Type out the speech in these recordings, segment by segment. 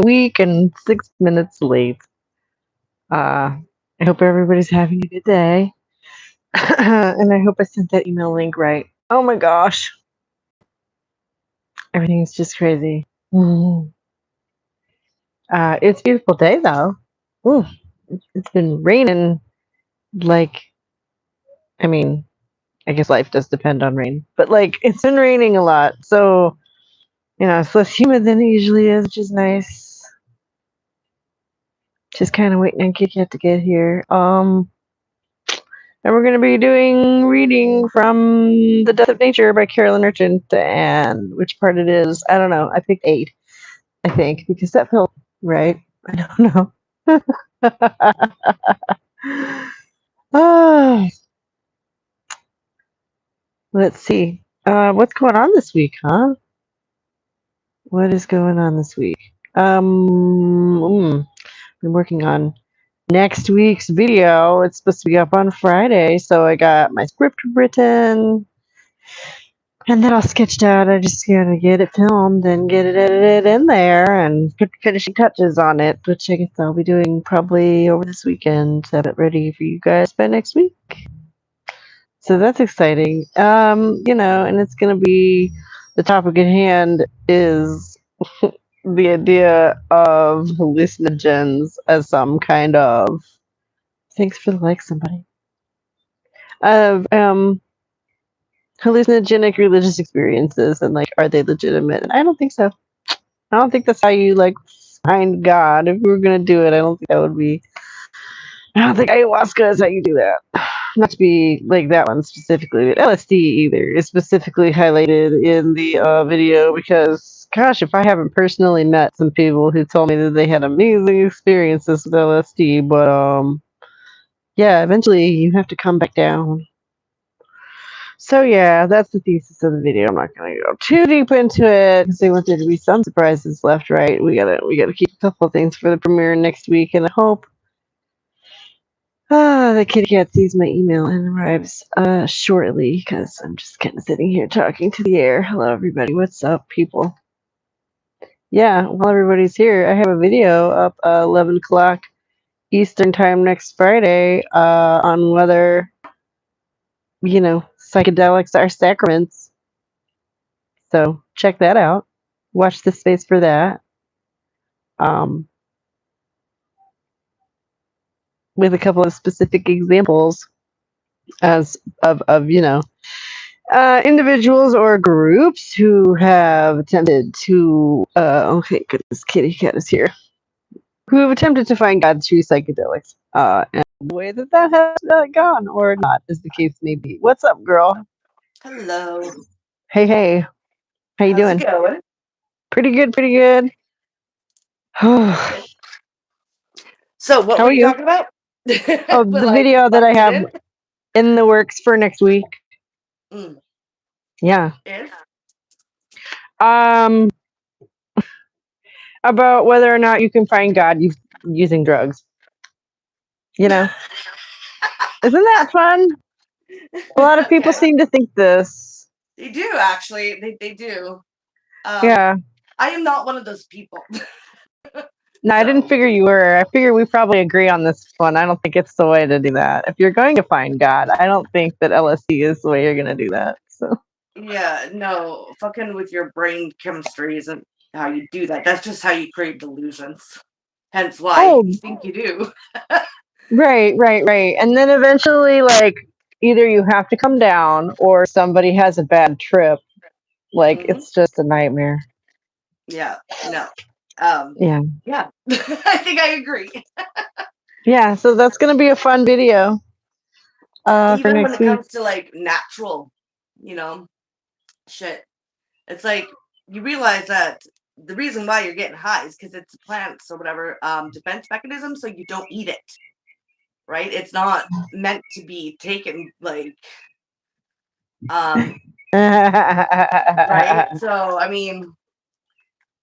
week and 6 minutes late. I hope everybody's having a good day. And I hope I sent that email link right. Oh my gosh. Everything's just crazy. Mhm. It's a beautiful day though. Ooh, it's been raining like, I mean, I guess life does depend on rain, but like it's been raining a lot. So, it's less humid than it usually is, which is nice. Just kind of waiting on Kit Kat to get here. And we're going to be doing reading from The Death of Nature by Carolyn Merchant. And which part it is, I don't know. I picked 8, I think, because that felt right. I don't know. Ah, let's see. What's going on this week, huh? What is going on this week? I'm working on next week's video. It's supposed to be up on Friday, so I got my script written. And then all sketched out. I just gotta get it filmed and get it edited in there and put finishing touches on it, which I guess I'll be doing probably over this weekend to have it ready for you guys by next week. So that's exciting. And it's gonna be the topic at hand is the idea of hallucinogens as some kind of thanks for the like, somebody. Of hallucinogenic religious experiences and like are they legitimate? And I don't think so. I don't think that's how you like find God. If we were gonna do it, I don't think that would be. I don't think ayahuasca is how you do that. Not to be like that one specifically, but LSD either is specifically highlighted in the video because, gosh, if I haven't personally met some people who told me that they had amazing experiences with LSD, but yeah, eventually you have to come back down. So yeah, that's the thesis of the video. I'm not gonna go too deep into it because they want there to be some surprises left, right? We gotta keep a couple of things for the premiere next week, and I hope the kitty cat sees my email and arrives shortly because I'm just kind of sitting here talking to the air. Hello, everybody. What's up, people? Yeah, while everybody's here, I have a video up 11 o'clock Eastern time next Friday on whether psychedelics are sacraments. So check that out. Watch the space for that. Um, with a couple of specific examples as of individuals or groups who have attempted to okay, goodness, kitty cat is here, who have attempted to find God through psychedelics, and the way that has gone or not, as the case may be. What's up, girl? Hello. Hey, how you How's it doing? going? Pretty good, pretty good. That's How good. So, what were are you you? talking about? Oh, Will the I video that I bust it have in? in the works for next week. Mm. Yeah. Is? Um, about whether or not you can find God using drugs. You know, isn't that fun? A lot of people Okay. seem to think this. They do, actually. They do. Yeah. I am not one of those people. No, I didn't So, figure you were. I figure we probably agree on this one. I don't think it's the way to do that. If you're going to find God, I don't think that LSD is the way you're going to do that. So. yeah, no. Fucking with your brain chemistry isn't how you do that. That's just how you create delusions. Hence why Oh, you think you do. right. And then eventually, like, either you have to come down or somebody has a bad trip. Like, Hmm. it's just a nightmare. Yeah, no. Yeah. Yeah. I think I agree. Yeah. So that's going to be a fun video for Even when next it week. comes to like natural, you know, shit, it's like you realize that the reason why you're getting high is because it's plants or whatever defense mechanism, so you don't eat it, right? It's not meant to be taken like um right. So I mean,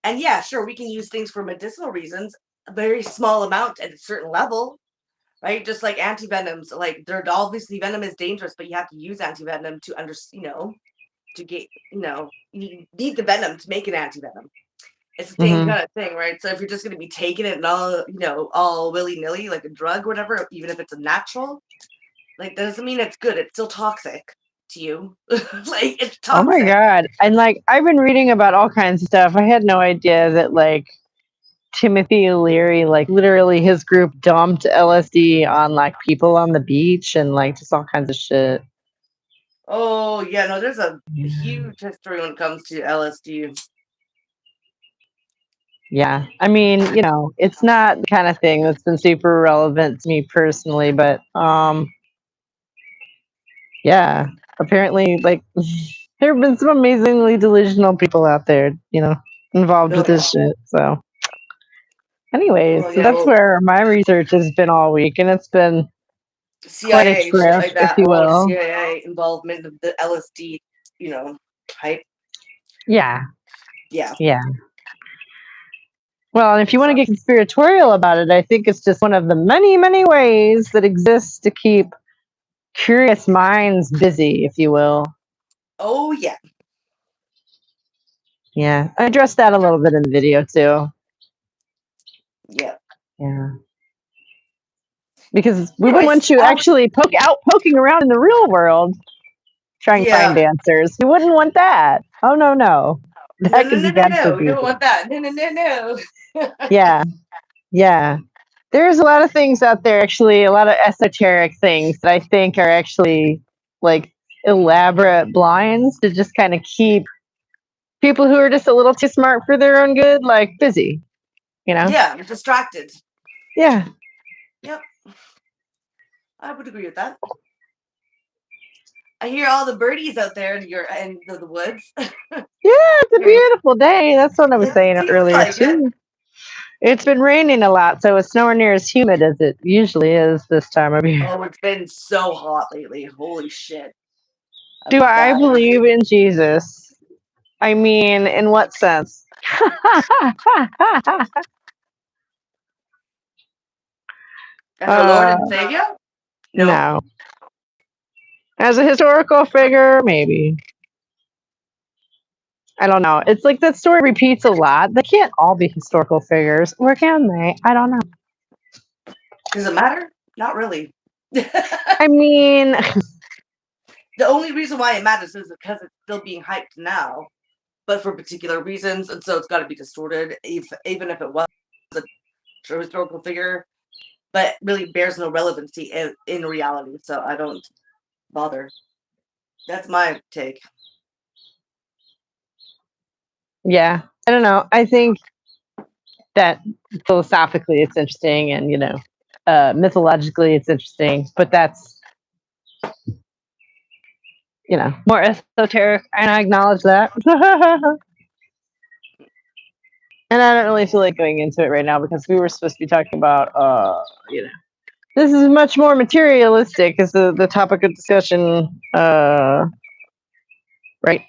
and yeah, sure, we can use things for medicinal reasons, a very small amount at a certain level, right? Just like antivenoms, like they're obviously venom is dangerous, but you have to use antivenom to to get, you need the venom to make an antivenom. It's the same Hmm. kind of thing, right? So if you're just going to be taking it and all willy nilly, like a drug, or whatever, even if it's a natural, like, that doesn't mean it's good. It's still toxic to you. Like, it's Oh my toxic. god! And like I've been reading about all kinds of stuff. I had no idea that like Timothy Leary, like literally his group dumped LSD on like people on the beach and like just all kinds of shit. Oh, yeah, no, there's a Yeah. huge history when it comes to LSD. Yeah. I mean, it's not the kind of thing that's been super relevant to me personally, but yeah, apparently like there have been some amazingly delusional people out there, involved with Oh, yeah. this shit. So anyways, Oh, so yeah, that's well, where my research has been all week, and it's been quite a CIA, shit trip, like if that. A you lot of will. CIA involvement of the LSD, hype. Yeah. Yeah. Yeah. Well, and if you want to So, get conspiratorial about it, I think it's just one of the many, many ways that exists to keep curious minds busy, if you will. oh, yeah. Yeah. I addressed that a little bit in the video too. Yeah. Yeah. Because we wouldn't Anyways, want you actually poking around in the real world trying to find yeah. answers. We wouldn't want that. Oh no, no. No, That no, could no, be no, bad for no. We don't people. want that. No, no, no, no. Yeah. Yeah. There's a lot of things out there, actually, a lot of esoteric things that I think are actually like elaborate blinds to just kind of keep people who are just a little too smart for their own good, like busy, you know? Yeah, you're distracted. Yeah. Yep, I would agree with that. I hear all the birdies out there in your end of the woods. Yeah, it's a beautiful day. That's what I was It saying seems earlier, like it. too. It's been raining a lot, so it's nowhere near as humid as it usually is this time of year. Oh, it's been so hot lately. Holy shit. Do I'm I dying. believe in Jesus? I mean, in what sense? As our Lord uh, and Savior? No. no. As a historical figure, maybe. I don't know. It's like that story repeats a lot. They can't all be historical figures, or can they? I don't know. Does it matter? Not really. I mean, The only reason why it matters is because it's still being hyped now, but for particular reasons, and so it's got to be distorted, even if it was a true historical figure, but really bears no relevancy in reality. So I don't bother. That's my take. yeah, I don't know. I think that philosophically it's interesting, and mythologically it's interesting, but that's more esoteric, and I acknowledge that. And I don't really feel like going into it right now because we were supposed to be talking about this is much more materialistic as the topic of discussion, right? Yeah.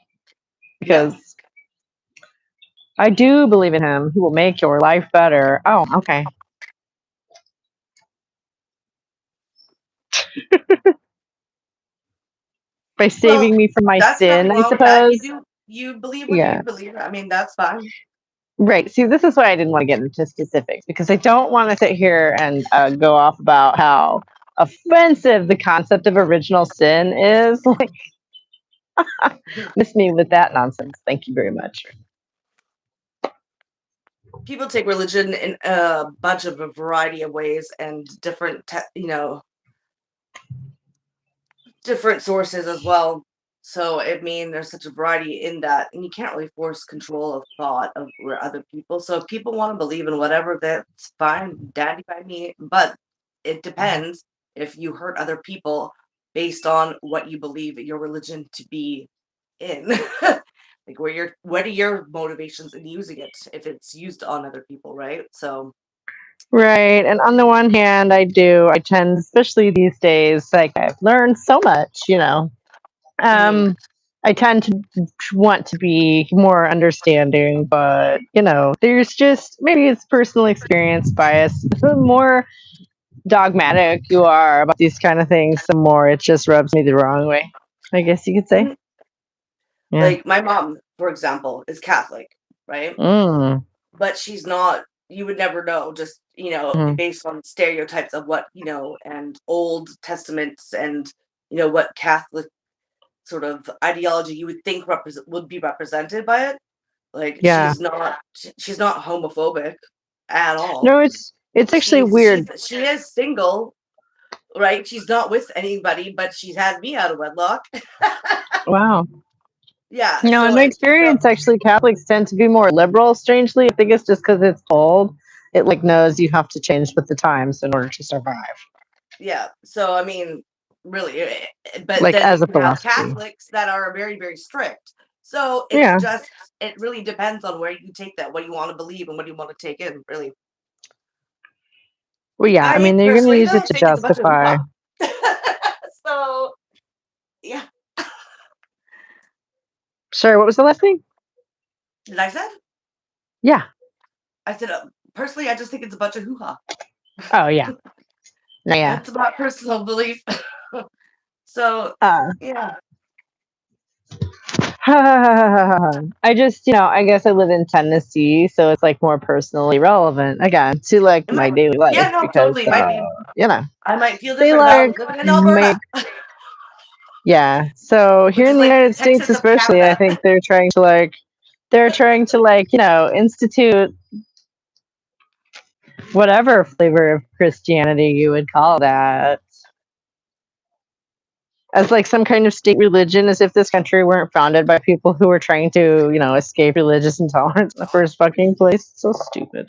Because I do believe in him. He will make your life better. Oh, okay. By Well, saving me from my that's sin, nothing I wrong with that. suppose. You believe what Yeah. you believe. I mean, that's fine. Right. See, this is why I didn't want to get into specifics, because I don't want to sit here and go off about how offensive the concept of original sin is. Like, miss me with that nonsense. Thank you very much. People take religion in a bunch of a variety of ways and different, different sources as well. So I mean, there's such a variety in that, and you can't really force control of thought of other people. So if people want to believe in whatever, that's fine, daddy by me. But it depends if you hurt other people based on what you believe your religion to be in. Like, what are your motivations in using it if it's used on other people, right? So Right. And on the one hand, I tend, especially these days, like I've learned so much, mhm. I tend to want to be more understanding, but there's just maybe it's personal experience bias. The more dogmatic you are about these kind of things, the more it just rubs me the wrong way, I guess you could say. Yeah. Like, my mom, for example, is Catholic, right? Mm. but she's not. You would never know, just Mhm. based on stereotypes of what and Old Testaments and what Catholic sort of ideology you would think would be represented by it. Like Yeah. she's not homophobic at all. No, it's actually weird. She is single, right? She's not with anybody, but she's had me out of wedlock. Wow. Yeah, No, in so my it's experience, actually, Catholics tend to be more liberal. Strangely, I think it's just because it's old. It like knows you have to change with the times in order to survive. yeah. So I mean, really, but Like then as a you have philosophy. Catholics that are very, very strict. So Yeah. it really depends on where you take that, what you want to believe and what you want to take in, really. Well, yeah. I I mean, you're going to personally use though it to think it's a bunch of justify. hoo-ha. So yeah, Sorry, what was the last thing? did I said? Yeah. I said personally, I just think it's a bunch of hoo-ha. Oh, yeah. No, yeah. That's my personal belief. So Uh, yeah, I just, I guess I live in Tennessee, so it's like more personally relevant again to like my daily life yeah, no, because, totally. Might be. you know, I might feel they different if I like was living in make, Alberta, yeah. So here which in is the like the United States, Texas of especially, I Canada. think they're trying to like, institute whatever flavor of Christianity you would call that as like some kind of state religion, as if this country weren't founded by people who were trying to, escape religious intolerance in the first fucking place. It's so stupid.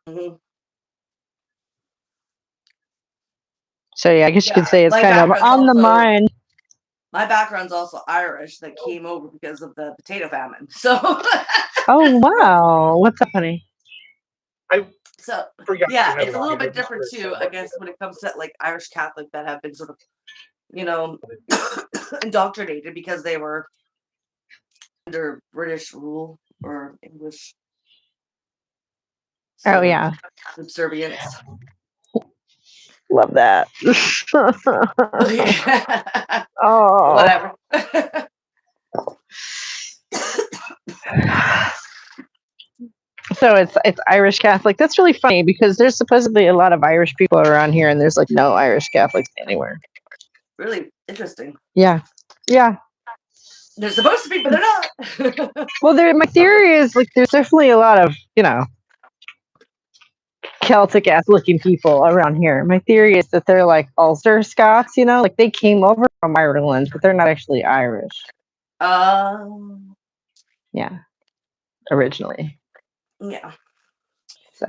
Mhm. So yeah, I guess you could Yeah, say it's kind of on the mind. my background's also Irish that came over because of the potato famine. So Oh wow, what's up, honey? so yeah, it's a little bit different too, I guess, when it comes to like Irish Catholic that have been sort of, you know, indoctrinated because they were under British rule or English Oh sort of yeah, subservience. love that. Oh, Whatever. so it's Irish Catholic. That's really funny because there's supposedly a lot of Irish people around here, and there's like no Irish Catholics anywhere. Really interesting. Yeah, yeah. They're supposed to be, but they're not. Well, my theory is like there's definitely a lot of Celtic ass looking people around here. My theory is that they're like Ulster Scots, like they came over from Ireland, but they're not actually Irish. Yeah, originally. Yeah. So,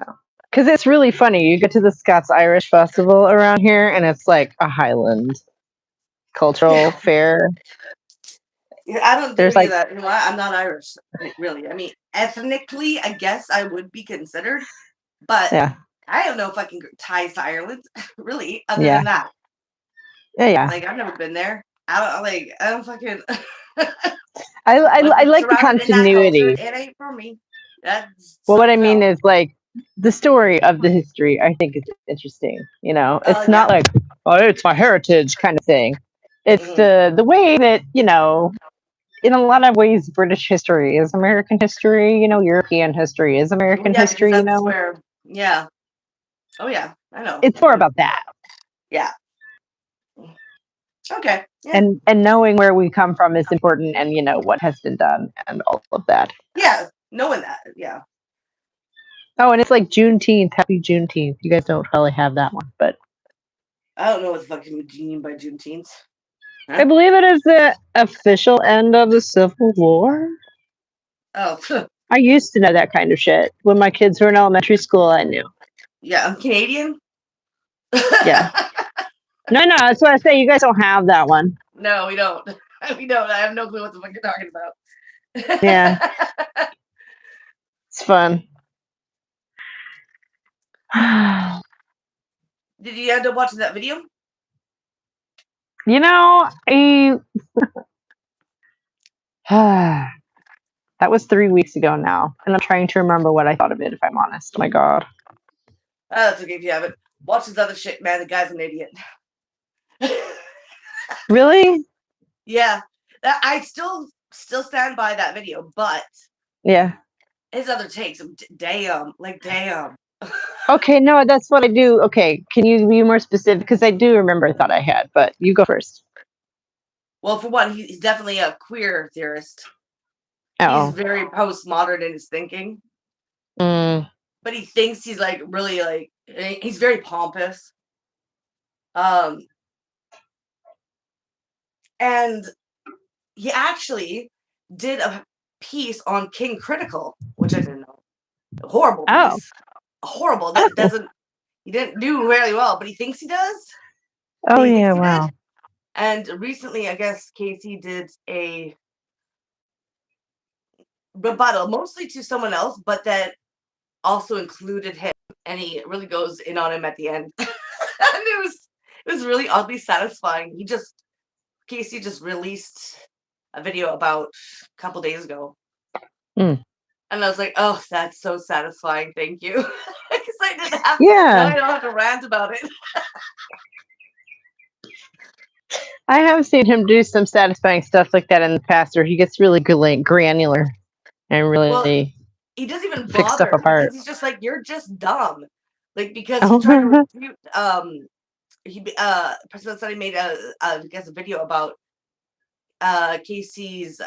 because it's really funny, you get to the Scots Irish Festival around here, and it's like a Highland cultural fair. Yeah, I don't do There's any of like, that. You know, I'm not Irish, really. I mean, ethnically, I guess I would be considered, but yeah, I have no fucking ties to Ireland, really, other yeah, than that. yeah. Like, I've never been there. I don't fucking I wasn't like the surrounded in that culture. continuity. It ain't for me. That's Well, what I something mean else. is like the story of the history. I think is interesting. It's not Yeah. like it's my heritage kind of thing. It's Mhm. the way that in a lot of ways, British history is American history. European history is Well, American yeah, because history. that's where, yeah. Oh, yeah, I know. It's more about that Yeah. Okay. Yeah. and knowing where we come from is important, and what has been done and all of that. Yeah. Knowing that. Yeah. Oh, and it's like Juneteenth. Happy Juneteenth. You guys don't probably have that one, but I don't know what the fuck you mean by Juneteenth. I believe it is the official end of the Civil War. Oh, I used to know that kind of shit. When my kids were in elementary school, I knew. yeah, I'm Canadian. Yeah. No, that's what I say. You guys don't have that one. No, we don't. We don't. I have no clue what the fuck you're talking about. Yeah. It's fun. Did you end up watching that video? That was 3 weeks ago now, and I'm trying to remember what I thought of it, if I'm honest. Oh my god. That's okay if you haven't. Watch this other shit, man. The guy's an idiot. Really? Yeah. I still stand by that video, but Yeah. his other takes, damn, like damn. Okay, no, that's what I do. Okay, can you be more specific? Because I do remember I thought I had, but you go first. Well, for one, he's definitely a queer theorist. He's Oh. very postmodern in his thinking, Mm. but he thinks he's like really like he's very pompous. And he actually did a piece on King Critical, which I didn't know. A horrible Oh. piece. Horrible. That doesn't. He didn't do very well, but he thinks he does. Oh yeah, wow. Did. And recently, I guess Casey did a rebuttal, mostly to someone else, but that also included him, and he really goes in on him at the end. And it was really oddly satisfying. Casey just released a video about a couple days ago. Mm. And I was like, oh, that's so satisfying. Thank you. Because I didn't have Yeah. I don't have to rant about it. I have seen him do some satisfying stuff like that in the past where he gets really granular and really Well, he doesn't even pick stuff bother apart. because he's just like, you're just dumb. Like, because he tried to refute President Sunny made I guess a video about Casey's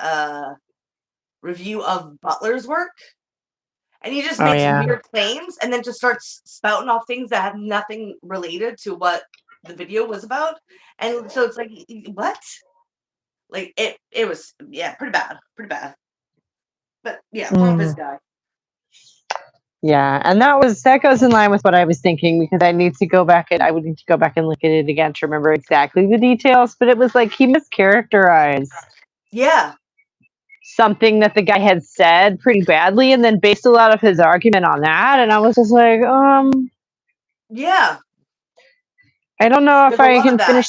review of Butler's work. And he just makes weird claims and then just starts spouting off things that have nothing related to what the video was about. And so it's like, what? Like it was, yeah, pretty bad. But yeah, pompous guy. Yeah, and that goes in line with what I was thinking because I would need to go back and look at it again to remember exactly the details. But it was like he mischaracterized. Yeah. Something that the guy had said pretty badly, and then based a lot of his argument on that. And I was just like, yeah. I don't know if I can finish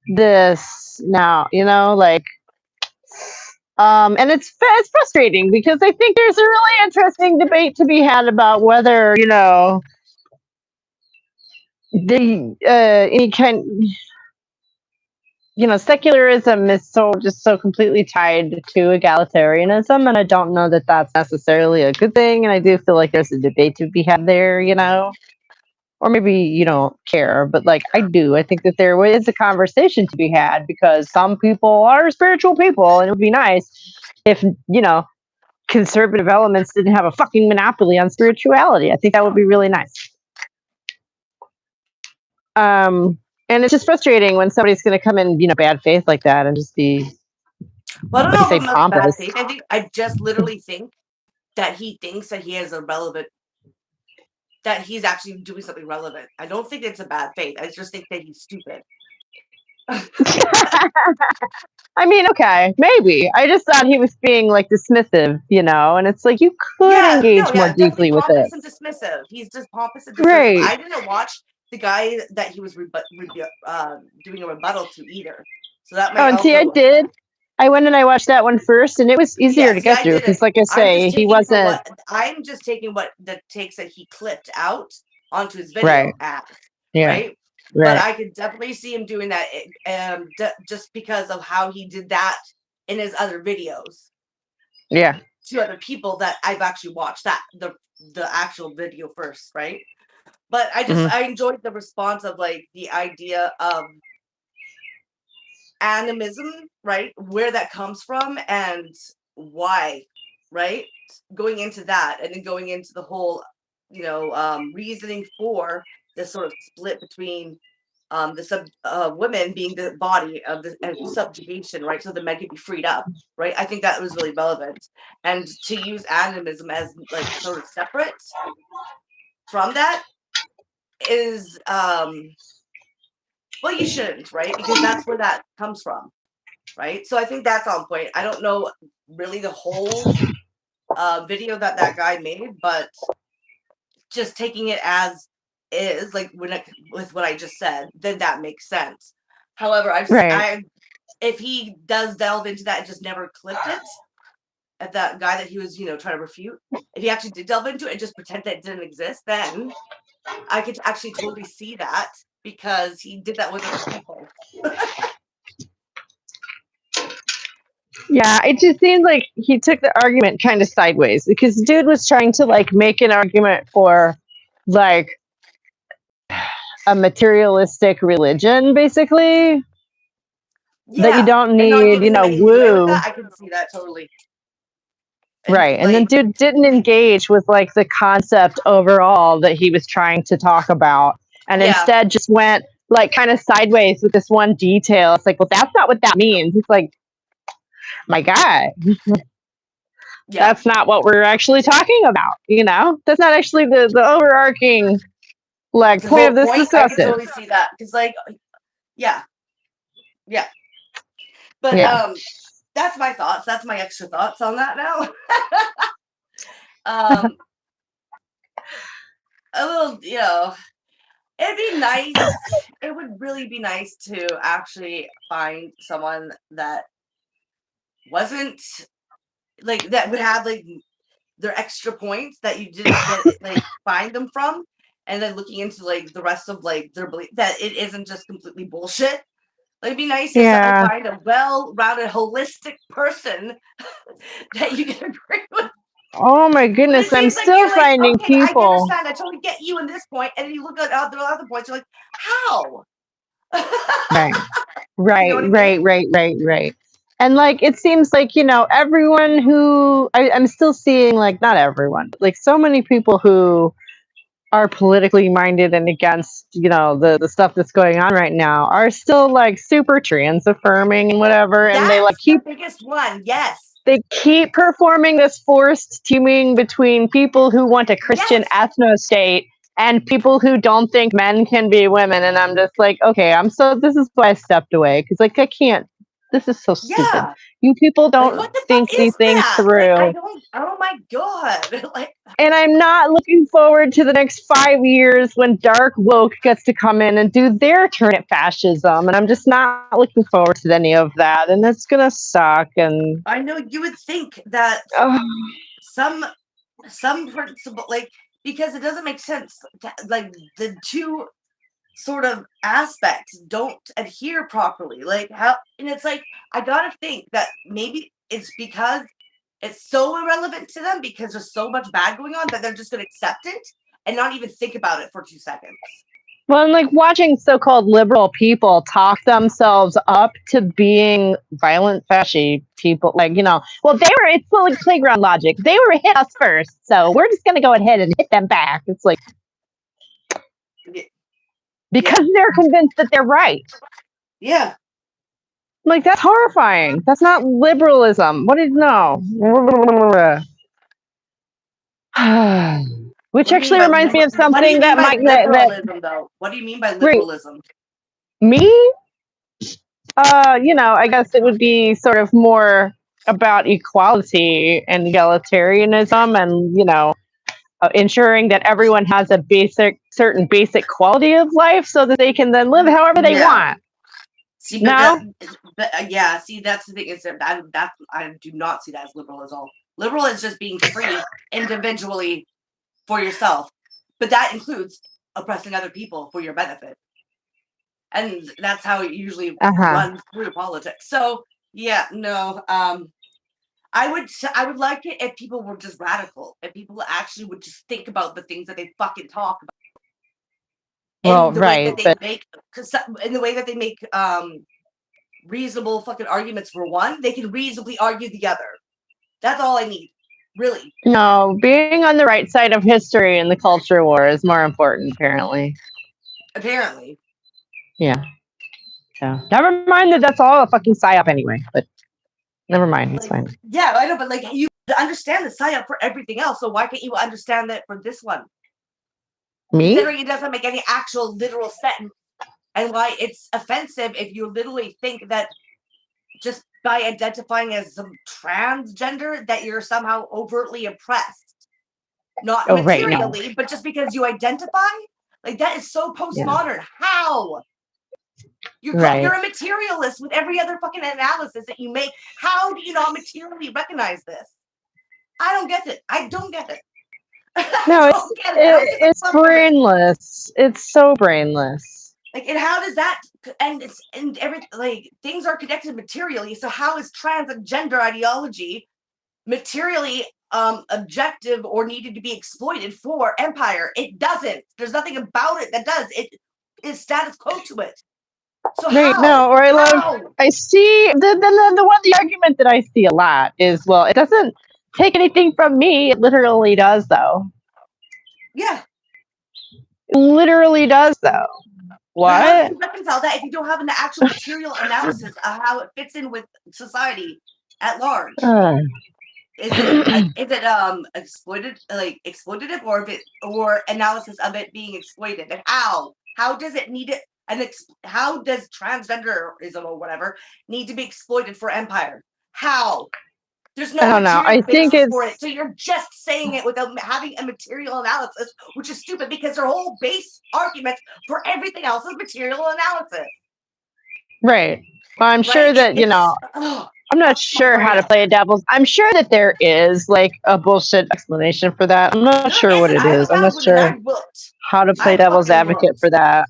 this now. Like. And it's frustrating because I think there's a really interesting debate to be had about whether the any kind secularism is so completely tied to egalitarianism, and I don't know that that's necessarily a good thing. And I do feel like there's a debate to be had there, or maybe you don't care, but like I do. I think that there is a conversation to be had because some people are spiritual people, and it would be nice if conservative elements didn't have a fucking monopoly on spirituality. I think that would be really nice. And it's just frustrating when somebody's going to come in, bad faith like that and just be. Well, I don't know if I'm bad faith. I just literally think that he thinks that he is that he's actually doing something relevant. I don't think it's a bad faith. I just think that he's stupid. I mean, okay, maybe. I just thought he was being like dismissive, and it's like you could engage more deeply with it. Pompous and dismissive. He's just pompous and dismissive. Right. I didn't watch the guy that he was doing a rebuttal to either. So that might I did. I went and I watched that one first, and it was easier to get through because, like I say, he wasn't. I'm just taking what the takes that he clipped out onto his video app, right? But I could definitely see him doing that, just because of how he did that in his other videos. Yeah, to other people that I've actually watched that the actual video first, right? But I enjoyed the response of like the idea of animism, right? Where that comes from and why, right? Going into that and then going into the whole, reasoning for this sort of split between women being the body of the subjugation, right? So the men could be freed up, right? I think that was really relevant. And to use animism as like sort of separate from that is well, you shouldn't, right? Because that's where that comes from, right? So I think that's on point. I don't know really the whole video that guy made, but just taking it as is, like with what I just said, then that makes sense. However, if he does delve into that and just never clipped it at that guy that he was, trying to refute, if he actually did delve into it and just pretend that it didn't exist, then I could actually totally see that because he did that with other people. Yeah, it just seemed like he took the argument kind of sideways because dude was trying to like make an argument for like a materialistic religion, basically, that you Yeah, don't and not need, giving them any leeway with woo. that. I can see that totally. And Right. And then like, dude didn't engage with like the concept overall that he was trying to talk about and yeah, instead just went like kind of sideways with this one detail. It's like, well, that's not what that means. It's like, my God, yeah. that's not what we're actually talking about. That's not actually the overarching like The point whole of this point, I can discussion. totally see that because, like, yeah, yeah. But Yeah. that's my thoughts. That's my extra thoughts on that now. um, a little, it'd be nice. It would really be nice to actually find someone that wasn't like that would have like their extra points that you didn't get like find them from, and then looking into like the rest of like their belief that it isn't just completely bullshit. Like, it'd be nice to Yeah. find a well-rounded, holistic person that you can agree with. Oh my But it goodness, I'm seems like still you're like, finding okay, I people. understand. I totally get you in this point, and then you look at other points. You're like, how? Right. You know Right, what I mean? right, right, right, right. And like it seems like, everyone who I'm still seeing like not everyone, but like so many people who are politically minded and against, the stuff that's going on right now are still like super trans affirming and whatever. And they like That's keep the biggest one. Yes. they keep performing this forced teaming between people who want a Christian Yes. ethno state and people who don't think men can be women. And I'm just like, okay, this is why I stepped away because like I can't. This is so stupid. Yeah. You people Like, don't what the fuck think these is things that? Like, I through. don't. Oh my god. Like, And I'm not looking forward to the next 5 years when dark woke gets to come in and do their turn at fascism. And I'm just not looking forward to any of that. And it's gonna suck. And I know you would think that oh, some principle, like, because it doesn't make sense. Like, the two sort of aspects don't adhere properly. Like, how? And it's like, I gotta think that maybe it's because it's so irrelevant to them because there's so much bad going on that they're just gonna accept it and not even think about it for 2 seconds. well, and like watching so-called liberal people talk themselves up to being violent fasci people, like well, it's like playground logic. They were hit us first, so we're just gonna go ahead and hit them back. It's like because they're convinced that they're right. Yeah. Like that's horrifying. That's not liberalism. What is no? Which actually reminds me of What do you something mean that by might that liberalism, though? What do you mean by great liberalism? me. I guess it would be sort of more about equality and egalitarianism, and ensuring that everyone has a certain basic quality of life, so that they can then live however they want. See, No. yeah. See, that's the thing is that I do not see that as liberal at all. Liberal is just being free individually for yourself, but that includes oppressing other people for your benefit, and that's how it usually runs through politics. So yeah, no. I would like it if people were just radical, if people actually would just think about the things that they fucking talk about. Well, In the way right, that they but make, in the way that they make reasonable fucking arguments for one, they can reasonably argue the other. That's all I need, really. no, being on the right side of history in the culture war is more important, apparently. Apparently. Yeah. So never mind that that's all a fucking psyop anyway. But never mind, it's fine. Yeah, I know, but like you understand the psyop for everything else, so why can't you understand that for this one? Me? Considering it doesn't make any actual literal sense, and why it's offensive if you literally think that just by identifying as some transgender that you're somehow overtly oppressed. Not materially, no. But just because you identify, like that is so postmodern. Yeah. How? You're a materialist with every other fucking analysis that you make. How do you not materially recognize this? I don't get it. I don't get it. No, it's brainless. It's so brainless. Like, and how does that, and every, like, things are connected materially. So how is trans and gender ideology materially objective or needed to be exploited for empire? It doesn't. There's nothing about it that does. It is status quo to it. So Right, how? no, or How? I see the argument that I see a lot is, well, it doesn't take anything from me. It literally does, though. Yeah. It literally does, though. But how do What? you reconcile that if you don't have an actual material analysis of how it fits in with society at large? Is it exploited, like exploitative, or analysis of it being exploited? And how does it need it? And how does transgenderism or whatever need to be exploited for empire? How? There's I no don't know. material I think basis for it. it's So you're just saying it without having a material analysis, which is stupid because their whole base argument for everything else is material analysis. right. Well, I'm sure Right? that, I'm not fucks my sure how brain to up. play devil's. I'm sure that there is like a bullshit explanation for that. I'm not There sure what isn't. it I is. haven't I'm not found one, and sure I looked. how to play I devil's fucking advocate looked. for that.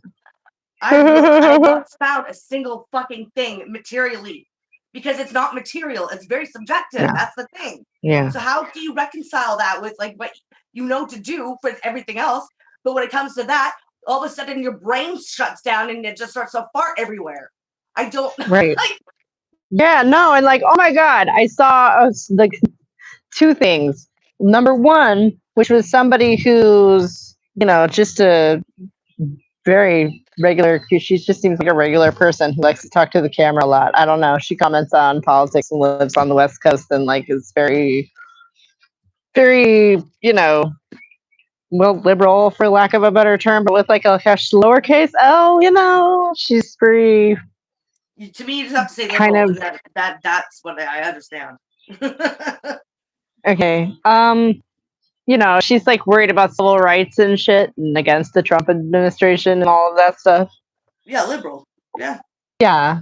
I looked. I have not found a single fucking thing materially, because it's not material. It's very subjective. Yeah. That's the thing. Yeah. So how do you reconcile that with like what you know to do for everything else? But when it comes to that, all of a sudden your brain shuts down and it just starts to fart everywhere. I don't. Right. Like, Yeah, no, and like, oh my god, I saw like two things. Number one, which was somebody who's, just a very regular, she just seems like a regular person who likes to talk to the camera a lot. I don't know. She comments on politics and lives on the West Coast and like is very, very, well, liberal for lack of a better term, but with like a lowercase L, she's very to me, you just have to say kind liberal, of and that's what I understand. okay. She's like worried about civil rights and shit and against the Trump administration and all of that stuff. Yeah, liberal. Yeah. Yeah.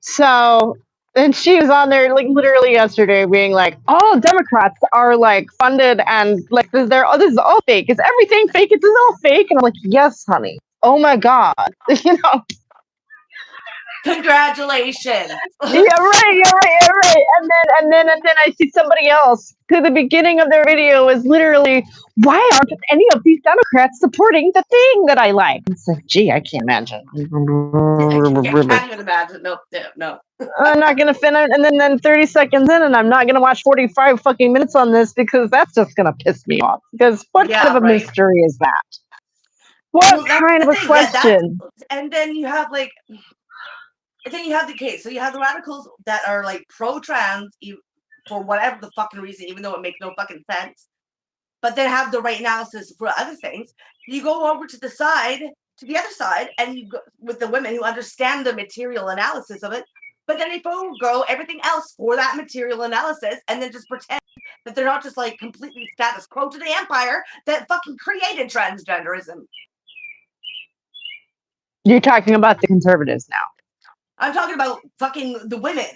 So, and she was on there like literally yesterday being like, all Democrats are like funded and like this is all fake. Is everything fake? It's all fake. And I'm like, yes, honey. Oh my God. Congratulations. Yeah, right. And then I see somebody else who the beginning of their video is literally, why aren't any of these Democrats supporting the thing that I like? It's like, gee, I can't imagine. I can't even imagine. No. I'm not gonna finish, and then 30 seconds in, and I'm not gonna watch 45 fucking minutes on this because that's just gonna piss me off. Because what kind of a mystery is that? What kind of a question? And then you have like. And then you have the case. So you have the radicals that are like pro-trans for whatever the fucking reason, even though it makes no fucking sense. But then have the right analysis for other things. You go over to the other side, and you go with the women who understand the material analysis of it. But then they forego everything else for that material analysis, and then just pretend that they're not just like completely status quo to the empire that fucking created transgenderism. You're talking about the conservatives now. I'm talking about fucking the women.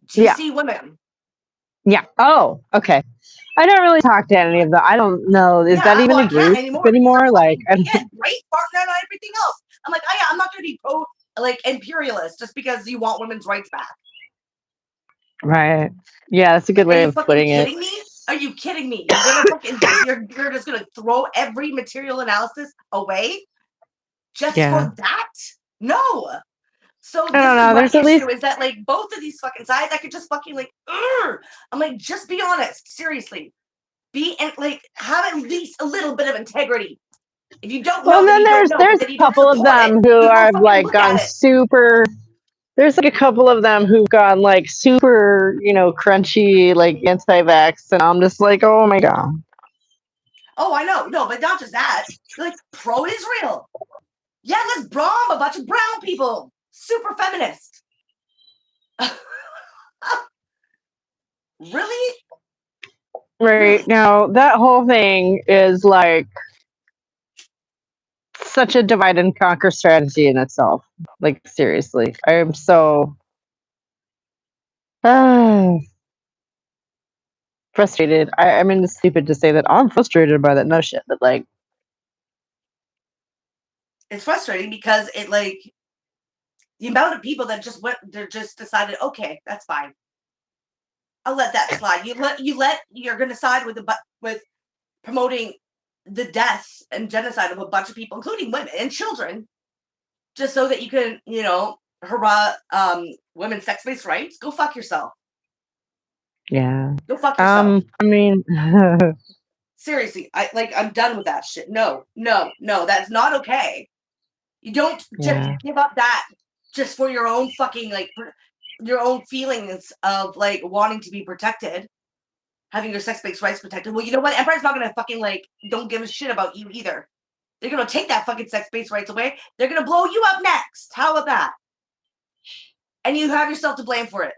GC women. Yeah. Oh, okay. I don't really talk to any of them. I don't know. Is that even a group anymore? Like, great partner and everything else. I'm like, I'm not going to be imperialist just because you want women's rights back. Right. Yeah, that's a good way of putting it. Are you kidding me? You're just gonna throw every material analysis away just for that? No. So this is my issue is that like both of these fucking sides, I could just fucking like, I'm like, just be honest, seriously, have at least a little bit of integrity. If you don't know, well, then there's a couple of them who are like gone super. There's like a couple of them who've gone like super, crunchy, like anti-vax, and I'm just like, oh my God. Oh, I know. No, but not just that. Like pro-Israel. Yeah, let's bomb a bunch of brown people. Super feminist. Really? Right. Now, that whole thing is like such a divide and conquer strategy in itself. Like, seriously. I am so frustrated. I mean, it's stupid to say that I'm frustrated by that. No shit, but like, it's frustrating because it like the amount of people that just went, they just decided, okay, that's fine. I'll let that slide. You're gonna side with with promoting the deaths and genocide of a bunch of people, including women and children, just so that you can, hurrah women's sex-based rights. Go fuck yourself. Yeah. Go fuck yourself. I mean, Seriously, I'm done with that shit. No, that's not okay. You don't just yeah. give up that just for your own fucking your own feelings of like wanting to be protected, having your sex-based rights protected. Well, you know what? Empire's not gonna fucking don't give a shit about you either. They're gonna take that fucking sex-based rights away. They're gonna blow you up next. How about that? And you have yourself to blame for it.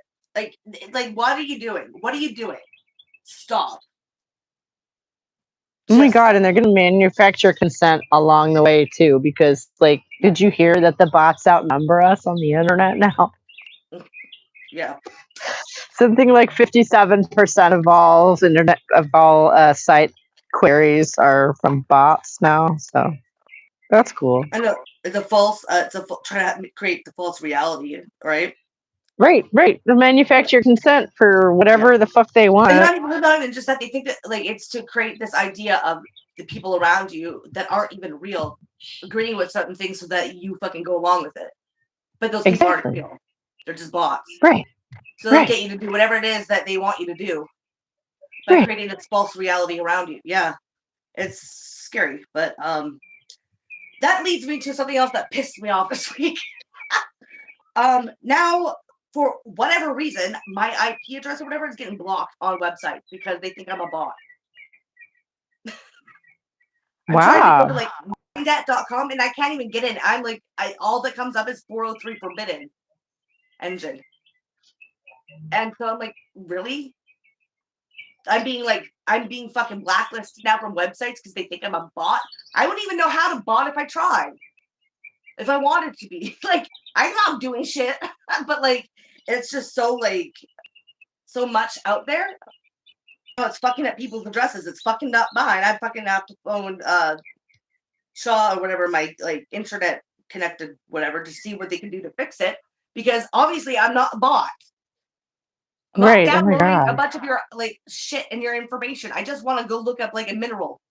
Like what are you doing? What are you doing? Stop. Oh my God, and they're going to manufacture consent along the way too, because like, did you hear that the bots outnumber us on the internet now? Yeah. Something like 57% of all site queries are from bots now. So that's cool. I know it's a false. Trying to create the false reality, right? Right. The manufacturer consent for whatever the fuck they want. And not even just that, they think that like it's to create this idea of the people around you that aren't even real agreeing with certain things so that you fucking go along with it. But those people aren't real. They're just bots. Right. So they get you to do whatever it is that they want you to do by creating this false reality around you. Yeah. It's scary. But that leads me to something else that pissed me off this week. Now, for whatever reason, my IP address or whatever is getting blocked on websites because they think I'm a bot. I'm trying to go to like Mindat.com and I can't even get in. I'm like, all that comes up is 403 Forbidden engine. And so I'm like, really? I'm being fucking blacklisted now from websites because they think I'm a bot. I wouldn't even know how to bot if I tried. If I wanted to be. Like, I'm not doing shit. But like, it's just so much out there. Oh, it's fucking at people's addresses. It's fucking not mine. I fucking have to phone Shaw or whatever, my like internet connected whatever, to see what they can do to fix it. Because obviously I'm not a bot. I'm not downloading a bunch of your like shit and your information. I just want to go look up like a mineral.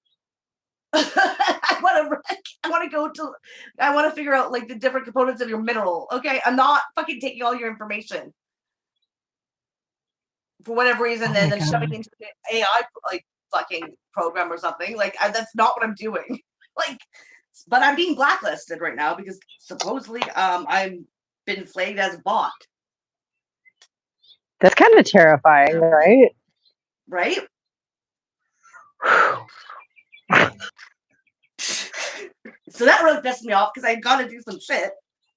I want to figure out like the different components of your mineral. Okay, I'm not fucking taking all your information for whatever reason, and then shoving into the AI like fucking program or something. Like that's not what I'm doing. Like, but I'm being blacklisted right now because supposedly I'm been flagged as a bot. That's kind of terrifying, right? Right? So that really pissed me off because I got to do some shit.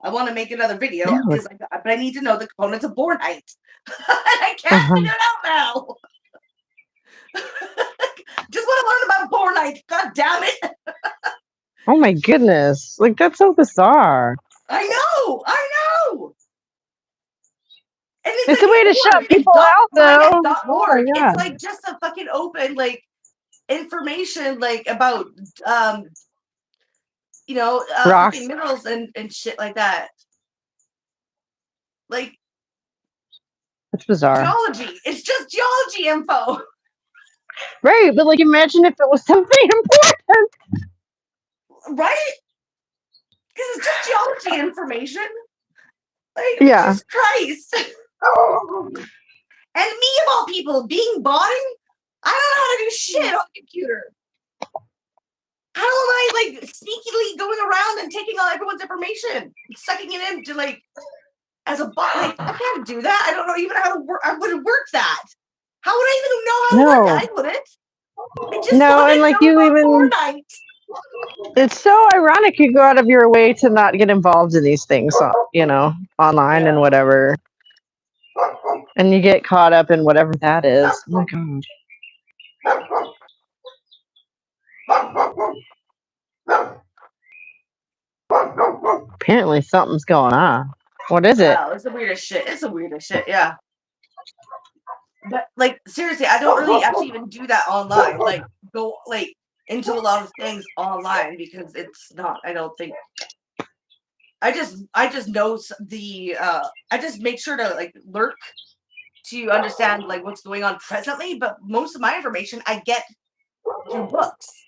I want to make another video, but I need to know the components of Bornite. I can't figure it out now. Just want to learn about Bornite. God damn it. Oh my goodness. Like, that's so bizarre. I know. And it's a way to shut people out, though. Oh, yeah. It's like just a fucking open, like, information, like, about, fucking minerals and shit like that. Like, it's bizarre. Geology. It's just geology info. Right, but like, imagine if it was something important. Right? Because it's just geology information. Like, yeah. Jesus Christ. And me, of all people, being botting, I don't know how to do shit on the computer. How am I, like, sneakily going around and taking all everyone's information, sucking it into, like, as a bot? Like, I can't do that. I don't know even how to work. I wouldn't work that. How would I even know how to work that? I wouldn't. I just and like you even. Fortnite. It's so ironic you go out of your way to not get involved in these things, online and whatever. And you get caught up in whatever that is. Oh my God. Apparently something's going on. What is it? Wow, it's the weirdest shit. Yeah. But like seriously, I don't really actually even do that online. Like go like into a lot of things online because it's not. I don't think I just know the I just make sure to like lurk to understand like what's going on presently, but most of my information I get through books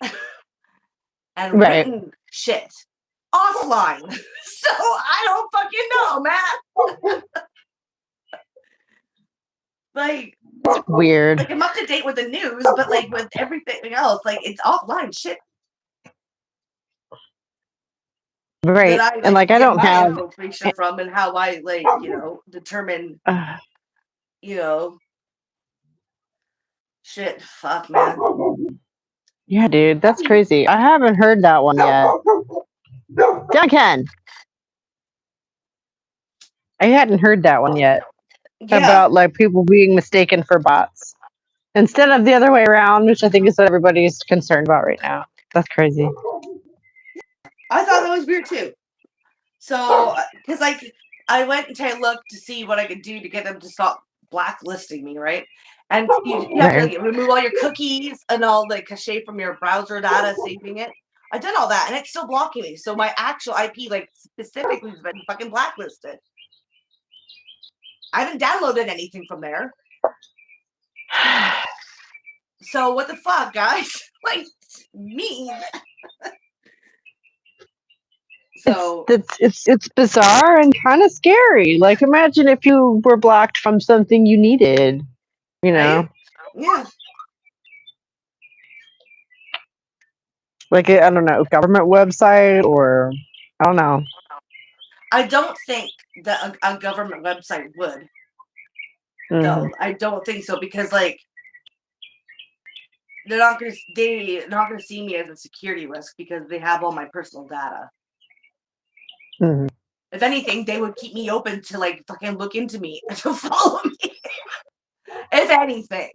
and Right. written shit offline. So I don't fucking know, man. Like Weird. I'm up to date with the news, but like with everything else, like it's offline shit Right. that I And like like I get don't my have information from and how I like, determine, uh, you know, shit. Fuck, man. yeah, dude, that's crazy. I haven't heard that one yet. Duncan, I hadn't heard that one yet Yeah, about like people being mistaken for bots instead of the other way around, which I think is what everybody's concerned about right now. That's crazy. I thought that was weird too. So, because like I went and I looked to see what I could do to get them to stop blacklisting me, right? And you have to Right. like, remove all your cookies and all the cache from your browser data, saving it. I did all that, and it's still blocking me. So my actual IP, like specifically, has been fucking blacklisted. I haven't downloaded anything from there. So what the fuck, guys? Like mean. So It's bizarre and kind of scary. Like imagine if you were blocked from something you needed, you know, right? Yeah. like I don't know, government website or I don't know. I don't think that a government website would. Mhm. No, I don't think so because like they're not gonna see me as a security risk because they have all my personal data. Mhm. If anything, they would keep me open to like fucking look into me and to follow me. If anything.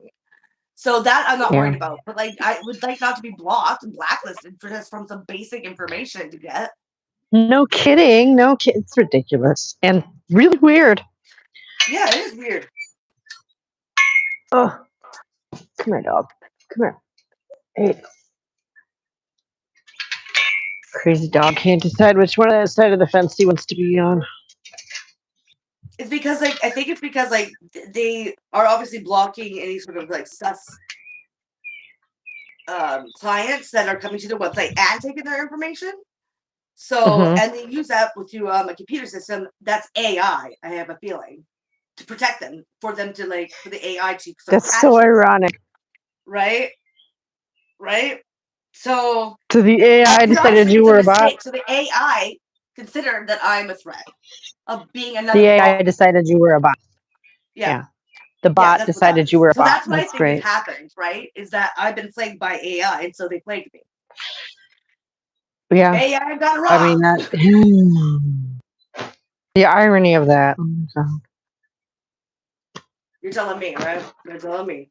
So that I'm not worried Yeah. about. But like I would like not to be blocked and blacklisted for just from some basic information to get. No kidding. No kid. It's ridiculous and really weird. Yeah, it is weird. Oh, come here, dog. Come here. Hey, crazy dog can't decide which one of that side of the fence he wants to be on. It's because like I think it's because like they are obviously blocking any sort of like sus clients that are coming to their website and taking their information. So, Mhm. and they use that with through a computer system that's AI. I have a feeling to protect them for them to like for the AI to sort of That's catch so them, ironic. right? Right. So So the AI decided obviously you it's a were a bot. mistake. So the AI considered that I'm a threat of being The another bot. AI decided you were a bot. Yeah. Yeah. The Yeah, bot that's what that decided you is. were a So bot. that's what I That's think has great. happened, right? Is that I've been plagued by AI, and so they plagued me. Yeah. AI got it I mean wrong. that. The irony of that. Oh my God. You're telling me, right? You're telling me.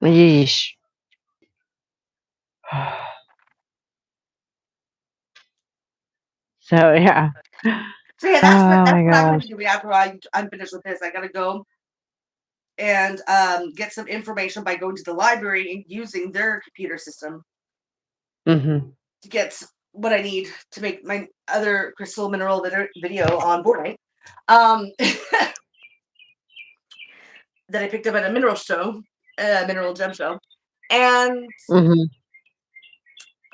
Yeesh. So yeah. So yeah, Oh my that's what I'm gonna gosh. be doing after I'm finished with this. I gotta go and get some information by going to the library and using their computer system Mhm. to get what I need to make my other crystal mineral video on Fortnite. Um, that I picked up at a mineral show, mineral gem show, and Mhm.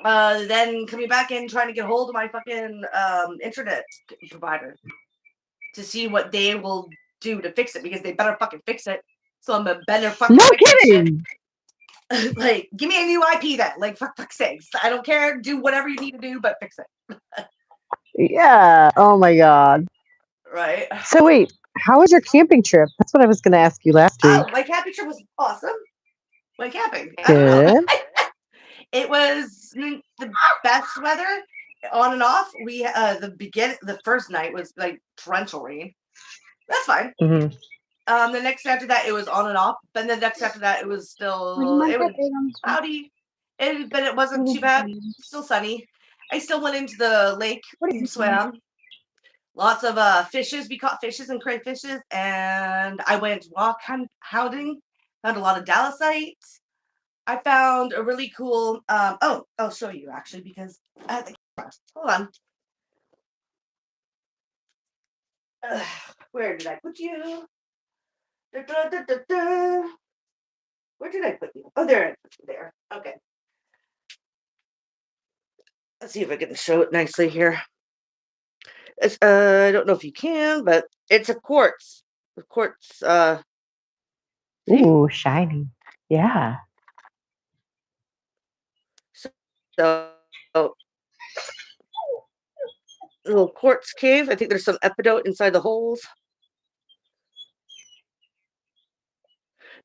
then coming back and trying to get hold of my fucking internet provider to see what they will do to fix it because they better fucking fix it. So I'm a better fucking No fix this shit. kidding. Like, give me a new IP then. Like, for fuck's sakes. I don't care. Do whatever you need to do, but fix it. Yeah. Oh my God. Right. So wait, how was your camping trip? That's what I was going to ask you last week. Oh, my camping trip was awesome. Went camping. I don't know. Good. It was the best weather on and off. We the first night was like torrential rain. That's fine. Mhm. The next after that it was on and off. Then the next after that it was cloudy. But it wasn't too bad. Still sunny. I still went into the lake and swam. Lots of fishes. We caught fishes and crayfishes, and I went rock hounding. Found a lot of dalasite. I found a really cool. Oh, I'll show you actually because I have the camera. Hold on. Where did I put you? Da, da, da, da, da. Where did I put you? Oh, there. There. Okay. Let's see if I can show it nicely here. It's, I don't know if you can, but it's a quartz. A quartz. See? Ooh, shiny. Yeah. So, little quartz cave. I think there's some epidote inside the holes.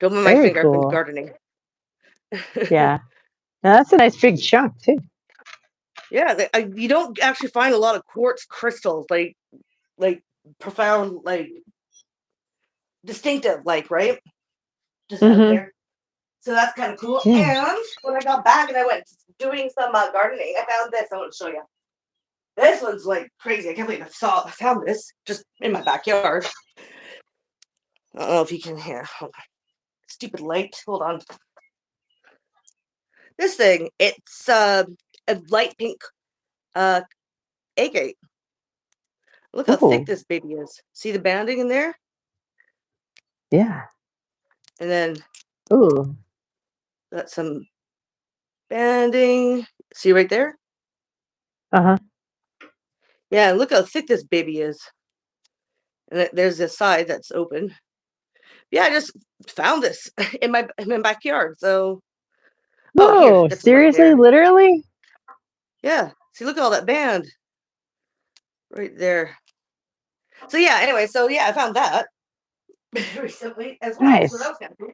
Don't move my Very finger. I've been cool. gardening. Yeah. Now, that's a nice big chunk too. Yeah, you don't actually find a lot of quartz crystals like profound, like distinctive, like right, just out Mm-hmm. there. So that's kind of cool. Yeah. And when I got back and I went doing some gardening, I found this. I want to show you. This one's like crazy. I can't believe I found this just in my backyard. I don't know if you can hear. Hold on. Stupid light. Hold on. This thing, it's a light pink agate. Look how Ooh. thick this baby is. See the banding in there? Yeah. And then Ooh. got some banding. See right there? Uh-huh. Yeah, look how thick this baby is. And there's this side that's open. Yeah, I just found this in my backyard. So, oh, here, Whoa, get some light seriously? there. Literally? Yeah, see, look at all that band right there. So yeah, anyway, so yeah, I found that recently as well. Nice. So that was kind of cool.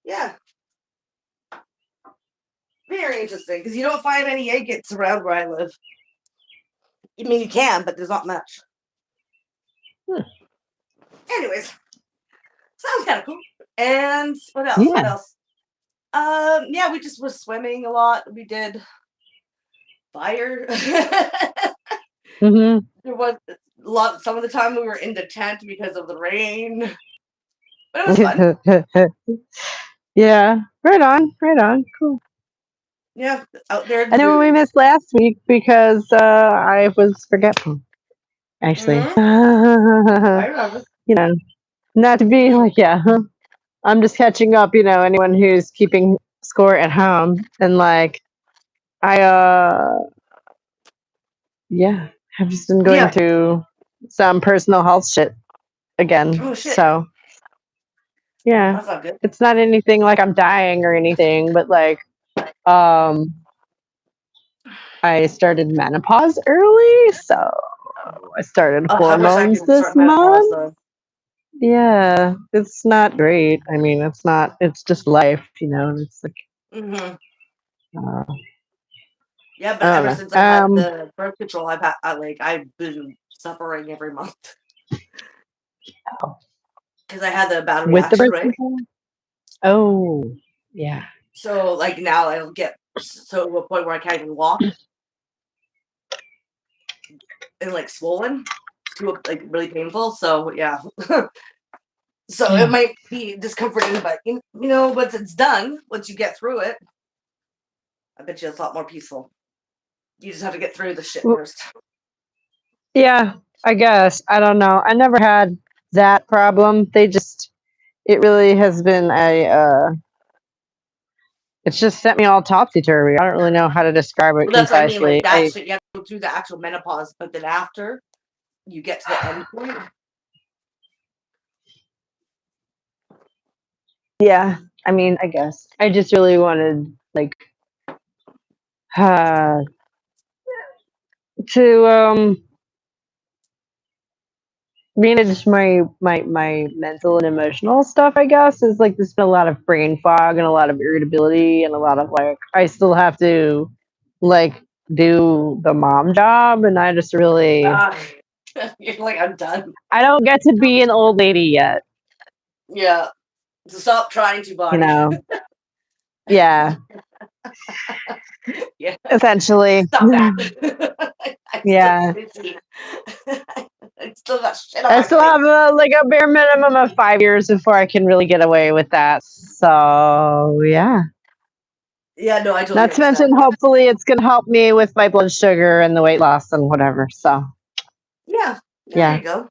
Yeah, very interesting because you don't find any agates around where I live. I mean, you can, but there's not much. Anyways, sounds kind of cool. And what else? Yeah. What else? Yeah, we just was swimming a lot. We did fire. Mm-hmm. There was a lot. Some of the time we were in the tent because of the rain, but it was fun. Yeah. Right on. Right on. Cool. Yeah, out there. I know we missed last week because I was forgetful. Actually. I remember. You know, not to be like, yeah, I'm just catching up, anyone who's keeping score at home. And like, yeah, I've just been going Yeah. through some personal health shit again. Oh shit. So, yeah, That's not good. it's not anything like I'm dying or anything, but like, I started menopause early, so I started I wish I hormones could this start menopause month. though. Yeah, it's not great. I mean, it's just life, and it's like, Mm-hmm. uh, Yeah, but I don't ever know. since I had the birth control, I've been suffering every month because I had the bad With the reaction, birth right? control? Oh, yeah. So like now I'll get so to a point where I can't even walk and like swollen, to like really painful. So yeah. So Yeah. it might be discomforting, but once it's done, once you get through it, I bet you it's a lot more peaceful. You just have to get through the shit first. Yeah, I guess. I don't know. I never had that problem. It really has been it's just sent me all topsy-turvy. I don't really know how to describe it Well, that's what I mean. concisely. Like that shit, you have to go through the actual menopause, but then after you get to the end point. Yeah, I mean, I guess. I just really wanted, like, to manage my mental and emotional stuff, I guess. Is like there's been a lot of brain fog and a lot of irritability and a lot of like I still have to like do the mom job, and I just really You're like, I'm done. I don't get to be an old lady yet. Yeah. So stop trying to, body. Yeah. Yeah. Essentially. Stop that. Yeah. I still got shit on I my still plate. have a bare minimum of 5 years before I can really get away with that. So yeah. Yeah, no, I totally Not to mention, hopefully, it's gonna help me with my blood sugar and the weight loss and whatever. So yeah, there yeah. you go.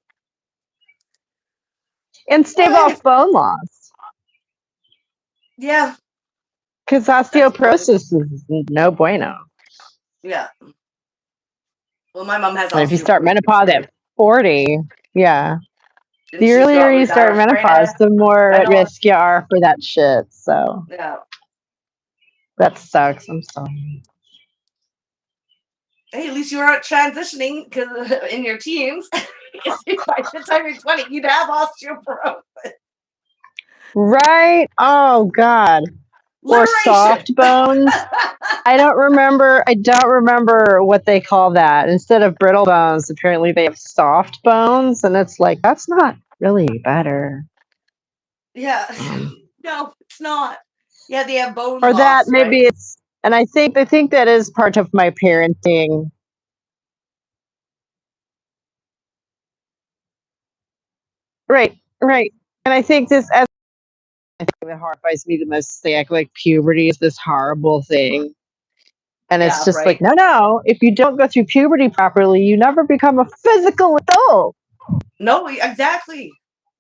and stave off bone loss. Yeah. Because osteoporosis is no bueno. Yeah. Well, my mom has And if you start osteoporosis. menopause at 40, yeah. And The she's earlier got you start menopause, arthritis. the more I at know. risk you are for that shit. So Yeah. that sucks. I'm sorry. Hey, at least you aren't transitioning because in your teens. By the time you're 20, you'd have osteoporosis. Right? Oh God. Or soft bones. I don't remember what they call that. Instead of brittle bones, apparently they have soft bones, and it's like that's not really better. Yeah. No, it's not. Yeah, they have bone Or loss, that maybe right? it's, and I think that is part of my parenting. Right, right. And I think this, as I think that horrifies me the most, is they act like puberty is this horrible thing. And it's Yeah, just like, right. no, if you don't go through puberty properly, you never become a physical adult. No, exactly.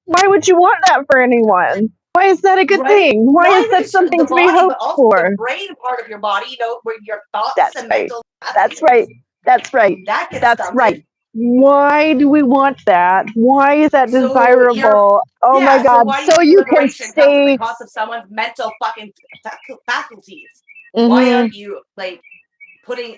Why would you want that for anyone? Why is that a good Right? thing? Why Not is even that just the something to be body, but hoped also the for? brain part of your body, you know, where your thoughts That's and right. mental That's right. That's right. that gets That's right. stunted. Why do we want that? Why is that So desirable? Oh my yeah, so God. why do So you you can liberation comes at the stay. cost of someone's mental fucking faculties? Why Mhm. aren't you like putting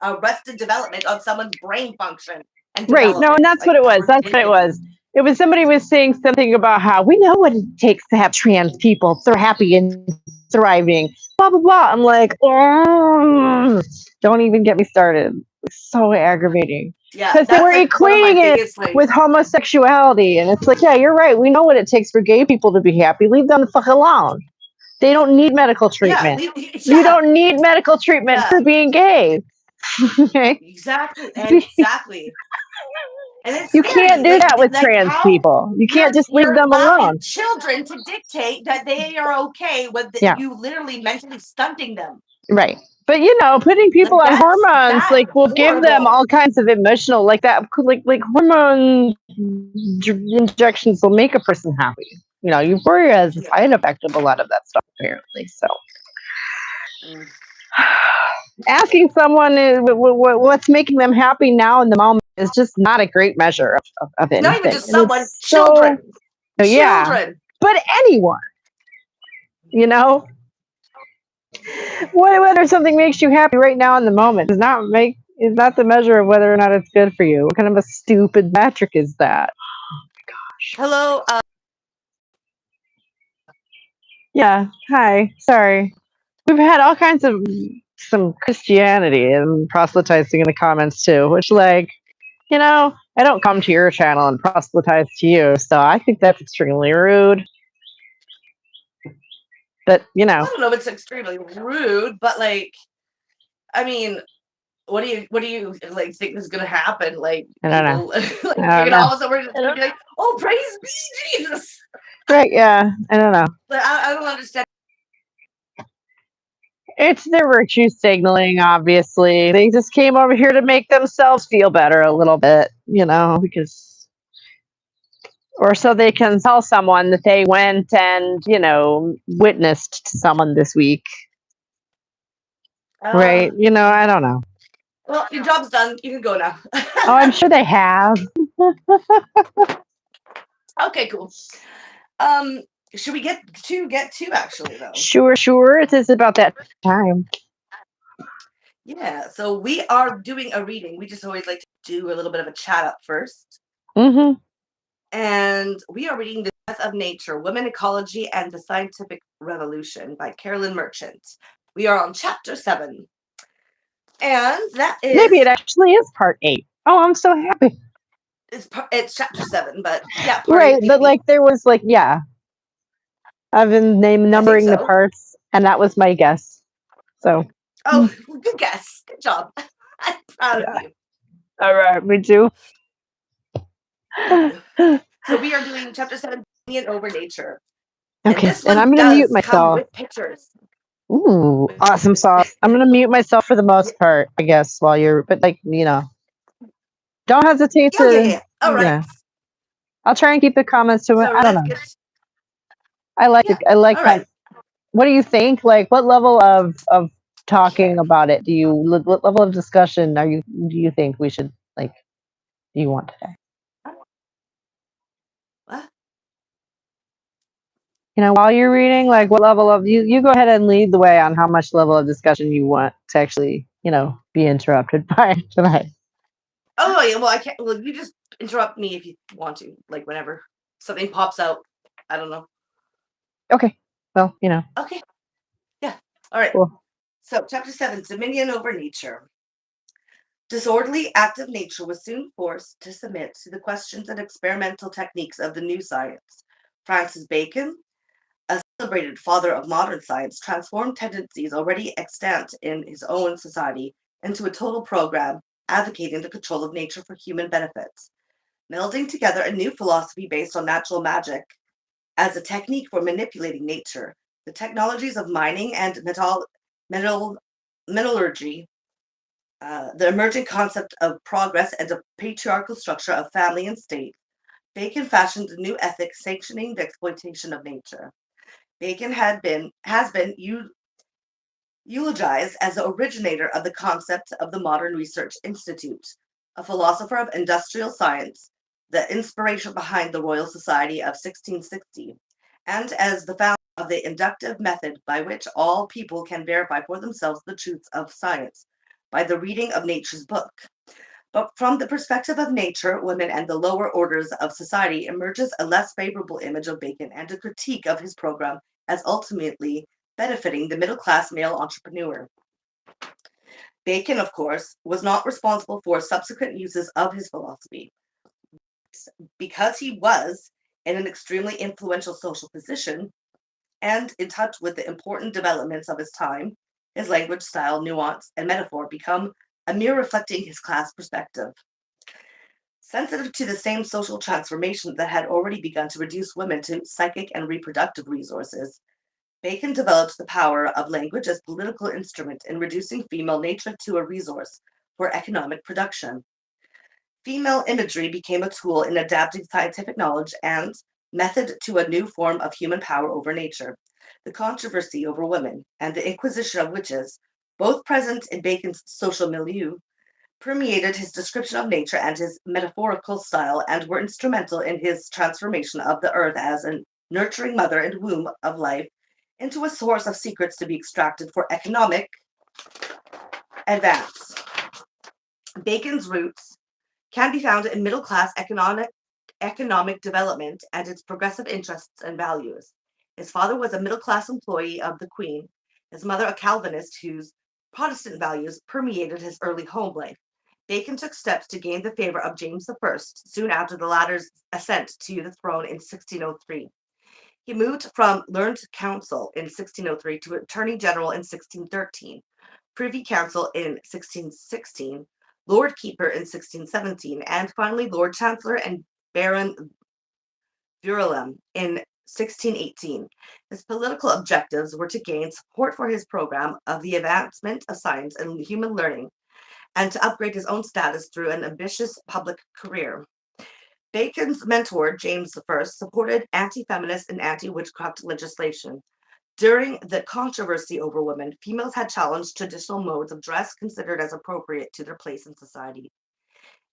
arrested development on someone's brain function and Right. No, and development? that's Like, what it that's was. That's what it ridiculous. was. It was somebody was saying something about how we know what it takes to have trans people. They're happy and thriving. Blah blah blah. I'm like, oh, don't even get me started. It's so aggravating. Yeah, Because they that's were like one of my equating it biggest like with homosexuality, and it's like, yeah, you're right. We know what it takes for gay people to be happy. Leave them the fuck alone. They don't need medical treatment. You don't need medical treatment for being gay. Okay? Exactly. And it's You scary. can't do that with trans how people. You can't just leave you're them allowing alone. children to dictate that they are okay with Yeah. you literally mentally stunting them. Right. But putting people on hormones will give them all kinds of emotional, like that, like hormone injections will make a person happy. Euphoria has a side effect of a lot of that stuff, apparently. So, asking someone what's making them happy now in the moment is just not a great measure of anything. Not even just someone, children. Yeah. Children. But anyone, whether something makes you happy right now in the moment is not the measure of whether or not it's good for you. What kind of a stupid metric is that? Oh my gosh. Hello. Yeah. Hi. Sorry. We've had all kinds of some Christianity and proselytizing in the comments too, which I don't come to your channel and proselytize to you, so I think that's extremely rude. But I don't know if it's extremely rude, but I mean, what do you think is gonna happen? Like, I don't know. all of a sudden we're just gonna be like, oh, praise be Jesus. Right? Yeah. I don't know. But I don't understand. It's their virtue signaling, obviously. They just came over here to make themselves feel better a little bit, because, or so they can tell someone that they went and, witnessed to someone this week. Right? I don't know. Well, your job's done. You can go now. Oh, I'm sure they have. Okay, cool. Should we get to actually though? Sure. It is about that time. Yeah, so we are doing a reading. We just always like to do a little bit of a chat up first. Mm-hmm. And we are reading The Death of Nature, Women, Ecology, and the Scientific Revolution by Carolyn Merchant. We are on chapter 7. And that is... Maybe it actually is part 8. Oh, I'm so happy. It's chapter 7, but yeah. Right, but there was yeah. I've been numbering the parts, and that was my guess. So. Oh, good guess. Good job. I'm proud of you. All right, me too. So we are doing chapter 7, Dominion Over Nature. Okay, and I'm going to mute myself. With pictures. Ooh, awesome sauce. I'm going to mute myself for the most part, I guess, while you're, but don't hesitate to. Yeah. All right. I'll try and keep the comments to it. So I don't let's know. get. I Yeah. like All kind. right. What do you think? Like, what level of talking Okay. about it do you? What level of discussion are you? Do you think we should like? Do you want today? What? While you're reading, like, what level of you go ahead and lead the way on how much level of discussion you want to actually, be interrupted by tonight. Oh yeah. Well, I can't. Well, you just interrupt me if you want to, like whenever something pops out. I don't know. Okay. Well, Okay. Yeah. All right. cool. So, chapter 7, Dominion over Nature. Disorderly, active nature was soon forced to submit to the questions and experimental techniques of the new science. Francis Bacon, a celebrated father of modern science, transformed tendencies already extant in his own society into a total program advocating the control of nature for human benefits, melding together a new philosophy based on natural magic as a technique for manipulating nature. The technologies of mining and metallurgy, the emerging concept of progress and a patriarchal structure of family and state, Bacon fashioned a new ethic sanctioning the exploitation of nature. Bacon has been eulogized as the originator of the concept of the Modern Research Institute, a philosopher of industrial science, the inspiration behind the Royal Society of 1660, and as the founder of the inductive method by which all people can verify for themselves the truths of science by the reading of nature's book. But from the perspective of nature, women, and the lower orders of society emerges a less favorable image of Bacon and a critique of his program as ultimately benefiting the middle class male entrepreneur. Bacon, of course, was not responsible for subsequent uses of his philosophy. Because he was in an extremely influential social position and in touch with the important developments of his time, his language, style, nuance, and metaphor become a mirror reflecting his class perspective. Sensitive to the same social transformations that had already begun to reduce women to psychic and reproductive resources, Bacon developed the power of language as political instrument in reducing female nature to a resource for economic production. Female imagery became a tool in adapting scientific knowledge and method to a new form of human power over nature. The controversy over women and the inquisition of witches, both present in Bacon's social milieu, permeated his description of nature and his metaphorical style and were instrumental in his transformation of the earth as a nurturing mother and womb of life into a source of secrets to be extracted for economic advance. Bacon's roots can be found in middle class economic development and its progressive interests and values. His father was a middle class employee of the Queen, his mother a Calvinist whose Protestant values permeated his early home life. Bacon took steps to gain the favor of James I soon after the latter's ascent to the throne in 1603. He moved from learned counsel in 1603 to attorney general in 1613, privy council in 1616, lord keeper in 1617, and finally lord chancellor and baron Verulam in 1618. His political objectives were to gain support for his program of the advancement of science and human learning and to upgrade his own status through an ambitious public career. Bacon's mentor, James I, supported anti-feminist and anti-witchcraft legislation. During the controversy over women, females had challenged traditional modes of dress considered as appropriate to their place in society.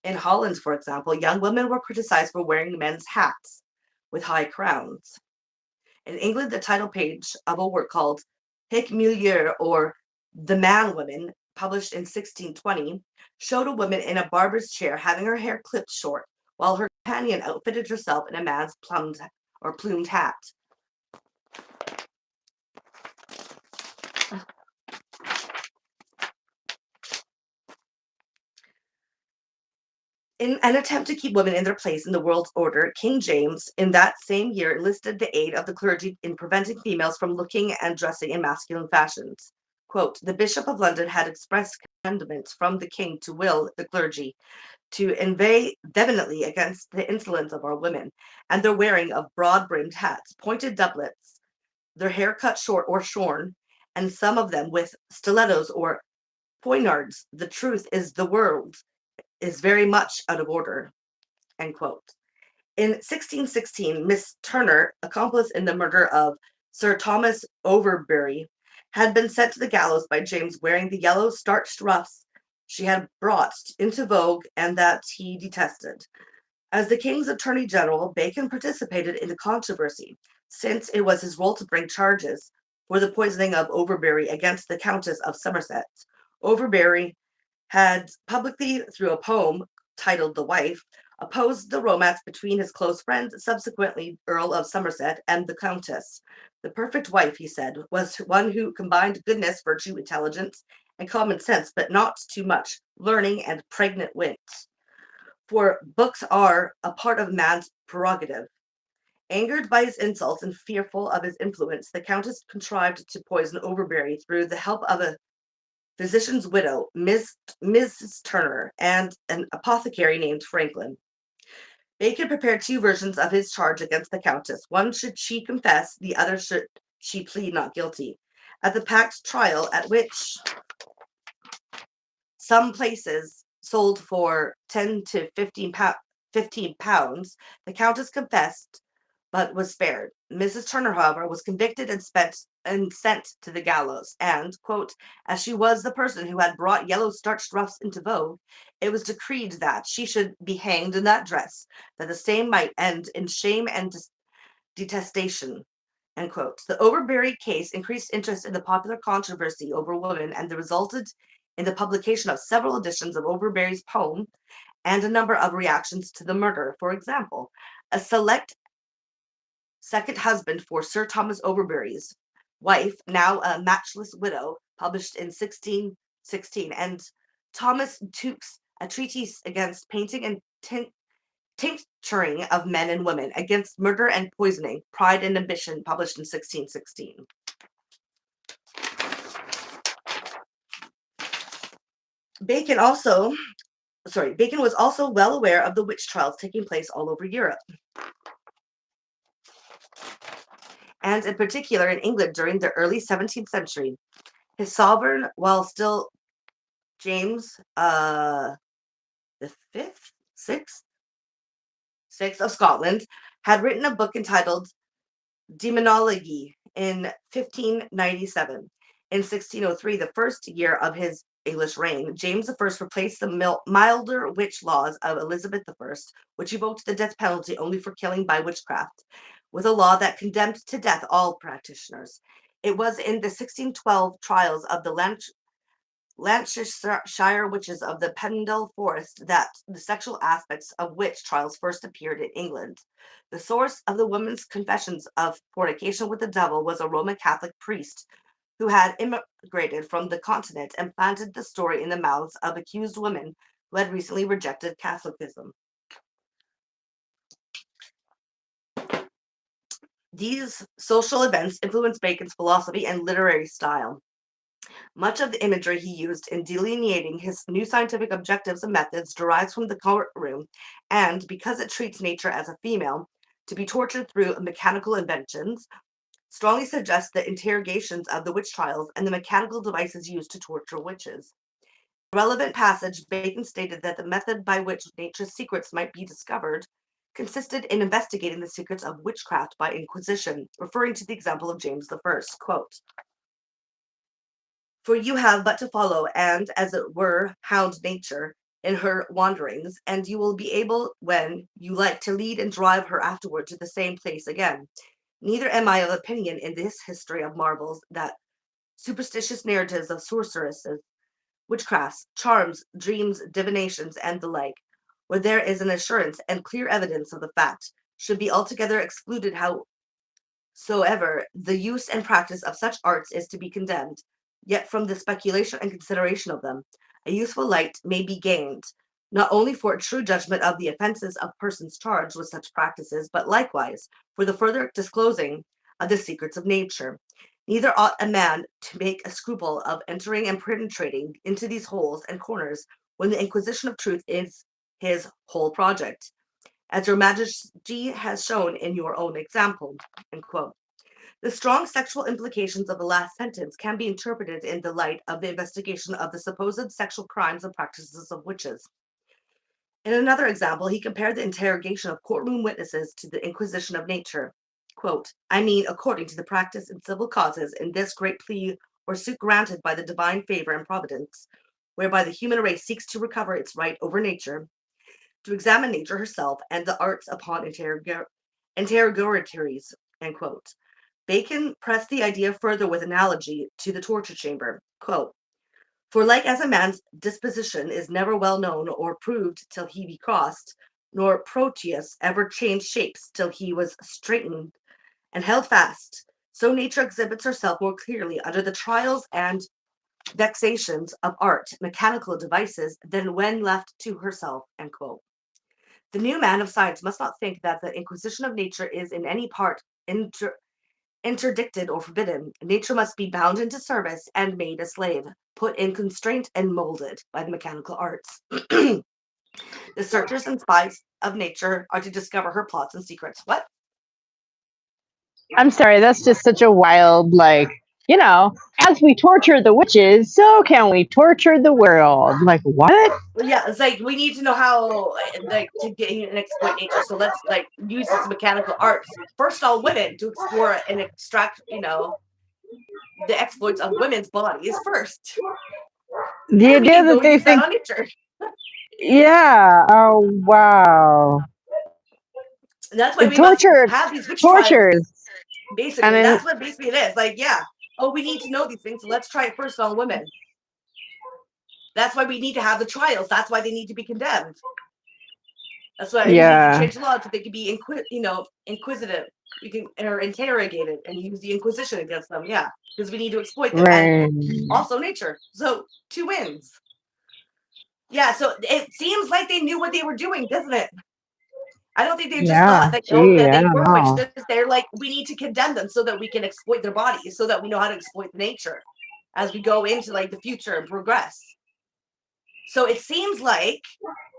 In Holland, for example, young women were criticized for wearing men's hats with high crowns. In England, the title page of a work called Hic Milieu, or The Man Woman, published in 1620, showed a woman in a barber's chair having her hair clipped short, while her companion outfitted herself in a man's plumed hat. In an attempt to keep women in their place in the world's order, King James, in that same year, enlisted the aid of the clergy in preventing females from looking and dressing in masculine fashions. Quote, the Bishop of London had expressed commandments from the king to will the clergy to inveigh vehemently against the insolence of our women and their wearing of broad-brimmed hats, pointed doublets, their hair cut short or shorn, and some of them with stilettos or poignards. The truth is the world is very much out of order, end quote. In 1616, Miss Turner, accomplice in the murder of Sir Thomas Overbury, had been sent to the gallows by James wearing the yellow starched ruffs she had brought into vogue and that he detested. As the king's attorney general, Bacon participated in the controversy, since it was his role to bring charges for the poisoning of Overbury against the Countess of Somerset. Overbury had publicly, through a poem titled The Wife, opposed the romance between his close friend, subsequently Earl of Somerset, and the Countess. The perfect wife, he said, was one who combined goodness, virtue, intelligence, and common sense, but not too much learning and pregnant wit. For books are a part of man's prerogative. Angered by his insults and fearful of his influence, the Countess contrived to poison Overbury through the help of a physician's widow, Mrs. Turner, and an apothecary named Franklin. Bacon prepared two versions of his charge against the Countess. One should she confess, the other should she plead not guilty. At the packed trial, at which some places sold for 10 to 15 pounds, the Countess confessed but was spared. Mrs. Turner, however, was convicted and sent to the gallows, and, quote, as she was the person who had brought yellow starched ruffs into vogue, it was decreed that she should be hanged in that dress, that the same might end in shame and detestation. End quote. The Overbury case increased interest in the popular controversy over women, and resulted in the publication of several editions of Overbury's poem and a number of reactions to the murder. For example, a select second husband for Sir Thomas Overbury's wife, now a matchless widow, published in 1616, and Thomas Tooke's A Treatise Against Painting and Tincturing of Men and Women, Against Murder and Poisoning, Pride and Ambition, published in 1616. Bacon was also well aware of the witch trials taking place all over Europe, and in particular in England during the early 17th century. His sovereign, while still James the sixth of Scotland, had written a book entitled Demonologie in 1597. In 1603, the first year of his English reign, James I replaced the milder witch laws of Elizabeth I, which evoked the death penalty only for killing by witchcraft, with a law that condemned to death all practitioners. It was in the 1612 trials of the Lancashire witches of the Pendle Forest that the sexual aspects of witch trials first appeared in England. The source of the women's confessions of fornication with the devil was a Roman Catholic priest who had immigrated from the continent and planted the story in the mouths of accused women who had recently rejected Catholicism. These social events influenced Bacon's philosophy and literary style. Much of the imagery he used in delineating his new scientific objectives and methods derives from the courtroom, and because it treats nature as a female to be tortured through mechanical inventions, strongly suggests the interrogations of the witch trials and the mechanical devices used to torture witches. In a relevant passage, Bacon stated that the method by which nature's secrets might be discovered consisted in investigating the secrets of witchcraft by inquisition, referring to the example of James I. Quote, for you have but to follow and, as it were, hound nature in her wanderings, and you will be able, when you like, to lead and drive her afterward to the same place again. Neither am I of opinion in this history of marvels that superstitious narratives of sorceresses, witchcrafts, charms, dreams, divinations, and the like, where there is an assurance and clear evidence of the fact, should be altogether excluded. Howsoever the use and practice of such arts is to be condemned, yet from the speculation and consideration of them, a useful light may be gained, not only for a true judgment of the offenses of persons charged with such practices, but likewise for the further disclosing of the secrets of nature. Neither ought a man to make a scruple of entering and penetrating into these holes and corners when the inquisition of truth is his whole project, as your majesty has shown in your own example. End quote. The strong sexual implications of the last sentence can be interpreted in the light of the investigation of the supposed sexual crimes and practices of witches. In another example, he compared the interrogation of courtroom witnesses to the inquisition of nature. Quote, I mean, according to the practice in civil causes, in this great plea or suit granted by the divine favor and providence, whereby the human race seeks to recover its right over nature, to examine nature herself and the arts upon interrogatories, end quote. Bacon pressed the idea further with analogy to the torture chamber. Quote, for like as a man's disposition is never well known or proved till he be crossed, nor Proteus ever changed shapes till he was straightened and held fast, so nature exhibits herself more clearly under the trials and vexations of art, mechanical devices, than when left to herself, end quote. The new man of science must not think that the inquisition of nature is in any part interdicted or forbidden. Nature must be bound into service and made a slave, put in constraint and molded by the mechanical arts. The searchers and spies of nature are to discover her plots and secrets. What? I'm sorry, that's just such a wild, like, you know, as we torture the witches, so can we torture the world? Like, what? Yeah, it's like we need to know how, like, to get and exploit nature. So let's like use this mechanical arts first on women to explore and extract, the exploits of women's bodies first. The Then we idea can go that they use that think, on nature. yeah, oh, wow. And that's why And we must torture, have these witch trials. tortures. And Basically, then, that's what basically it is. Like, yeah, oh, we need to know these things, so let's try it first on women. That's why we need to have the trials. That's why they need to be condemned. That's why we need to yeah, change the law so they can be inquisitive. We can or interrogated and use the Inquisition against them. Yeah, because we need to exploit them and right. also nature. So 2 wins. Yeah, so it seems like they knew what they were doing, doesn't it? I don't think they just Yeah, thought that gee, that I they don't were know. witches. They're like, we need to condemn them so that we can exploit their bodies, so that we know how to exploit nature as we go into like the future and progress. So it seems like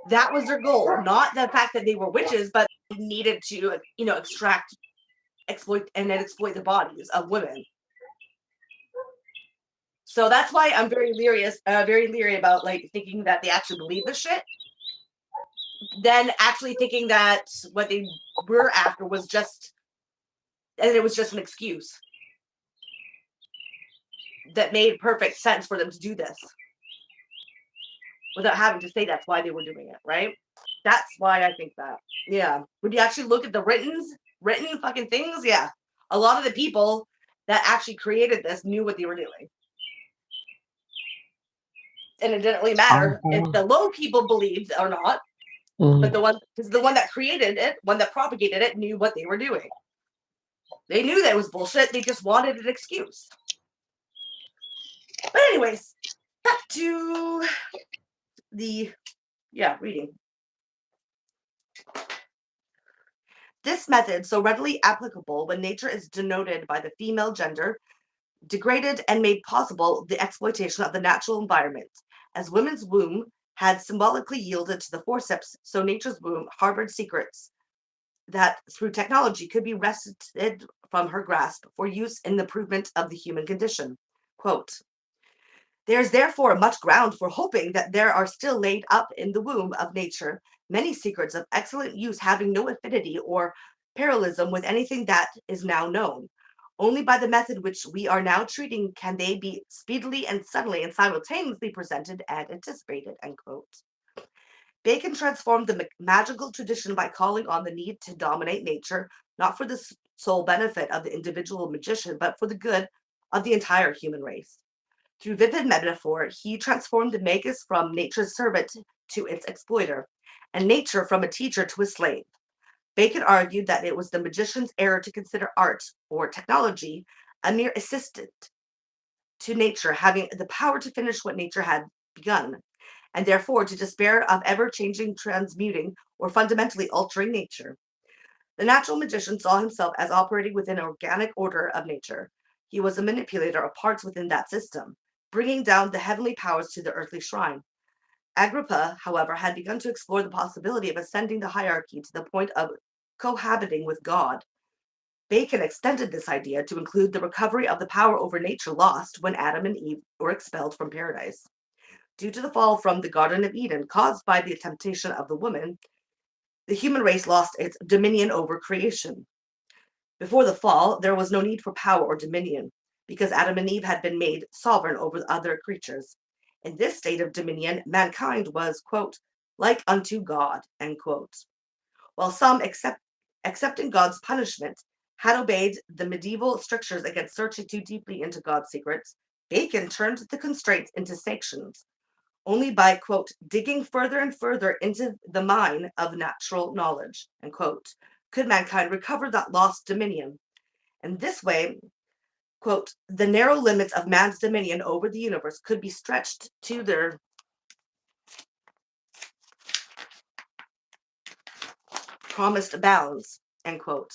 that was their goal, not the fact that they were witches, but they needed to, extract, exploit, and then exploit the bodies of women. So that's why I'm very leery about like thinking that they actually believe this shit. Then actually thinking that what they were after was just, and it was just an excuse that made perfect sense for them to do this without having to say that's why they were doing it, right? That's why I think that. Yeah. When you actually look at the written fucking things, yeah. A lot of the people that actually created this knew what they were doing. And it didn't really matter if the low people believed or not, but the one that created it, one that propagated it, knew what they were doing. They knew that it was bullshit. They just wanted an excuse. But anyways, back to the reading. This method, so readily applicable when nature is denoted by the female gender, degraded and made possible the exploitation of the natural environment. As women's womb had symbolically yielded to the forceps, so nature's womb harbored secrets that through technology could be wrested from her grasp for use in the improvement of the human condition. Quote, there is therefore much ground for hoping that there are still laid up in the womb of nature many secrets of excellent use having no affinity or parallelism with anything that is now known. Only by the method which we are now treating can they be speedily and suddenly and simultaneously presented and anticipated. End quote. Bacon transformed the magical tradition by calling on the need to dominate nature, not for the sole benefit of the individual magician, but for the good of the entire human race. Through vivid metaphor, he transformed the magus from nature's servant to its exploiter, and nature from a teacher to a slave. Bacon argued that it was the magician's error to consider art or technology a mere assistant to nature, having the power to finish what nature had begun, and therefore to despair of ever changing, transmuting, or fundamentally altering nature. The natural magician saw himself as operating within an organic order of nature. He was a manipulator of parts within that system, bringing down the heavenly powers to the earthly shrine. Agrippa, however, had begun to explore the possibility of ascending the hierarchy to the point of cohabiting with God. Bacon extended this idea to include the recovery of the power over nature lost when Adam and Eve were expelled from paradise. Due to the fall from the Garden of Eden caused by the temptation of the woman, the human race lost its dominion over creation. Before the fall, there was no need for power or dominion, because Adam and Eve had been made sovereign over other creatures. In this state of dominion, mankind was, quote, like unto God, end quote. While some, accepting God's punishment, had obeyed the medieval strictures against searching too deeply into God's secrets, Bacon turned the constraints into sanctions. Only by, quote, digging further and further into the mine of natural knowledge, end quote, could mankind recover that lost dominion. And this way, quote, the narrow limits of man's dominion over the universe could be stretched to their promised bounds, end quote.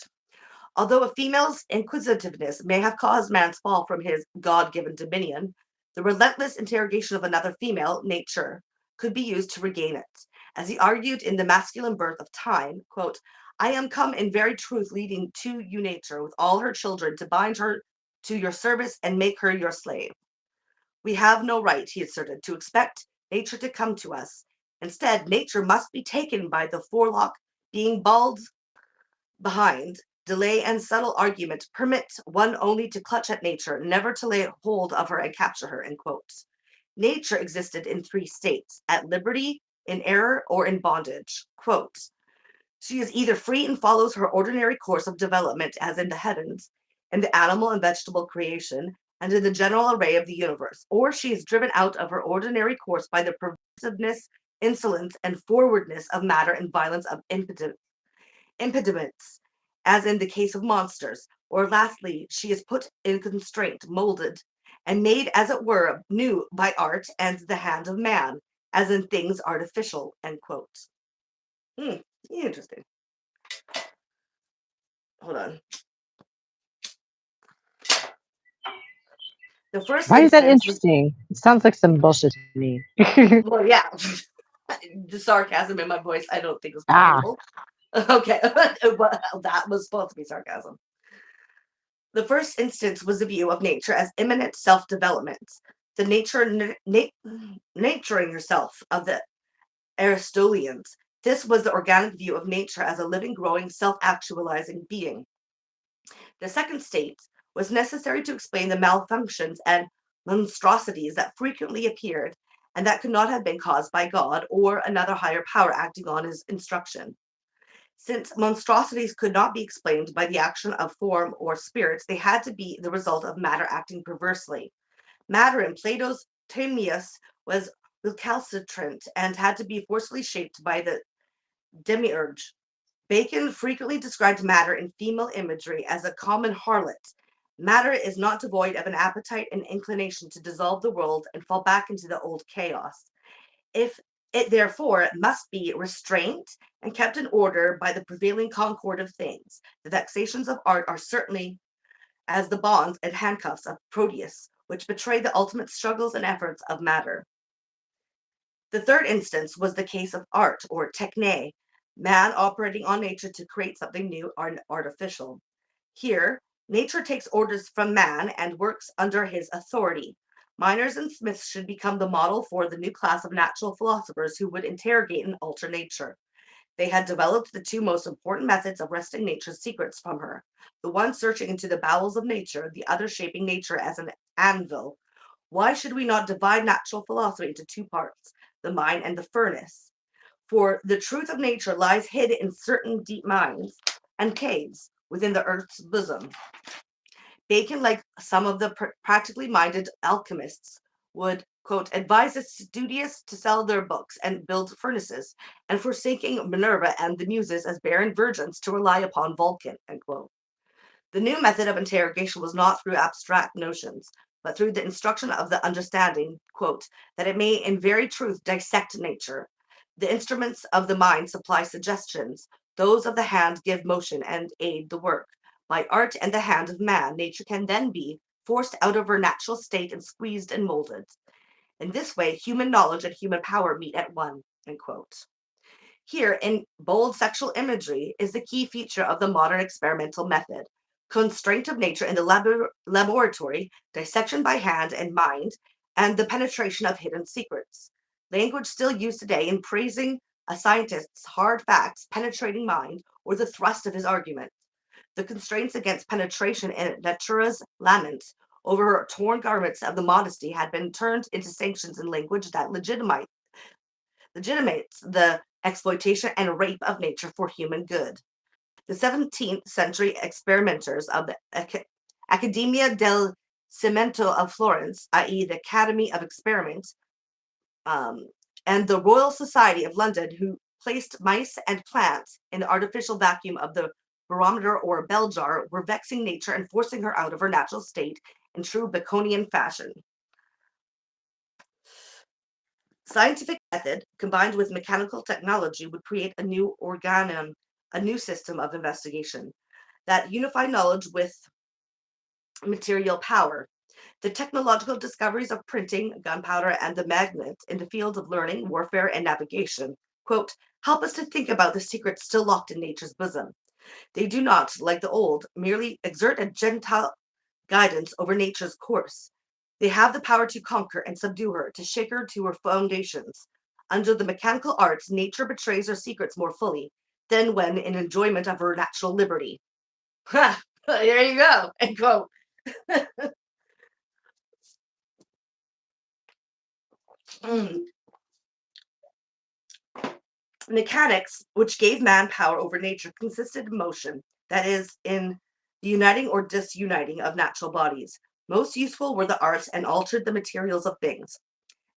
Although a female's inquisitiveness may have caused man's fall from his God-given dominion, the relentless interrogation of another female, nature, could be used to regain it. As he argued in The Masculine Birth of Time, quote, I am come in very truth leading to you nature with all her children to bind her to your service and make her your slave. We have no right, he asserted, to expect nature to come to us. Instead, nature must be taken by the forelock, being bald behind. Delay and subtle argument permit one only to clutch at nature, never to lay hold of her and capture her, end quote. Nature existed in three states, at liberty, in error, or in bondage. Quote, she is either free and follows her ordinary course of development as in the heavens, in the animal and vegetable creation, and in the general array of the universe, or she is driven out of her ordinary course by the pervasiveness, insolence, and forwardness of matter and violence of impediments, as in the case of monsters, or lastly, she is put in constraint, molded, and made, as it were, new by art and the hand of man, as in things artificial, end quote. Interesting. Hold on. The first Why is that instance interesting? It sounds like some bullshit to me. well, yeah. The sarcasm in my voice, I don't think is Ah, playable. Okay, well, that was supposed to be sarcasm. The first instance was the view of nature as immanent self-development, the naturing yourself of the Aristotelians. This was the organic view of nature as a living, growing, self-actualizing being. The second state was necessary to explain the malfunctions and monstrosities that frequently appeared and that could not have been caused by God or another higher power acting on his instruction. Since monstrosities could not be explained by the action of form or spirit, they had to be the result of matter acting perversely. Matter in Plato's Timaeus was recalcitrant and had to be forcefully shaped by the demiurge. Bacon frequently described matter in female imagery as a common harlot. Matter is not devoid of an appetite and inclination to dissolve the world and fall back into the old chaos. If it therefore must be restrained and kept in order by the prevailing concord of things, the vexations of art are certainly as the bonds and handcuffs of Proteus, which betray the ultimate struggles and efforts of matter. The third instance was the case of art, or techne, man operating on nature to create something new or artificial. Here, nature takes orders from man and works under his authority. Miners and smiths should become the model for the new class of natural philosophers who would interrogate and alter nature. They had developed the two most important methods of wresting nature's secrets from her, the one searching into the bowels of nature, the other shaping nature as an anvil. Why should we not divide natural philosophy into two parts, the mine and the furnace? For the truth of nature lies hid in certain deep mines and caves within the earth's bosom. Bacon, like some of the practically minded alchemists, would, quote, advise the studious to sell their books and build furnaces, and forsaking Minerva and the Muses as barren virgins to rely upon Vulcan, end quote. The new method of interrogation was not through abstract notions, but through the instruction of the understanding, quote, that it may in very truth dissect nature. The instruments of the mind supply suggestions, those of the hand give motion and aid the work. By art and the hand of man, nature can then be forced out of her natural state and squeezed and molded. In this way, human knowledge and human power meet at one, end quote. Here, in bold sexual imagery, is the key feature of the modern experimental method. Constraint of nature in the laboratory, dissection by hand and mind, and the penetration of hidden secrets. Language still used today in praising a scientist's hard facts, penetrating mind, or the thrust of his argument. The constraints against penetration in Natura's laments over her torn garments of the modesty had been turned into sanctions in language that legitimates the exploitation and rape of nature for human good. The 17th century experimenters of the Accademia del Cimento of Florence, i.e., the Academy of Experiment, and the Royal Society of London, who placed mice and plants in the artificial vacuum of the barometer or bell jar, were vexing nature and forcing her out of her natural state in true Baconian fashion. Scientific method combined with mechanical technology would create a new organum, a new system of investigation that unified knowledge with material power. The technological discoveries of printing, gunpowder, and the magnet in the fields of learning, warfare, and navigation, quote, help us to think about the secrets still locked in nature's bosom. They do not, like the old, merely exert a gentle guidance over nature's course. They have the power to conquer and subdue her, to shake her to her foundations. Under the mechanical arts, nature betrays her secrets more fully than when in enjoyment of her natural liberty. Ha! There you go. End quote. Mechanics, which gave man power over nature, consisted in motion, that is, in the uniting or disuniting of natural bodies. Most useful were the arts and altered the materials of things.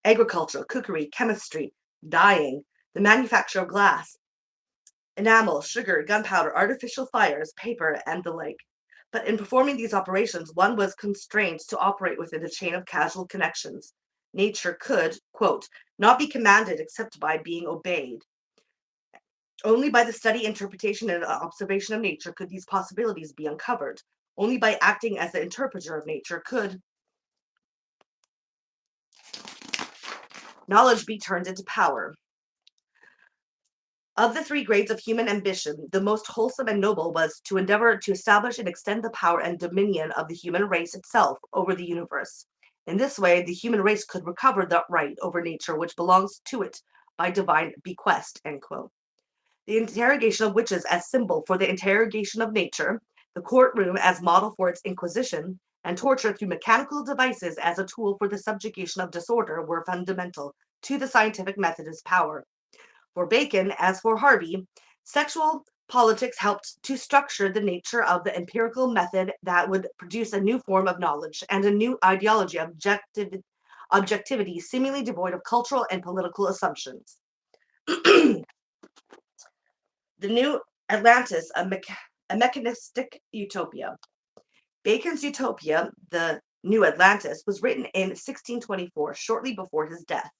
Agriculture, cookery, chemistry, dyeing, the manufacture of glass, enamel, sugar, gunpowder, artificial fires, paper, and the like. But in performing these operations, one was constrained to operate within a chain of causal connections. Nature could, quote, not be commanded except by being obeyed. Only by the study, interpretation, and observation of nature could these possibilities be uncovered. Only by acting as the interpreter of nature could knowledge be turned into power. Of the three grades of human ambition, the most wholesome and noble was to endeavor to establish and extend the power and dominion of the human race itself over the universe. In this way, the human race could recover that right over nature which belongs to it by divine bequest, end quote. The interrogation of witches as symbol for the interrogation of nature, the courtroom as model for its inquisition, and torture through mechanical devices as a tool for the subjugation of disorder were fundamental to the scientific methodist power. For Bacon, as for Harvey, sexual politics helped to structure the nature of the empirical method that would produce a new form of knowledge and a new ideology of objectivity seemingly devoid of cultural and political assumptions. The New Atlantis, a mechanistic utopia. Bacon's Utopia, the New Atlantis, was written in 1624, shortly before his death.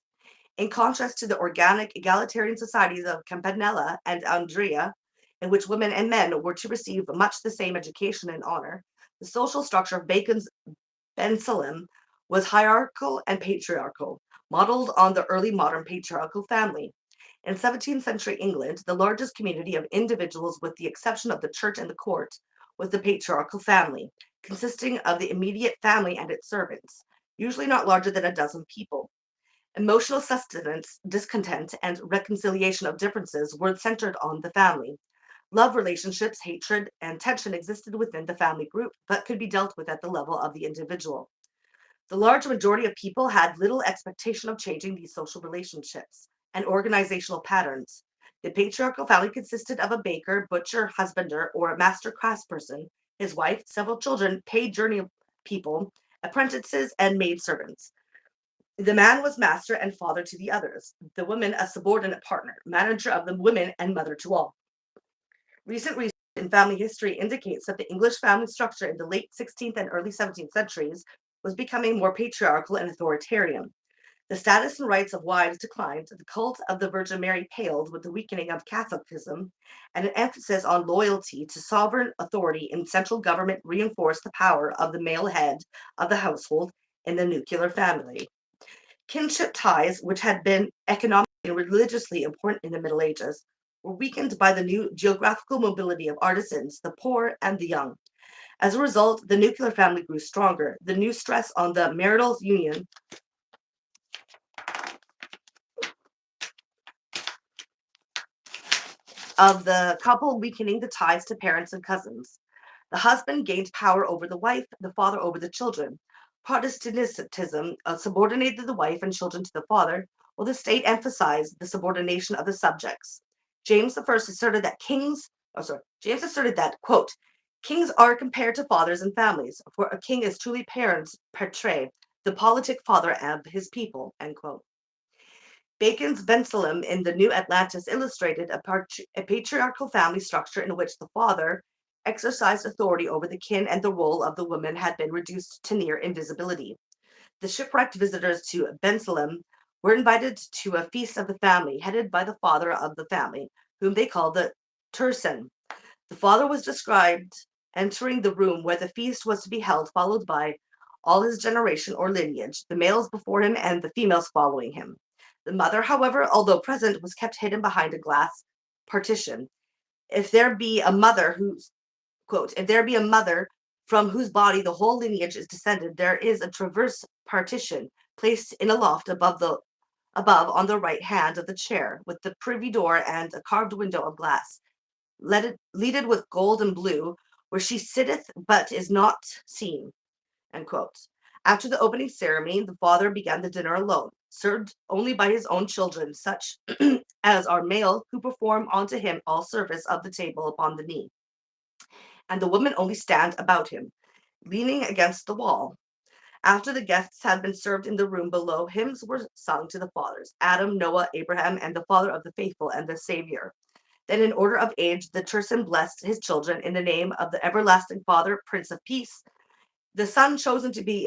In contrast to the organic egalitarian societies of Campanella and Andrea, in which women and men were to receive much the same education and honor, the social structure of Bacon's Bensalem was hierarchical and patriarchal, modeled on the early modern patriarchal family. In 17th century England, the largest community of individuals, with the exception of the church and the court, was the patriarchal family, consisting of the immediate family and its servants, usually not larger than a dozen people. Emotional sustenance, discontent, and reconciliation of differences were centered on the family. Love relationships, hatred, and tension existed within the family group, but could be dealt with at the level of the individual. The large majority of people had little expectation of changing these social relationships and organizational patterns. The patriarchal family consisted of a baker, butcher, husbander, or a master craftsperson, his wife, several children, paid journey people, apprentices, and maidservants. The man was master and father to the others, the woman a subordinate partner, manager of the women, and mother to all. Recent research in family history indicates that the English family structure in the late 16th and early 17th centuries was becoming more patriarchal and authoritarian. The status and rights of wives declined, the cult of the Virgin Mary paled with the weakening of Catholicism, and an emphasis on loyalty to sovereign authority in central government reinforced the power of the male head of the household in the nuclear family. Kinship ties, which had been economically and religiously important in the Middle Ages, were weakened by the new geographical mobility of artisans, the poor, and the young. As a result, the nuclear family grew stronger. The new stress on the marital union of the couple, weakening the ties to parents and cousins. The husband gained power over the wife, the father over the children. Protestantism subordinated the wife and children to the father, while the state emphasized the subordination of the subjects. James I asserted that James asserted that, quote, kings are compared to fathers and families, for a king is truly parens patrae, the politic father of his people, end quote. Bacon's Bensalem in the New Atlantis illustrated a patriarchal family structure in which the father exercised authority over the kin and the role of the woman had been reduced to near invisibility. The shipwrecked visitors to Bensalem were invited to a feast of the family, headed by the father of the family, whom they called the Tursen. The father was described entering the room where the feast was to be held, followed by all his generation or lineage, the males before him and the females following him. The mother, however, although present, was kept hidden behind a glass partition. If there be a mother whose, quote, if there be a mother from whose body the whole lineage is descended, there is a transverse partition placed in a loft above on the right hand of the chair, with the privy door and a carved window of glass, leaded with gold and blue, where she sitteth but is not seen. End quote. After the opening ceremony, the father began the dinner alone, served only by his own children, such as are male, who perform unto him all service of the table upon the knee. And the women only stand about him, leaning against the wall. After the guests had been served in the room below, hymns were sung to the fathers, Adam, Noah, Abraham, and the father of the faithful and the Savior. Then, in order of age, the Tursen blessed his children in the name of the everlasting Father, Prince of Peace. The son chosen to be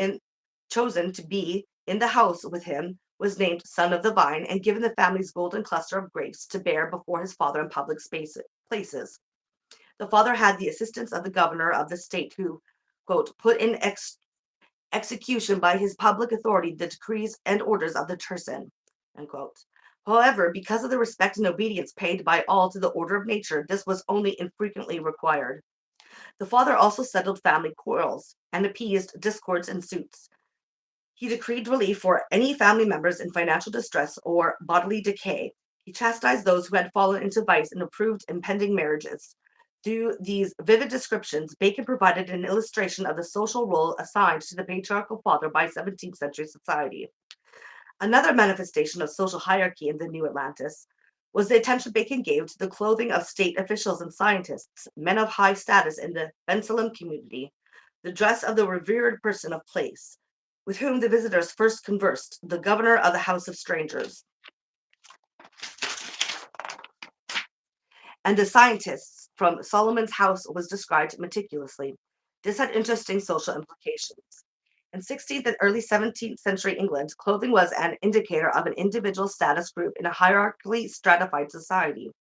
in the house with him was named Son of the Vine, and given the family's golden cluster of grapes to bear before his father in public places. The father had the assistance of the governor of the state, who, quote, put in execution by his public authority the decrees and orders of the Tursen, end quote. However, because of the respect and obedience paid by all to the order of nature, this was only infrequently required. The father also settled family quarrels and appeased discords and suits. He decreed relief for any family members in financial distress or bodily decay. He chastised those who had fallen into vice and approved impending marriages. Through these vivid descriptions, Bacon provided an illustration of the social role assigned to the patriarchal father by 17th century society. Another manifestation of social hierarchy in the New Atlantis was the attention Bacon gave to the clothing of state officials and scientists, men of high status in the Bensalem community, the dress of the revered person of place, with whom the visitors first conversed, the governor of the House of Strangers, and the scientists from Solomon's house was described meticulously. This had interesting social implications. In 16th and early 17th century England, clothing was an indicator of an individual status group in a hierarchically stratified society.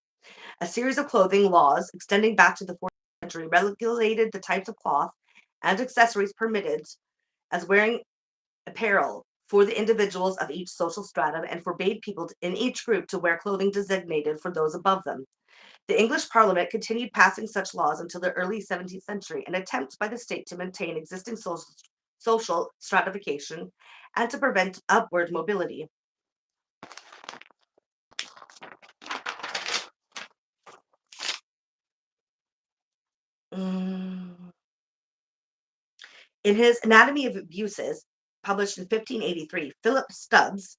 A series of clothing laws extending back to the 14th century regulated the types of cloth and accessories permitted as wearing apparel for the individuals of each social stratum and forbade people in each group to wear clothing designated for those above them. The English Parliament continued passing such laws until the early 17th century, an attempt by the state to maintain existing social stratification and to prevent upward mobility. In his Anatomy of Abuses, published in 1583, Philip Stubbs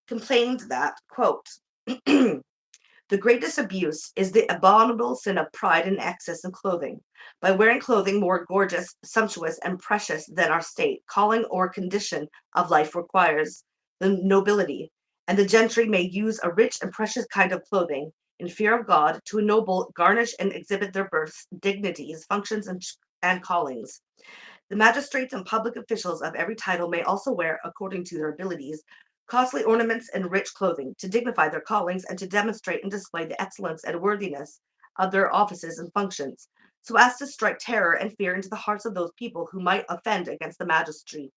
complained that, quote, the greatest abuse is the abominable sin of pride and excess in clothing. By wearing clothing more gorgeous, sumptuous, and precious than our state, calling, or condition of life requires, the nobility and the gentry may use a rich and precious kind of clothing, in fear of God, to ennoble, garnish, and exhibit their births, dignities, functions, and callings. The magistrates and public officials of every title may also wear, according to their abilities, costly ornaments and rich clothing to dignify their callings and to demonstrate and display the excellence and worthiness of their offices and functions, so as to strike terror and fear into the hearts of those people who might offend against the majesty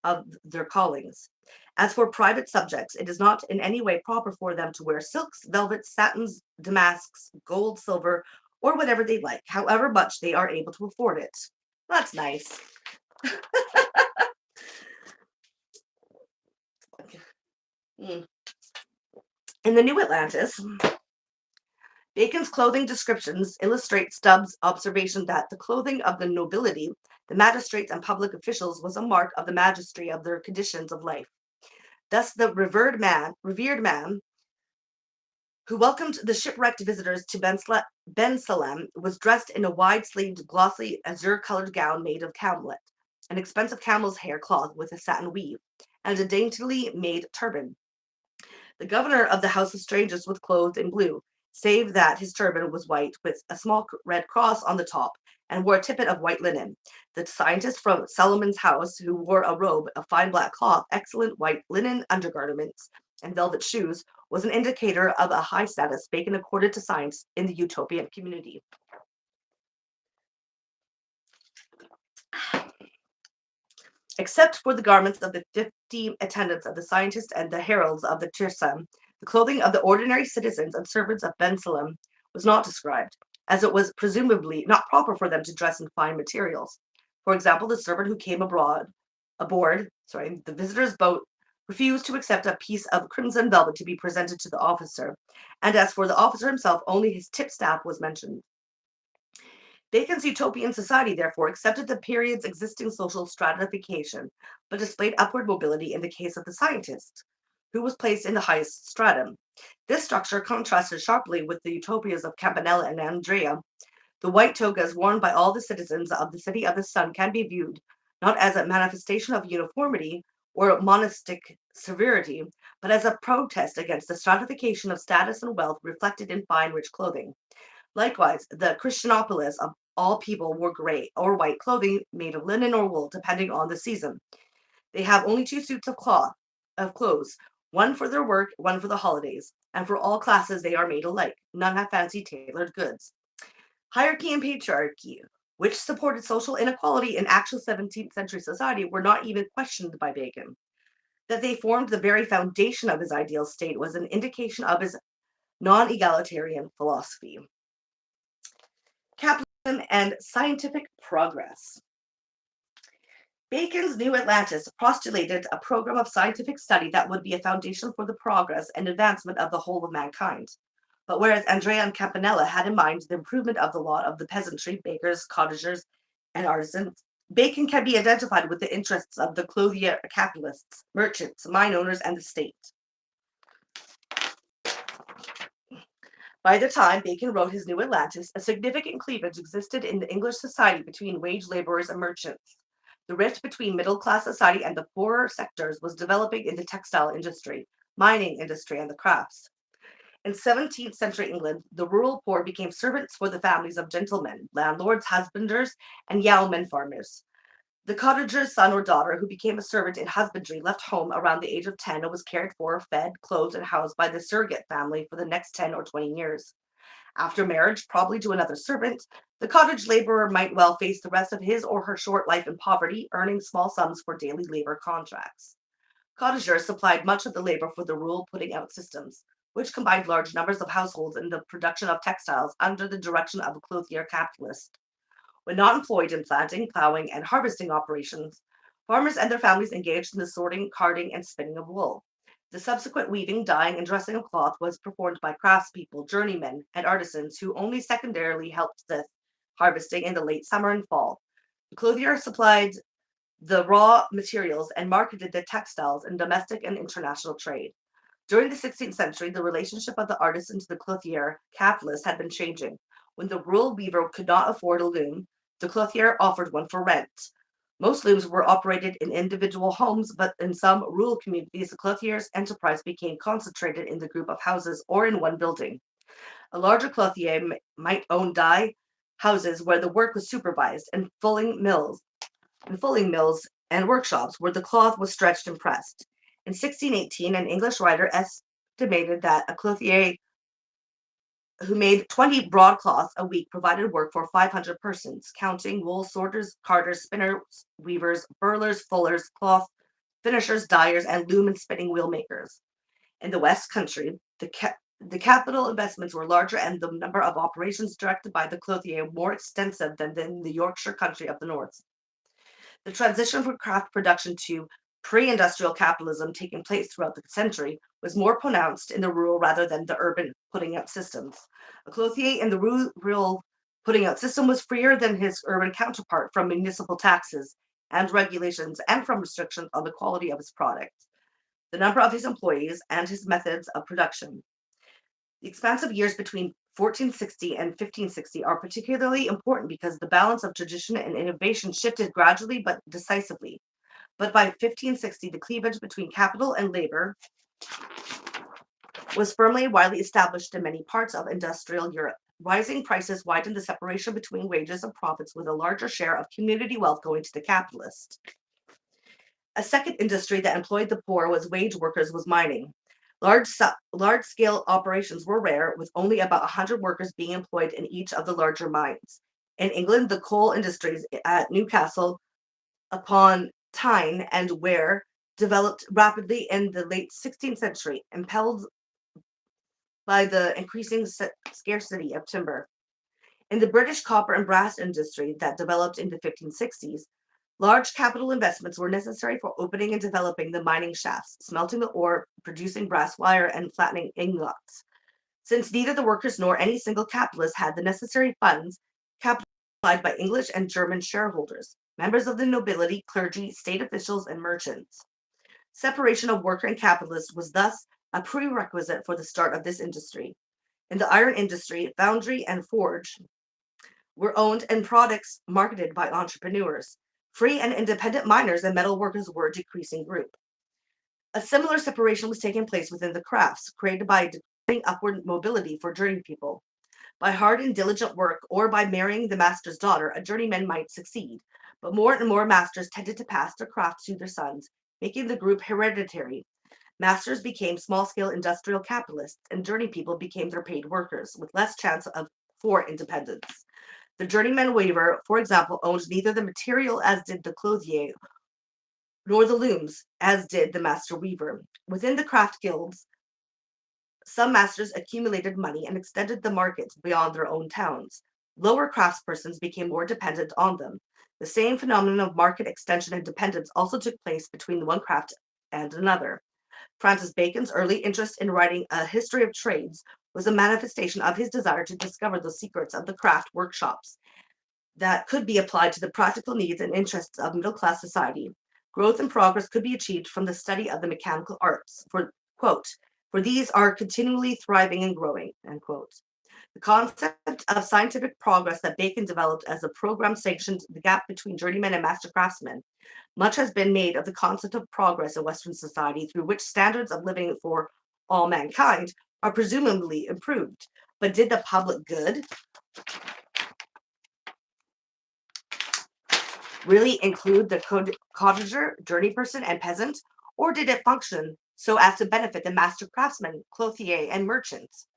of their callings. As for private subjects, it is not in any way proper for them to wear silks, velvets, satins, damasks, gold, silver, or whatever they like, however much they are able to afford it. That's nice. In the New Atlantis, Bacon's clothing descriptions illustrate Stubbs' observation that the clothing of the nobility, the magistrates, and public officials was a mark of the majesty of their conditions of life. Thus, the revered man, who welcomed the shipwrecked visitors to Ben Salem, was dressed in a wide-sleeved, glossy, azure-colored gown made of camlet, an expensive camel's hair cloth with a satin weave, and a daintily made turban. The governor of the House of Strangers was clothed in blue, save that his turban was white with a small red cross on the top and wore a tippet of white linen. The scientist from Solomon's house, who wore a robe of fine black cloth, excellent white linen undergarments, and velvet shoes, was an indicator of a high status Bacon accorded to science in the utopian community. Except for the garments of the 50 attendants of the scientist and the heralds of the Tirsam, the clothing of the ordinary citizens and servants of Ben Salem was not described, as it was presumably not proper for them to dress in fine materials. For example, the servant who came aboard the visitor's boat refused to accept a piece of crimson velvet to be presented to the officer, and as for the officer himself, only his tipstaff was mentioned. Bacon's utopian society, therefore, accepted the period's existing social stratification, but displayed upward mobility in the case of the scientist, who was placed in the highest stratum. This structure contrasted sharply with the utopias of Campanella and Andrea. The white togas worn by all the citizens of the City of the Sun can be viewed not as a manifestation of uniformity or monastic severity, but as a protest against the stratification of status and wealth reflected in fine, rich clothing. Likewise, the Christianopolis of all people wore gray or white clothing made of linen or wool, depending on the season. They have only 2 suits of clothes, one for their work, one for the holidays, and for all classes they are made alike. None have fancy tailored goods. Hierarchy and patriarchy, which supported social inequality in actual 17th century society, were not even questioned by Bacon. That they formed the very foundation of his ideal state was an indication of his non-egalitarian philosophy. Capitalism and scientific progress. Bacon's New Atlantis postulated a program of scientific study that would be a foundation for the progress and advancement of the whole of mankind. But whereas Andrea and Campanella had in mind the improvement of the lot of the peasantry, bakers, cottagers, and artisans, Bacon can be identified with the interests of the clothier capitalists, merchants, mine owners, and the state. By the time Bacon wrote his New Atlantis, a significant cleavage existed in the English society between wage laborers and merchants. The rift between middle-class society and the poorer sectors was developing in the textile industry, mining industry, and the crafts. In 17th century England, the rural poor became servants for the families of gentlemen, landlords, husbanders, and yeomen farmers. The cottager's son or daughter who became a servant in husbandry left home around the age of 10 and was cared for, fed, clothed, and housed by the surrogate family for the next 10 or 20 years. After marriage, probably to another servant, the cottage laborer might well face the rest of his or her short life in poverty, earning small sums for daily labor contracts. Cottagers supplied much of the labor for the rural putting out systems, which combined large numbers of households in the production of textiles under the direction of a clothier capitalist. When not employed in planting, plowing, and harvesting operations, farmers and their families engaged in the sorting, carding, and spinning of wool. The subsequent weaving, dyeing, and dressing of cloth was performed by craftspeople, journeymen, and artisans who only secondarily helped with harvesting in the late summer and fall. The clothier supplied the raw materials and marketed the textiles in domestic and international trade. During the 16th century, the relationship of the artisan to the clothier capitalist had been changing. When the rural weaver could not afford a loom, the clothier offered one for rent. Most looms were operated in individual homes, but in some rural communities, the clothier's enterprise became concentrated in the group of houses or in one building. A larger clothier might own dye houses where the work was supervised, and fulling mills and workshops where the cloth was stretched and pressed. In 1618, an English writer estimated that a clothier who made 20 broadcloths a week provided work for 500 persons, counting wool sorters, carders, spinners, weavers, burlers, fullers, cloth finishers, dyers, and loom and spinning wheel makers. In the West Country, the capital investments were larger and the number of operations directed by the clothier more extensive than in the Yorkshire country of the north. The transition from craft production to pre-industrial capitalism taking place throughout the century was more pronounced in the rural rather than the urban putting out systems. A clothier in the rural putting out system was freer than his urban counterpart from municipal taxes and regulations and from restrictions on the quality of his product, the number of his employees, and his methods of production. The expansive years between 1460 and 1560 are particularly important because the balance of tradition and innovation shifted gradually but decisively. But by 1560, the cleavage between capital and labor was firmly and widely established in many parts of industrial Europe. Rising prices widened the separation between wages and profits, with a larger share of community wealth going to the capitalist. A second industry that employed the poor was wage workers was mining. Large-scale operations were rare, with only about 100 workers being employed in each of the larger mines. In England, the coal industries at Newcastle upon Tyne and Ware developed rapidly in the late 16th century, impelled by the increasing scarcity of timber. In the British copper and brass industry that developed in the 1560s, large capital investments were necessary for opening and developing the mining shafts, smelting the ore, producing brass wire, and flattening ingots. Since neither the workers nor any single capitalist had the necessary funds, capital was supplied by English and German shareholders, members of the nobility, clergy, state officials, and merchants. Separation of worker and capitalist was thus a prerequisite for the start of this industry. In the iron industry, foundry and forge were owned and products marketed by entrepreneurs. Free and independent miners and metal workers were a decreasing group. A similar separation was taking place within the crafts, created by decreasing upward mobility for journey people. By hard and diligent work, or by marrying the master's daughter, a journeyman might succeed, but more and more masters tended to pass their craft to their sons, making the group hereditary. Masters became small-scale industrial capitalists, and journey people became their paid workers, with less chance for independence. The journeyman weaver, for example, owned neither the material as did the clothier, nor the looms as did the master weaver. Within the craft guilds, some masters accumulated money and extended the markets beyond their own towns. Lower craftspersons became more dependent on them. The same phenomenon of market extension and dependence also took place between one craft and another. Francis Bacon's early interest in writing a history of trades was a manifestation of his desire to discover the secrets of the craft workshops that could be applied to the practical needs and interests of middle-class society. Growth and progress could be achieved from the study of the mechanical arts, for these are continually thriving and growing, end quote. The concept of scientific progress that Bacon developed as a program sanctioned the gap between journeymen and master craftsmen. Much has been made of the concept of progress in Western society, through which standards of living for all mankind are presumably improved. But did the public good really include the cottager, journey person, and peasant, or did it function so as to benefit the master craftsman, clothier, and merchants?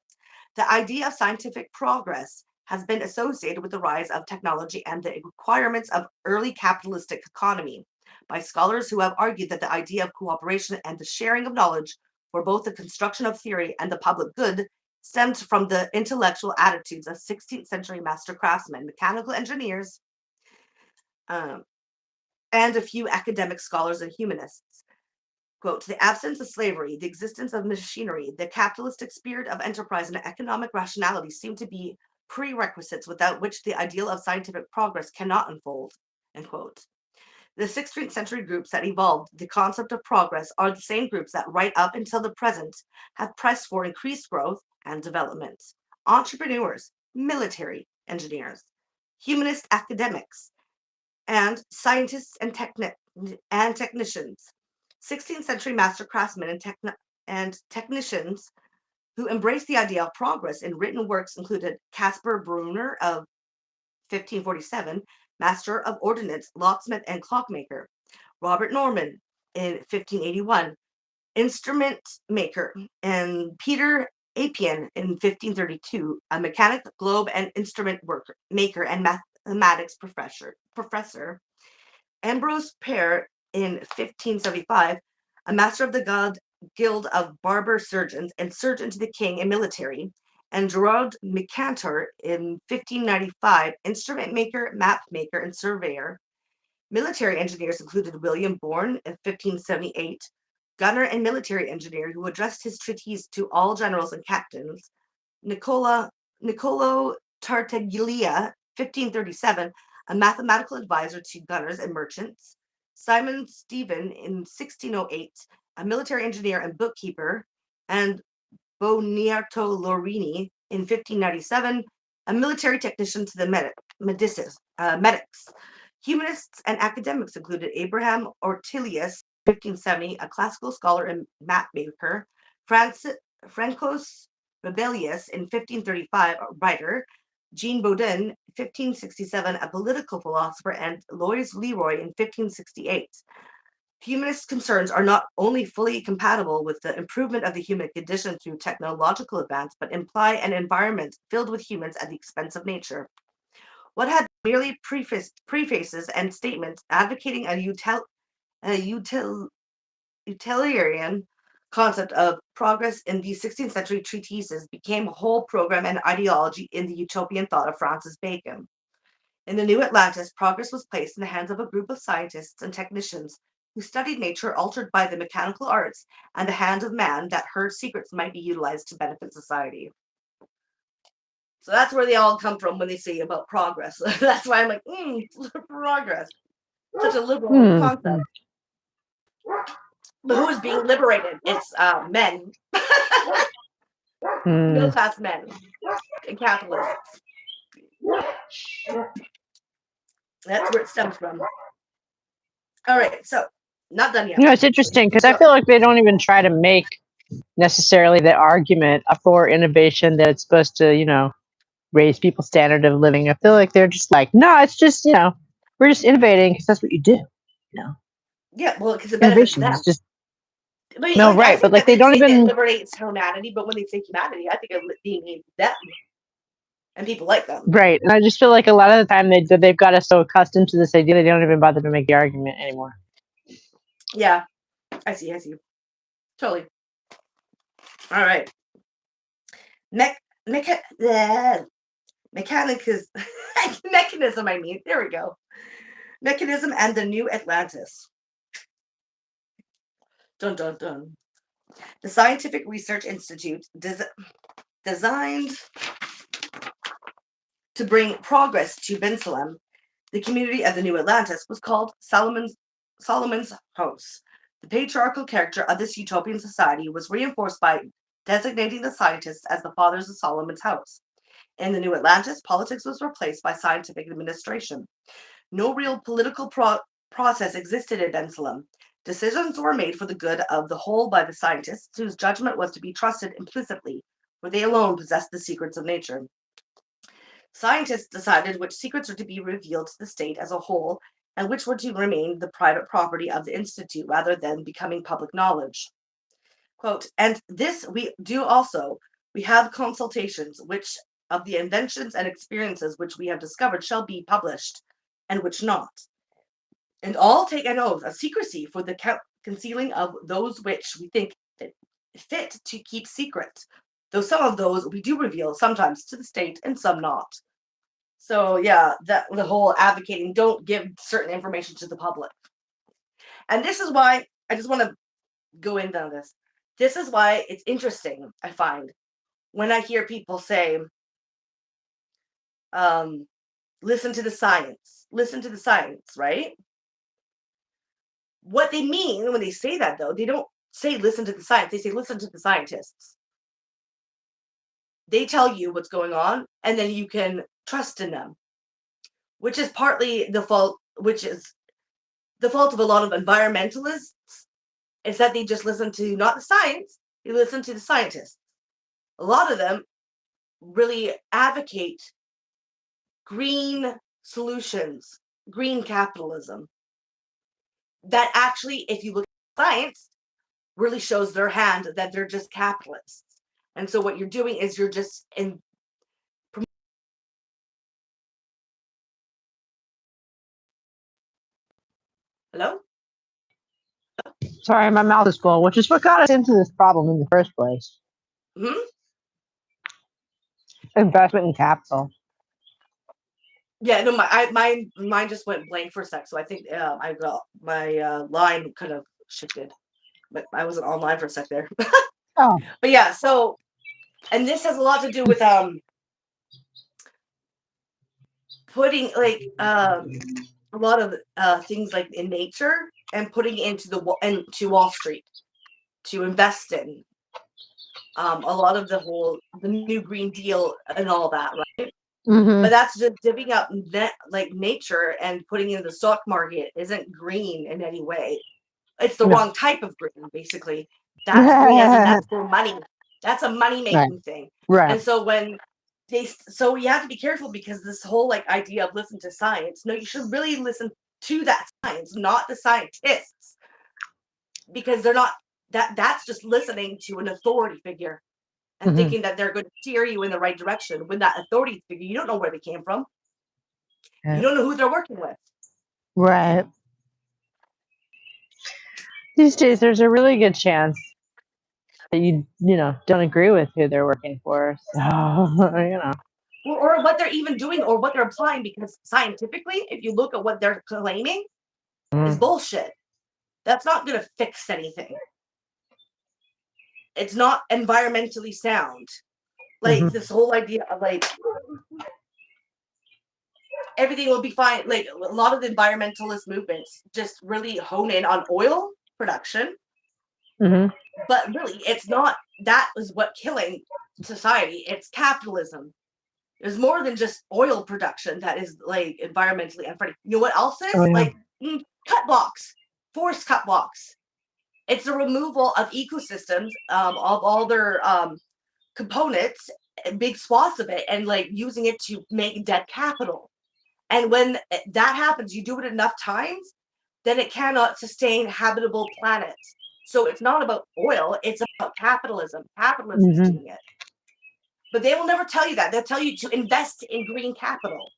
The idea of scientific progress has been associated with the rise of technology and the requirements of early capitalistic economy by scholars who have argued that the idea of cooperation and the sharing of knowledge for both the construction of theory and the public good stemmed from the intellectual attitudes of 16th century master craftsmen, mechanical engineers, and a few academic scholars and humanists. Quote, the absence of slavery, the existence of machinery, the capitalistic spirit of enterprise, and economic rationality seem to be prerequisites without which the ideal of scientific progress cannot unfold, end quote. The 16th century groups that evolved the concept of progress are the same groups that right up until the present have pressed for increased growth and development. Entrepreneurs, military engineers, humanist academics, and scientists and technicians. 16th century master craftsmen and technicians who embraced the idea of progress in written works included Caspar Brunner of 1547, master of ordnance, locksmith, and clockmaker; Robert Norman in 1581, instrument maker; and Peter Apian in 1532, a mechanic, globe, and instrument maker and mathematics professor; Ambrose Pare in 1575, a master of the Guild of Barber Surgeons and surgeon to the king and military; and Gerard Mercator in 1595, instrument maker, map maker, and surveyor; Military engineers included William Bourne in 1578, gunner and military engineer who addressed his treatise to all generals and captains, Niccolo Tartaglia, 1537, a mathematical advisor to gunners and merchants, Simon Stephen in 1608, a military engineer and bookkeeper, and Boniarto Lorini in 1597, a military technician to the medics. Humanists and academics included Abraham Ortelius, 1570, a classical scholar and mapmaker, Francos Rebellius in 1535, a writer, Jean Bodin, 1567, a political philosopher, and Lois Leroy in 1568. Humanist concerns are not only fully compatible with the improvement of the human condition through technological advance, but imply an environment filled with humans at the expense of nature. What had merely prefaces and statements advocating a utilitarian concept of progress in the 16th century treatises became a whole program and ideology in the utopian thought of Francis Bacon. In the New Atlantis, progress was placed in the hands of a group of scientists and technicians who studied nature altered by the mechanical arts and the hand of man that her secrets might be utilized to benefit society. So that's where they all come from when they say about progress. That's why I'm like, progress. Such a liberal concept. But who is being liberated? It's men. Middle class men and capitalists. That's where it stems from. All right, so not done yet. It's interesting because I feel like they don't even try to make necessarily the argument for innovation that it's supposed to, raise people's standard of living. I feel like they're just like, no, it's just, we're just innovating because that's what you do. Yeah, well, because it benefits them. Is just but, no, right, but like they don't even liberates humanity. But when they say humanity, I think they mean them and people like them. Right, and I just feel like a lot of the time they've got us so accustomed to this idea they don't even bother to make the argument anymore. Yeah, I see. Totally. All right. Mechanism, I mean. There we go. Mechanism and the New Atlantis. Dun, dun, dun. The Scientific Research Institute, designed to bring progress to Bensalem, the community of the New Atlantis, was called Solomon's House. The patriarchal character of this utopian society was reinforced by designating the scientists as the fathers of Solomon's House. In the New Atlantis, politics was replaced by scientific administration. No real political process existed in Bensalem. Decisions were made for the good of the whole by the scientists, whose judgment was to be trusted implicitly, for they alone possessed the secrets of nature. Scientists decided which secrets were to be revealed to the state as a whole, and which were to remain the private property of the institute rather than becoming public knowledge. Quote, and this we do also. We have consultations, which of the inventions and experiences which we have discovered shall be published, and which not. And all take an oath of secrecy for the concealing of those which we think fit to keep secret, though some of those we do reveal sometimes to the state and some not. So yeah, the whole advocating, don't give certain information to the public. And this is why I just want to go into this. This is why it's interesting, I find, when I hear people say, listen to the science, right? What they mean when they say that, though, they don't say listen to the science, they say listen to the scientists. They tell you what's going on, and then you can trust in them, which is partly the fault, of a lot of environmentalists, is that they just listen to not the science, they listen to the scientists. A lot of them really advocate green solutions, green capitalism. That actually, if you look at science, really shows their hand that they're just capitalists. And so what you're doing is you're just in. Hello? Sorry, my mouth is full, which is what got us into this problem in the first place. Mm-hmm. Investment in capital. Yeah, no, mine just went blank for a sec. So I think I got my line kind of shifted, but I wasn't online for a sec there. Oh. But yeah, so and this has a lot to do with putting like a lot of things like in nature and putting it into Wall Street to invest in a lot of the new Green Deal and all that, right? But that's just divvying up like nature and putting in the stock market isn't green in any way. It's the wrong type of green, basically. That's green as in that's for money. That's a money making thing. Right. And so so you have to be careful because this whole like idea of listen to science. No, you should really listen to that science, not the scientists, because they're not that's just listening to an authority figure and thinking that they're going to steer you in the right direction. When that authority figure, you don't know where they came from. You don't know who they're working with. Right. These days, there's a really good chance that you don't agree with who they're working for. So, Or what they're even doing or what they're applying, because scientifically, if you look at what they're claiming, is bullshit. That's not going to fix anything. It's not environmentally sound. Like this whole idea of like everything will be fine. Like a lot of the environmentalist movements just really hone in on oil production. But really, it's not. That is what killing society. It's capitalism. There's more than just oil production that is like environmentally unfriendly. You know what else is? Like cut blocks, forest cut blocks. It's the removal of ecosystems of all their components, big swaths of it, and like using it to make dead capital. And when that happens, you do it enough times, then it cannot sustain habitable planets. So it's not about oil, it's about capitalism. Capitalism is doing it. But they will never tell you that. They'll tell you to invest in green capital.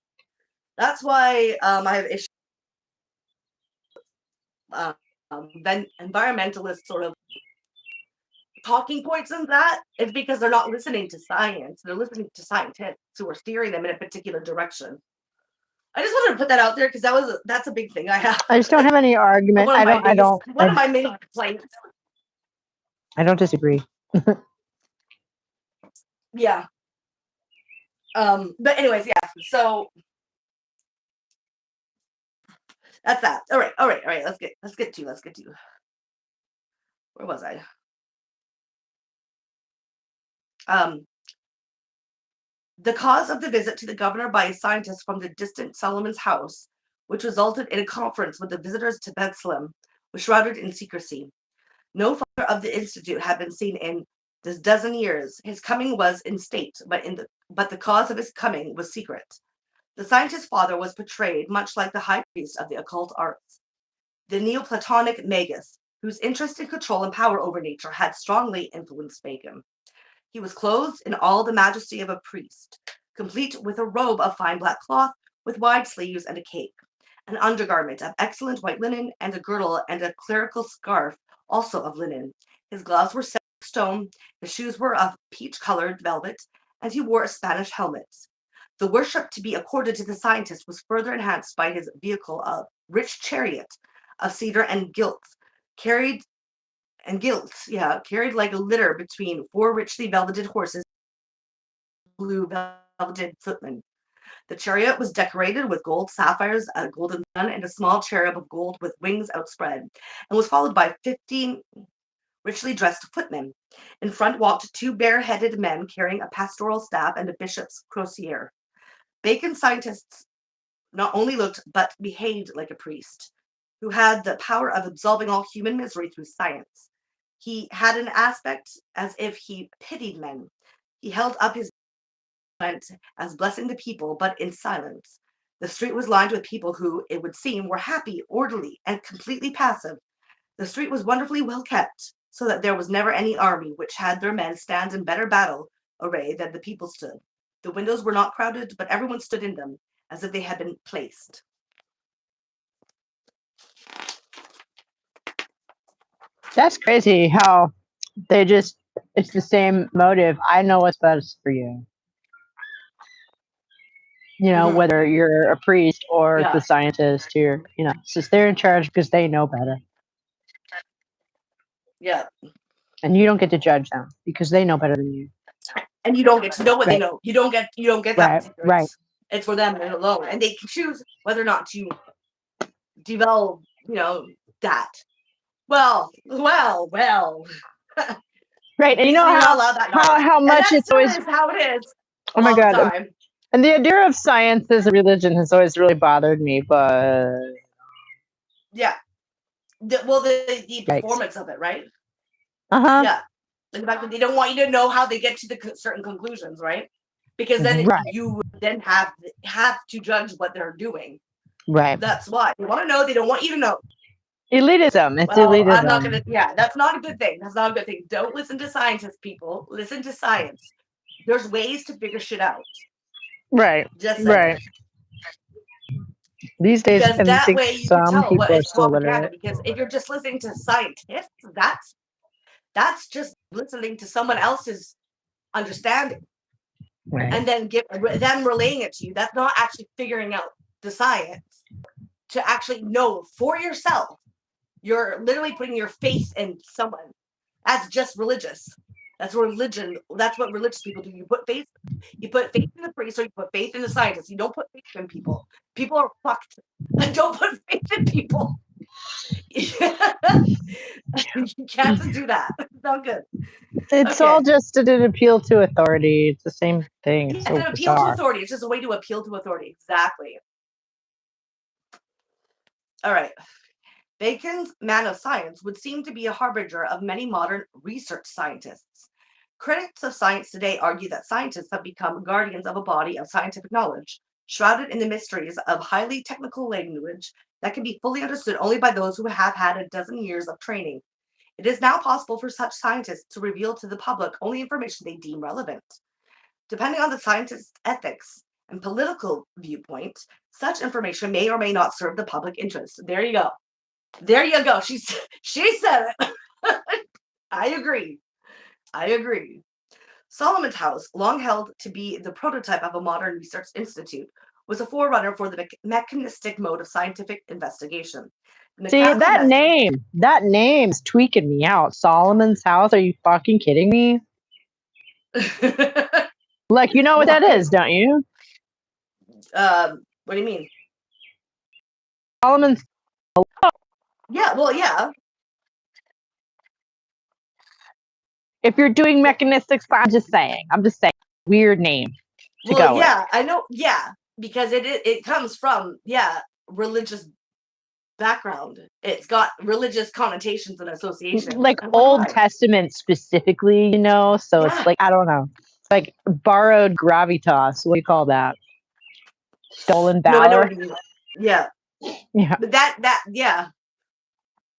That's why I have issues. Then environmentalist sort of talking points in that is because they're not listening to science. They're listening to scientists who are steering them in a particular direction. I just wanted to put that out there because that's a big thing I have. I just don't have any argument. One of my main complaints. I don't disagree. Yeah. But anyways, yeah. So that's that. All right. Let's get to. Where was I? The cause of the visit to the governor by a scientist from the distant Solomon's house, which resulted in a conference with the visitors to Bethlehem, was shrouded in secrecy. No father of the institute had been seen in this dozen years. His coming was in state, but the cause of his coming was secret. The scientist's father was portrayed much like the high priest of the occult arts, the Neoplatonic Magus, whose interest in control and power over nature had strongly influenced Bacon. He was clothed in all the majesty of a priest, complete with a robe of fine black cloth with wide sleeves and a cape, an undergarment of excellent white linen, and a girdle and a clerical scarf also of linen. His gloves were set of stone, his shoes were of peach-colored velvet, and he wore a Spanish helmet. The worship to be accorded to the scientist was further enhanced by his vehicle of rich chariot of cedar and gilt, carried like a litter between four richly velveted horses, blue velveted footmen. The chariot was decorated with gold sapphires, a golden sun, and a small cherub of gold with wings outspread, and was followed by 15 richly dressed footmen. In front walked two bare-headed men carrying a pastoral staff and a bishop's crosier. Bacon scientists not only looked but behaved like a priest, who had the power of absolving all human misery through science. He had an aspect as if he pitied men. He held up his hand as blessing the people, but in silence. The street was lined with people who, it would seem, were happy, orderly, and completely passive. The street was wonderfully well kept, so that there was never any army which had their men stand in better battle array than the people stood. The windows were not crowded, but everyone stood in them, as if they had been placed. That's crazy how it's the same motive. I know what's best for you. whether you're a priest or Yeah. the scientist, it's just they're in charge because they know better. Yeah. And you don't get to judge them because they know better than you. And you don't get to know what they Right. know. You don't get that Right. secrets. Right. It's for them alone. And they can choose whether or not to develop, that. Well. Right. And you know Basically, you're not allowed that knowledge. how And much that it's still always, is how it is a oh my lot of the God. time. And the idea of science as a religion has always really bothered me, but Yeah. The yikes. performance of it, right? Uh-huh. Yeah. And the fact that they don't want you to know how they get to the certain conclusions, right? Because then Right. you then have to judge what they're doing. Right. That's why they want to know. They don't want you to know. Elitism. It's Well, elitism. I'm not gonna. Yeah, that's not a good thing. That's not a good thing. Don't listen to scientists, people. Listen to science. There's ways to figure shit out. Right. Just right. These days, because I that think way you some can tell people what are is still propaganda. literate. Because if you're just listening to scientists, that's just listening to someone else's understanding, Right. and then them relaying it to you. That's not actually figuring out the science to actually know for yourself. You're literally putting your faith in someone. That's just religious. That's religion. That's what religious people do. You put faith in the priest, or you put faith in the scientists. You don't put faith in people. People are fucked. Don't put faith in people. You can't just do that. It's not good. It's all just an appeal to authority. It's the same thing. It's Yeah, so an appeal to bizarre. authority. It's just a way to appeal to authority. Exactly. All right. Bacon's man of science would seem to be a harbinger of many modern research scientists. Critics of science today argue that scientists have become guardians of a body of scientific knowledge, shrouded in the mysteries of highly technical language that can be fully understood only by those who have had a dozen years of training. It is now possible for such scientists to reveal to the public only information they deem relevant. Depending on the scientist's ethics and political viewpoint, such information may or may not serve the public interest. There you go. There you go. She said it. I agree. Solomon's House, long held to be the prototype of a modern research institute, was a forerunner for the mechanistic mode of scientific investigation. See, that name's tweaking me out. Solomon's House? Are you fucking kidding me? Like, you know what that is, don't you? What do you mean? Solomon's. Yeah, well, yeah. If you're doing mechanistic, I'm just saying. Weird name to go with. Yeah, I know. Yeah, because it comes from religious background. It's got religious connotations and associations. Like Old Testament specifically, so it's like, I don't know. It's like borrowed gravitas. What do you call that? Stolen valor? No, I know what you mean. Yeah. Yeah. But that yeah.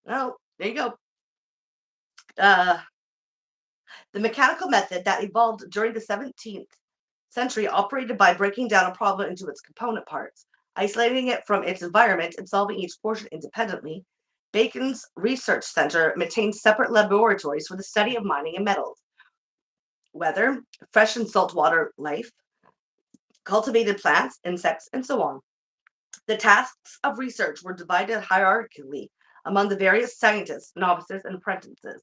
Oh, there you go. The mechanical method that evolved during the 17th century operated by breaking down a problem into its component parts, isolating it from its environment, and solving each portion independently. Bacon's research center maintained separate laboratories for the study of mining and metals, weather, fresh and saltwater life, cultivated plants, insects, and so on. The tasks of research were divided hierarchically among the various scientists, novices, and apprentices.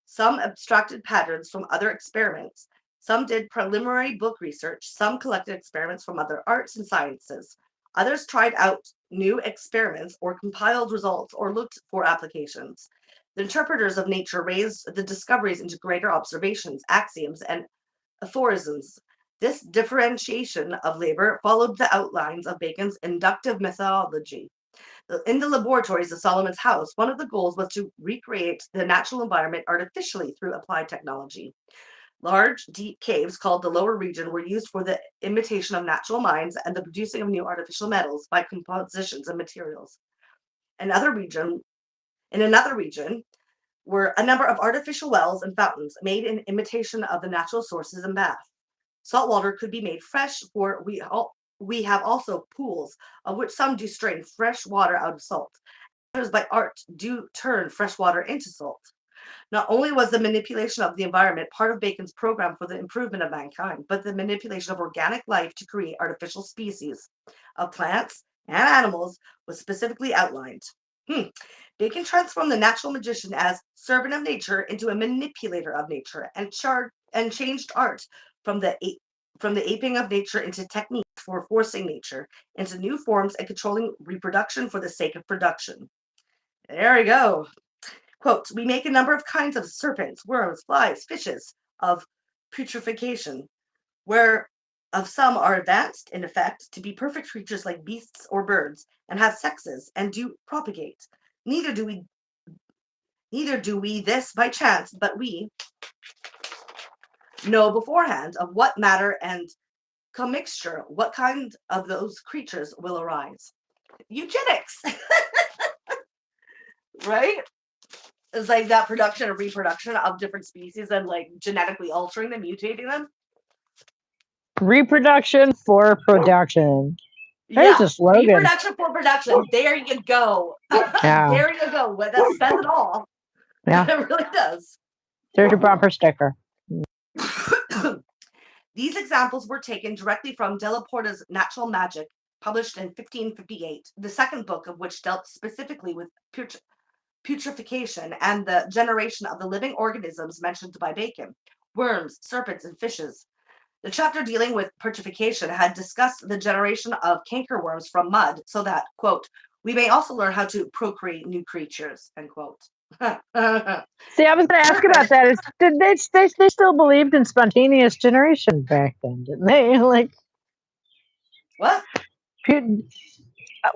Some abstracted patterns from other experiments. Some did preliminary book research. Some collected experiments from other arts and sciences. Others tried out new experiments or compiled results or looked for applications. The interpreters of nature raised the discoveries into greater observations, axioms, and aphorisms. This differentiation of labor followed the outlines of Bacon's inductive methodology. In the laboratories of Solomon's House, one of the goals was to recreate the natural environment artificially through applied technology. Large, deep caves called the lower region were used for the imitation of natural mines and the producing of new artificial metals by compositions of materials. In another region were a number of artificial wells and fountains made in imitation of the natural sources and baths. Salt water could be made fresh, for we have also pools, of which some do strain fresh water out of salt. Others by art do turn fresh water into salt. Not only was the manipulation of the environment part of Bacon's program for the improvement of mankind, but the manipulation of organic life to create artificial species of plants and animals was specifically outlined. Bacon transformed the natural magician as servant of nature into a manipulator of nature and changed art from the aping of nature into techniques for forcing nature into new forms and controlling reproduction for the sake of production. There we go. Quote, we make a number of kinds of serpents, worms, flies, fishes of putrefaction, where of some are advanced in effect to be perfect creatures like beasts or birds, and have sexes and do propagate. Neither do we this by chance, but we know beforehand of what matter and commixture, what kind of those creatures will arise. Eugenics, right? It's like that production and reproduction of different species and like genetically altering them, mutating them. Reproduction for production. There's Yeah, a slogan. reproduction for production. There you go. Yeah. There you go. Well, that says it all. Yeah. It really does. There's your bumper sticker. These examples were taken directly from Della Porta's Natural Magic, published in 1558, the second book of which dealt specifically with putrefaction and the generation of the living organisms mentioned by Bacon, worms, serpents, and fishes. The chapter dealing with putrefaction had discussed the generation of cankerworms from mud so that, quote, we may also learn how to procreate new creatures, end quote. See, I was going to ask about that. Did they still believed in spontaneous generation back then, didn't they? Like, what?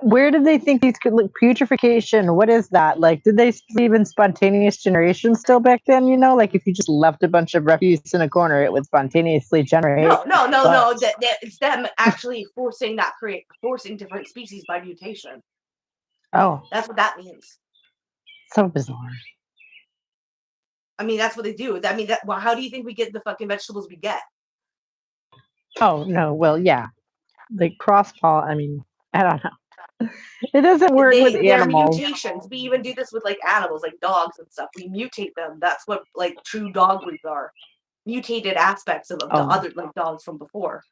Where did they think these could look? Putrefaction, what is that? Like, did they believe in spontaneous generation still back then? You know, like if you just left a bunch of refuse in a corner, it would spontaneously generate. No. It's them actually forcing different species by mutation. Oh, that's what that means. So bizarre. I mean, that's what they do. I mean, well, how do you think we get the fucking vegetables we get? Oh no, well, yeah, the cross-poll. I mean, I don't know. It doesn't work with animals. Mutations. We even do this with like animals, like dogs and stuff. We mutate them. That's what like true dog breeds are. Mutated aspects of the other like dogs from before.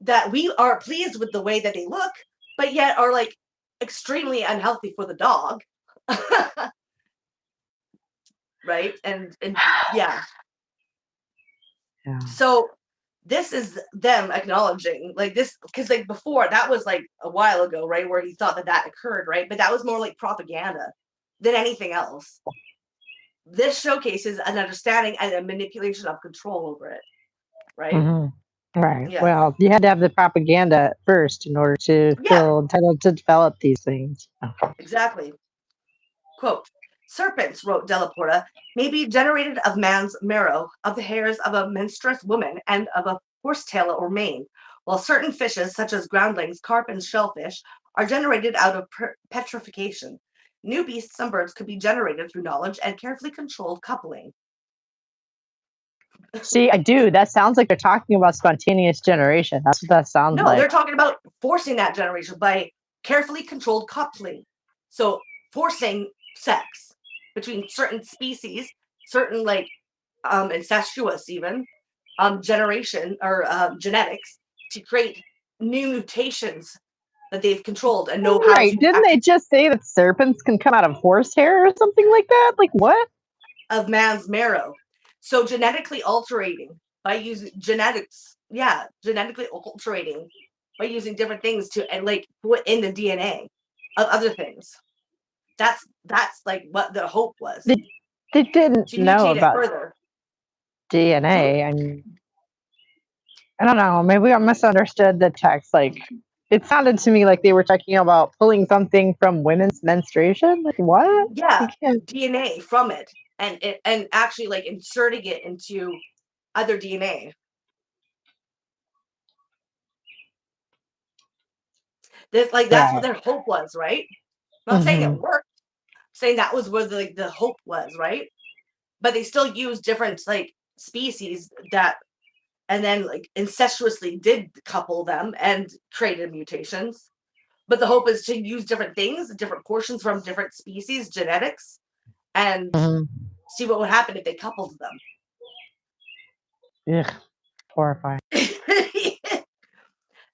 That we are pleased with the way that they look, but yet are like extremely unhealthy for the dog. Right? And yeah. So this is them acknowledging like this, because like before that was like a while ago, right, where he thought that occurred, right? But that was more like propaganda than anything else. This showcases an understanding and a manipulation of control over it, right? Mm-hmm. Right. Yeah. Well, you had to have the propaganda first in order to feel entitled to develop these things. Exactly. Quote, serpents, wrote Della Porta, may be generated of man's marrow, of the hairs of a menstruous woman, and of a horsetail or mane, while certain fishes, such as groundlings, carp, and shellfish, are generated out of petrification. New beasts and birds could be generated through knowledge and carefully controlled coupling. See, I do. That sounds like they're talking about spontaneous generation. That's what that sounds like. No, they're talking about forcing that generation by carefully controlled coupling. So forcing sex between certain species, certain like incestuous even generation or genetics to create new mutations that they've controlled and know how to. Didn't they just say that serpents can come out of horsehair or something like that? Like what? Of man's marrow. So genetically altering by using genetics. Yeah, genetically altering by using different things to and like put in the DNA of other things. That's like what the hope was. They didn't know about further. DNA. I mean, I don't know. Maybe I misunderstood the text. Like, it sounded to me like they were talking about pulling something from women's menstruation. Like, what? Yeah, DNA from it, and actually like inserting it into other DNA. That's what their hope was, right? I'm not saying it worked. I'm saying that was where the hope was, right? But they still used different like species that, and then like incestuously did couple them and created mutations. But the hope is to use different things, different portions from different species, genetics, and see what would happen if they coupled them. Ugh, horrifying.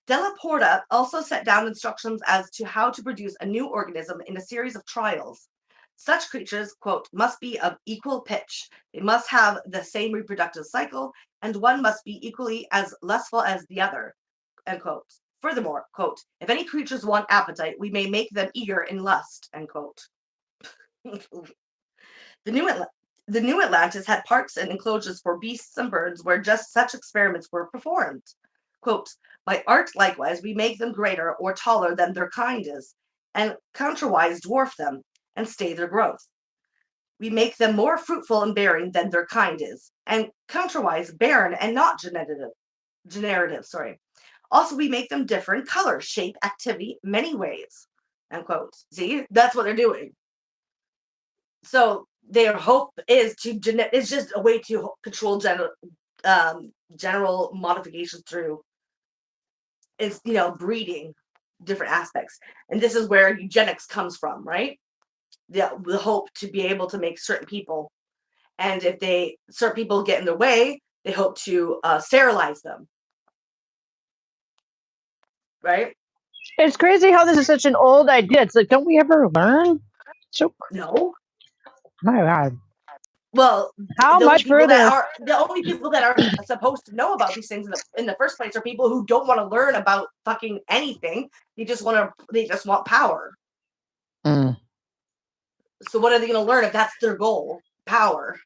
Della Porta also set down instructions as to how to produce a new organism in a series of trials. Such creatures, quote, must be of equal pitch. They must have the same reproductive cycle, and one must be equally as lustful as the other, end quote. Furthermore, quote, if any creatures want appetite, we may make them eager in lust, end quote. The New Atlantis had parks and enclosures for beasts and birds where just such experiments were performed. Quote, by art likewise we make them greater or taller than their kind is, and contrariwise dwarf them, and stay their growth. We make them more fruitful and bearing than their kind is, and contrariwise barren and not generative. Also, we make them differ in color, shape, activity, many ways. End quote. See, that's what they're doing. So their hope is it's just a way to control general modifications through breeding different aspects. And this is where eugenics comes from, right? The hope to be able to make certain people, and if certain people get in their way, they hope to sterilize them, right? It's crazy how this is such an old idea. It's like, don't we ever learn? So, No. my God. Well, How much further? The only people that are supposed to know about these things in the first place are people who don't want to learn about fucking anything. They just want power. Mm. So what are they going to learn if that's their goal? Power.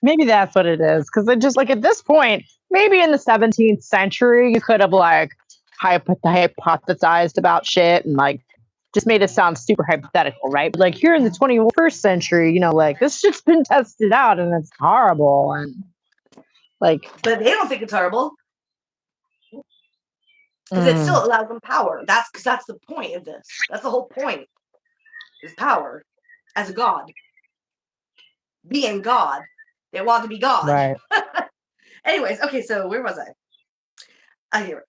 Maybe that's what it is. Because it just like at this point, maybe in the 17th century, you could have like hypothesized about shit and like just made it sound super hypothetical, right? But like here in the 21st century, like this shit's been tested out and it's horrible and like. But they don't think it's horrible because it still allows them power. That's the point of this. That's the whole point. Is power as a god, being God. They want to be God. Right. Anyways, okay. So where was I? Here.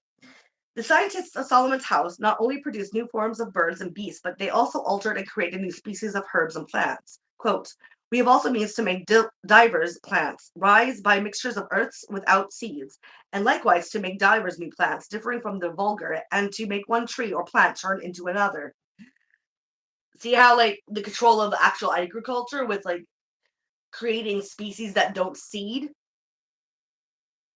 The scientists of Solomon's house not only produced new forms of birds and beasts, but they also altered and created new species of herbs and plants. Quote, we have also means to make divers plants rise by mixtures of earths without seeds, and likewise to make divers new plants differing from the vulgar, and to make one tree or plant turn into another. See how like the control of actual agriculture with like creating species that don't seed,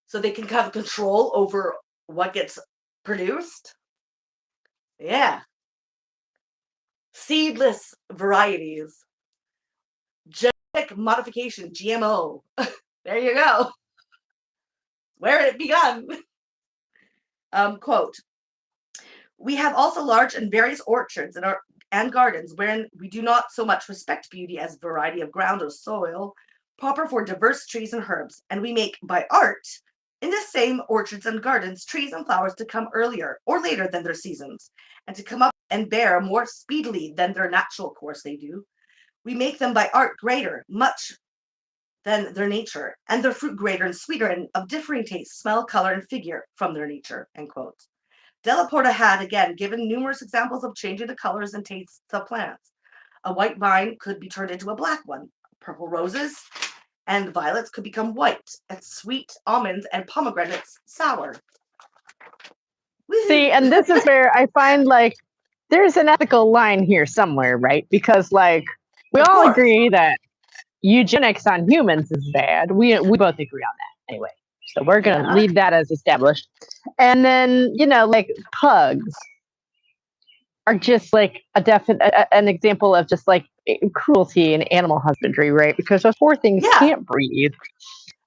so they can have control over what gets produced. Yeah. Seedless varieties. Genetic modification, GMO. There you go. Where it begun. Quote, we have also large and various orchards and gardens wherein we do not so much respect beauty as variety of ground or soil, proper for diverse trees and herbs, and we make by art in the same orchards and gardens trees and flowers to come earlier or later than their seasons, and to come up and bear more speedily than their natural course they do. We make them by art greater, much than their nature, and their fruit greater and sweeter and of differing taste, smell, color, and figure from their nature, end quote. Della Porta had, again, given numerous examples of changing the colors and tastes of plants. A white vine could be turned into a black one. Purple roses and violets could become white, and sweet almonds and pomegranates sour. Woo-hoo. See, and this is where I find like there's an ethical line here somewhere, right? Because like we all agree that eugenics on humans is bad. We both agree on that anyway. So we're gonna leave that as established. And then like pugs are just like an example of just like cruelty in animal husbandry, right? Because those poor things can't breathe.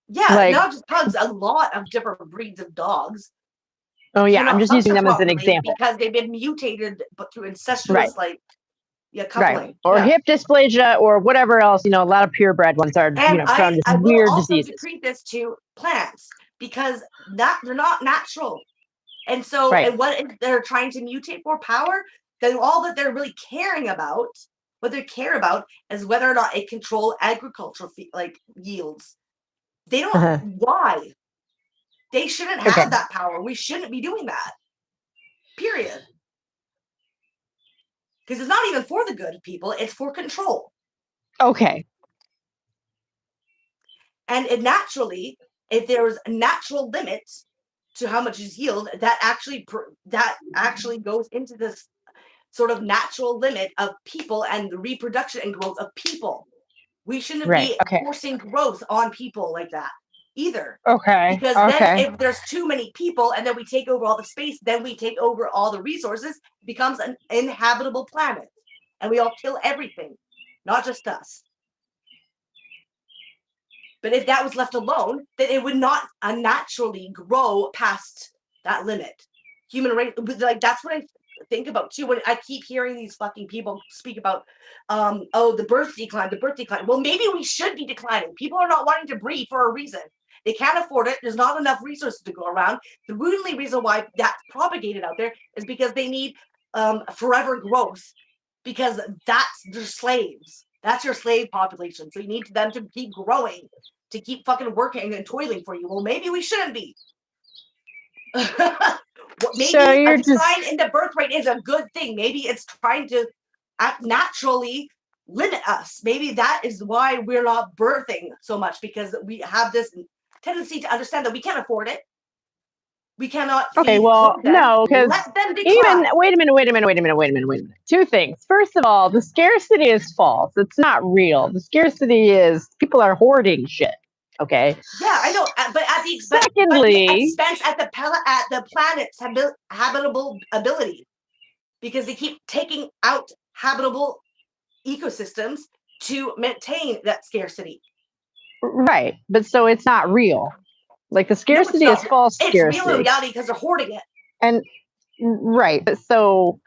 Yeah, like, not just pugs, a lot of different breeds of dogs. Oh yeah, I'm just using them as an example. Because they've been mutated but through incestuous coupling. Right. Or hip dysplasia or whatever else, a lot of purebred ones are, prone to weird diseases. I decrete this to plants because they're not natural. And so, and what they're trying to mutate for power, then all that they're really caring about, what they care about is whether or not it control agricultural yields. They don't, why? They shouldn't have that power. We shouldn't be doing that. Period. Because it's not even for the good of people, it's for control. Okay. And it naturally, if there's a natural limit to how much is yield, that actually goes into this sort of natural limit of people and the reproduction and growth of people. We shouldn't be forcing growth on people like that either. Okay. Because then if there's too many people and then we take over all the space, then we take over all the resources, it becomes an inhabitable planet. And we all kill everything, not just us. But if that was left alone, then it would not unnaturally grow past that limit. Human race, like that's what I think about too. When I keep hearing these fucking people speak about, the birth decline. Well, maybe we should be declining. People are not wanting to breed for a reason. They can't afford it. There's not enough resources to go around. The only reason why that's propagated out there is because they need forever growth, because that's their slaves. That's your slave population. So you need them to keep growing, to keep fucking working and toiling for you. Well, maybe we shouldn't be. Maybe a decline in the birth rate is a good thing. Maybe it's trying to naturally limit us. Maybe that is why we're not birthing so much, because we have this tendency to understand that we can't afford it. We cannot. Okay, well, no, because even wait a minute. Two things. First of all, the scarcity is false. It's not real. The scarcity is people are hoarding shit. Okay. Yeah, I know, but at the expense, at the planet's habitable ability, because they keep taking out habitable ecosystems to maintain that scarcity. Right, but so it's not real. Like the scarcity is false scarcity. It's real in reality because they're hoarding it. And right, but so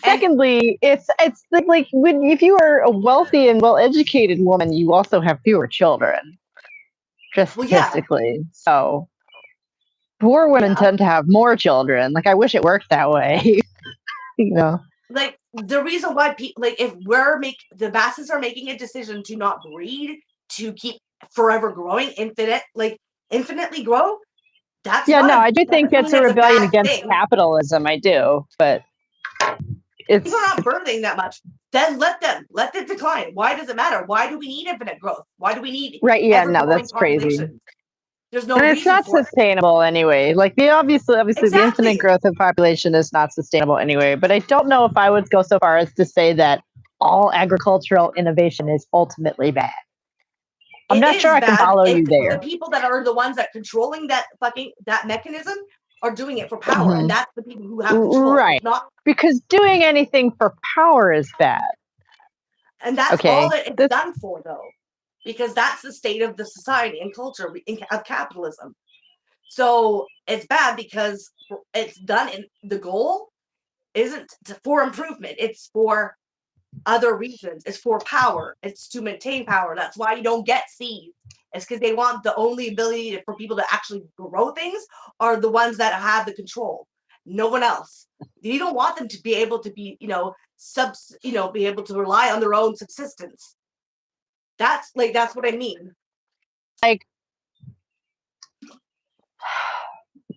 secondly, it's like when if you are a wealthy and well-educated woman, you also have fewer children. Just statistically. Yeah. So poor women tend to have more children. Like I wish it worked that way. You know. Like the reason why people, like if the masses are making a decision to not breed, to keep forever growing, infinitely grow, that's I do think it's a rebellion against capitalism. I do, but it's people are not birthing that much. Then let it decline. Why does it matter? Why do we need infinite growth? Why do we need that's crazy. There's no and reason it's not for sustainable anyway. Like obviously the infinite growth of population is not sustainable anyway. But I don't know if I would go so far as to say that all agricultural innovation is ultimately bad. I'm not sure I can follow you there. The people that are the ones that controlling that mechanism are doing it for power, and that's the people who have control. Right. Because doing anything for power is bad. And that's all that it's done for, though. Because that's the state of the society and culture of capitalism. So it's bad because it's done in the goal isn't for improvement. It's for other reasons. It's for power. It's to maintain power. That's why you don't get seeds. It's because they want the only ability for people to actually grow things are the ones that have the control. No one else. You don't want them to be able to be, be able to rely on their own subsistence. That's what I mean. Like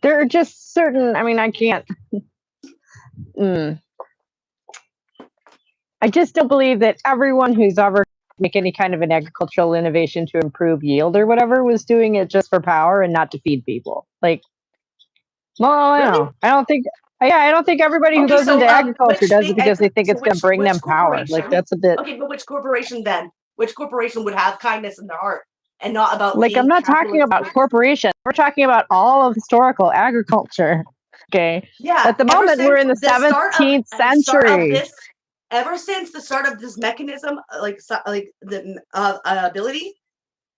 there are just certain. I mean, I can't. I just don't believe that everyone who's ever make any kind of an agricultural innovation to improve yield or whatever was doing it just for power and not to feed people. Like, well, really? I don't think. Yeah, I don't think everybody who goes into agriculture does it because they think it's going to bring them power. Like that's a bit. Okay, but which corporation then? Which corporation would have kindness in their heart and not about? Like I'm not talking about corporations. We're talking about all of historical agriculture. Okay. Yeah. At the moment, we're in the 17th century. Ever since the start of this mechanism, like the ability,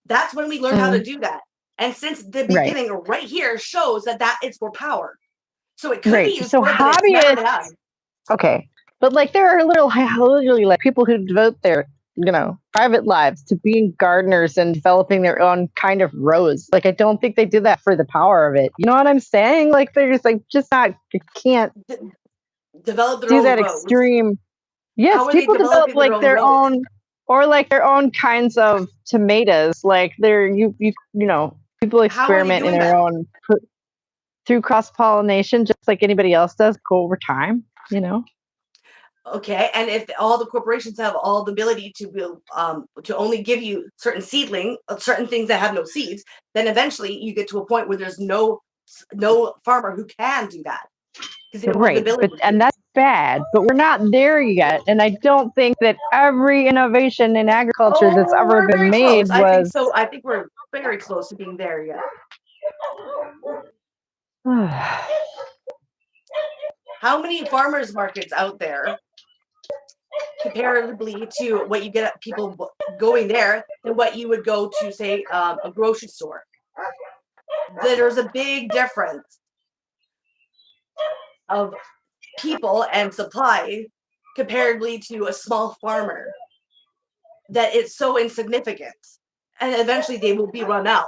that's when we learned how to do that. And since the beginning, right here shows that it's for power. So it could be used for hobbyists. Okay, but like there are literally like people who devote their private lives to being gardeners and developing their own kind of rose. Like I don't think they do that for the power of it. You know what I'm saying? Like there's just not. You can't develop their do own that rose. Extreme. Yes, people develop like their own, or like their own kinds of tomatoes. Like people experiment in their own through cross pollination, just like anybody else does. Go over time, Okay, and if all the corporations have all the ability to only give you certain certain things that have no seeds, then eventually you get to a point where there's no farmer who can do that because they don't have the Right, ability. and that's bad, but we're not there yet. And I don't think that every innovation in agriculture that's Oh, ever we're been very made close. I think was. so. I think we're very close to being there yet. How many farmers markets out there, comparatively to what you get at people going there, than what you would go to, say, a grocery store? There's a big difference of people and supply comparatively to a small farmer that it's so insignificant, and eventually they will be run out.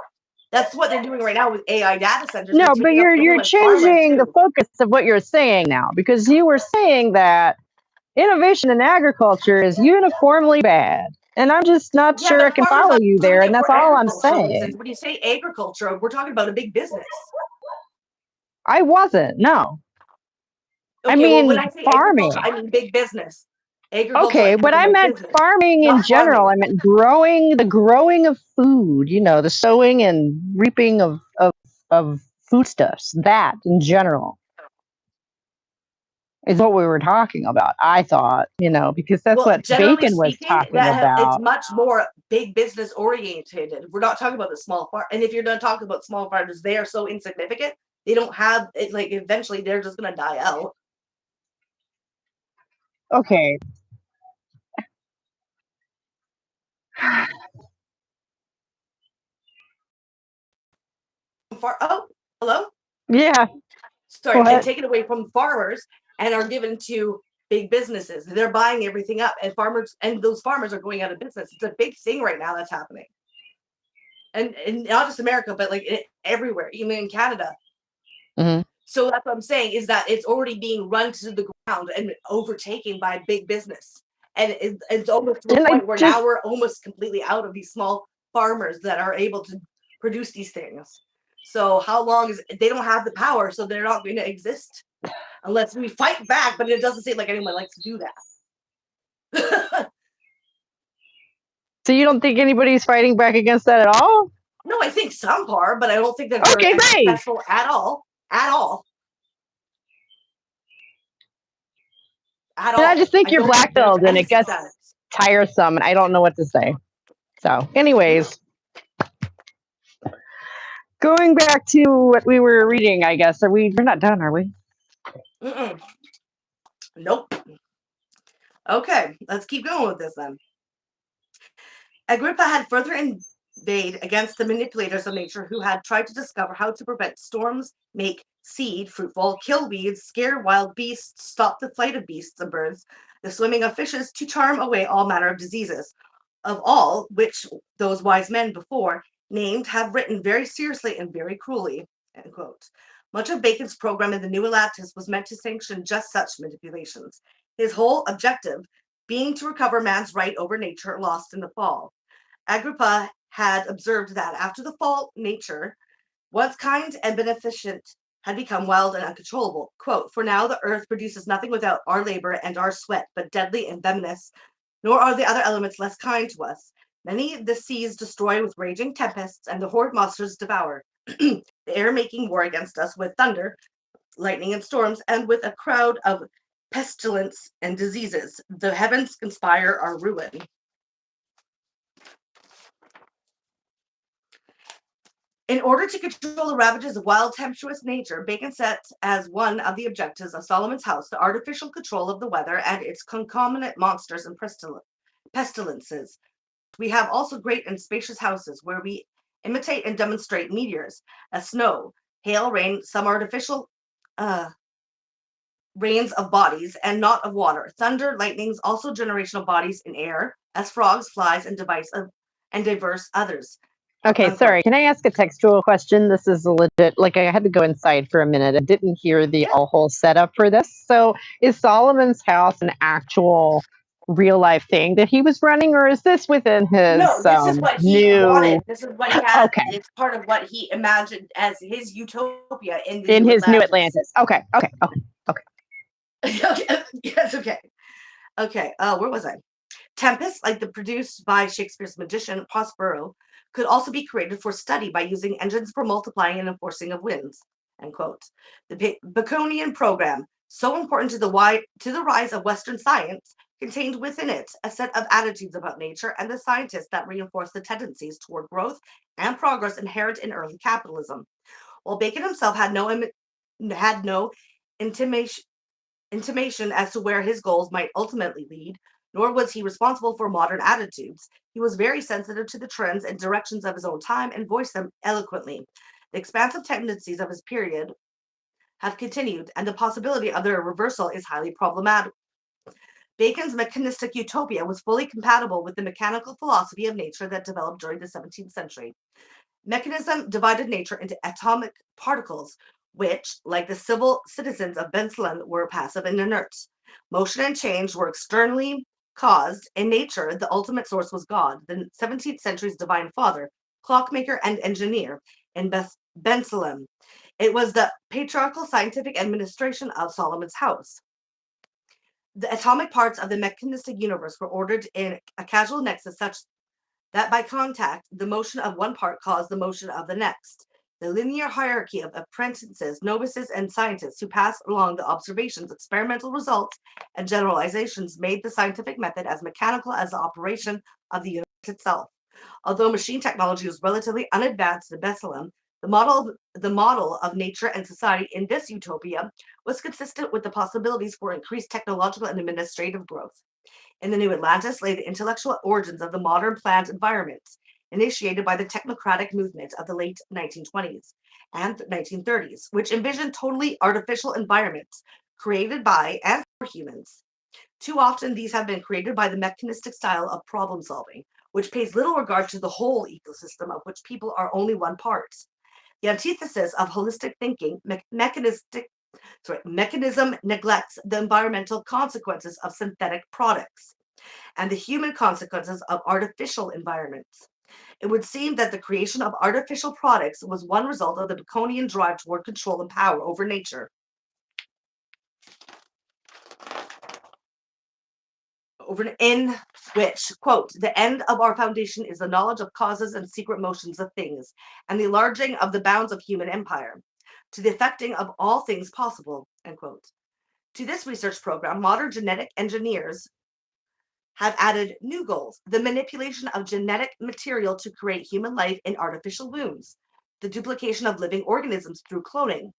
That's what they're doing right now with AI data centers. No, They're but taking up you're everyone's farmland changing the too. focus of what you're saying now, because you were saying that innovation in agriculture is uniformly bad. And I'm just not Yeah, sure I but can farmers follow aren't you doing there, and it that's for all I'm agricultural saying. reasons. When you say agriculture, we're talking about a big business. I wasn't, no. I Okay, well, when mean I say farming. agriculture, I mean big business. Agriculture Okay, as but in I like meant business, farming in not general. farming. I meant the growing of food, the sowing and reaping of foodstuffs. That in general is what we were talking about, I thought, because that's Well, what generally Bacon was speaking, talking it's about. much more big business orientated. We're not talking about the small farm. And if you're not talking about small farmers, they are so insignificant. They don't have it. Like eventually, they're just gonna die out. Okay. Oh, hello. Yeah. Sorry, and What? taken away from farmers and are given to big businesses. They're buying everything up, and those farmers are going out of business. It's a big thing right now that's happening, and not just America, but like everywhere, even in Canada. Mhm. So that's what I'm saying is that it's already being run to the ground and overtaken by big business, and it's almost to the And I point where just now we're almost completely out of these small farmers that are able to produce these things. So how long is they don't have the power, so they're not going to exist unless we fight back. But it doesn't seem like anyone likes to do that. So you don't think anybody's fighting back against that at all? No, I think some are, but I don't think that they're Okay, as great. successful at all. At all. At And I all. just think I you're don't think there's black-pilled and any it gets success. tiresome and I don't know what to say. So, anyways, going back to what we were reading, I guess. We're not done, are we? Mm-mm. Nope. Okay, let's keep going with this then. Agrippa had further inveighed against the manipulators of nature who had tried to discover how to prevent storms, make seed fruitful, kill weeds, scare wild beasts, stop the flight of beasts and birds, the swimming of fishes, to charm away all manner of diseases, of all which those wise men before named have written very seriously and very cruelly. End quote. Much of Bacon's program in the New Atlantis was meant to sanction just such manipulations, his whole objective being to recover man's right over nature lost in the fall. Agrippa had observed that after the fall, nature, once kind and beneficent, had become wild and uncontrollable. Quote, for now the earth produces nothing without our labor and our sweat, but deadly and venomous, nor are the other elements less kind to us. Many the seas destroy with raging tempests, and the horrid monsters devour. The air making war against us with thunder, lightning, and storms, and with a crowd of pestilence and diseases. The heavens conspire our ruin. In order to control the ravages of wild, tempestuous nature, Bacon set as one of the objectives of Solomon's House the artificial control of the weather and its concomitant monsters and pestilences. We have also great and spacious houses where we imitate and demonstrate meteors, as snow, hail, rain, some artificial rains of bodies and not of water, thunder, lightnings, also generational bodies in air, as frogs, flies, and diverse others. Okay, Unquote. sorry. Can I ask a textual question? This is a legit, like I had to go inside for a minute. I didn't hear the whole setup for this. So is Solomon's House an actual real life thing that he was running, or is this within his No, this is what he wanted. This is what he had. Okay. It's part of what he imagined as his utopia in his New Atlantis? Okay. Yes, okay. Okay, where was I? Tempests, like the produced by Shakespeare's magician Prospero, could also be created for study by using engines for multiplying and enforcing of winds. End quote. The Baconian program, so important to the rise of Western science, contained within it a set of attitudes about nature and the scientists that reinforce the tendencies toward growth and progress inherent in early capitalism. While Bacon himself had no intimation as to where his goals might ultimately lead, nor was he responsible for modern attitudes. He was very sensitive to the trends and directions of his own time and voiced them eloquently. The expansive tendencies of his period have continued, and the possibility of their reversal is highly problematic. Bacon's mechanistic utopia was fully compatible with the mechanical philosophy of nature that developed during the 17th century. Mechanism divided nature into atomic particles, which, like the civil citizens of Bensalem, were passive and inert. Motion and change were externally caused. In nature, the ultimate source was God, the 17th century's divine father, clockmaker, and engineer in Bensalem. It was the patriarchal scientific administration of Solomon's house. The atomic parts of the mechanistic universe were ordered in a causal nexus such that by contact, the motion of one part caused the motion of the next. The linear hierarchy of apprentices, novices, and scientists who passed along the observations, experimental results, and generalizations made the scientific method as mechanical as the operation of the universe itself. Although machine technology was relatively unadvanced in Bensalem, the model of nature and society in this utopia was consistent with the possibilities for increased technological and administrative growth. In the New Atlantis lay the intellectual origins of the modern planned environments, initiated by the technocratic movement of the late 1920s and 1930s, which envisioned totally artificial environments created by and for humans. Too often, these have been created by the mechanistic style of problem solving, which pays little regard to the whole ecosystem of which people are only one part. The antithesis of holistic thinking, mechanism neglects the environmental consequences of synthetic products and the human consequences of artificial environments. It would seem that the creation of artificial products was one result of the Baconian drive toward control and power over nature. In which, quote, the end of our foundation is the knowledge of causes and secret motions of things, and the enlarging of the bounds of human empire, to the effecting of all things possible, end quote. To this research program, modern genetic engineers have added new goals: the manipulation of genetic material to create human life in artificial wombs, the duplication of living organisms through cloning,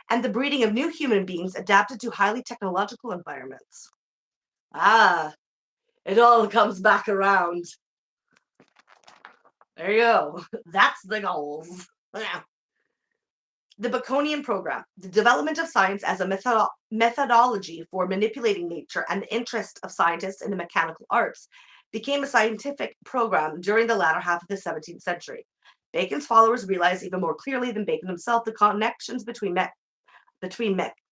and the breeding of new human beings adapted to highly technological environments. It all comes back around. There you go. That's the goals. The Baconian program, the development of science as a methodology for manipulating nature and the interest of scientists in the mechanical arts, became a scientific program during the latter half of the 17th century. Bacon's followers realized even more clearly than Bacon himself the connections between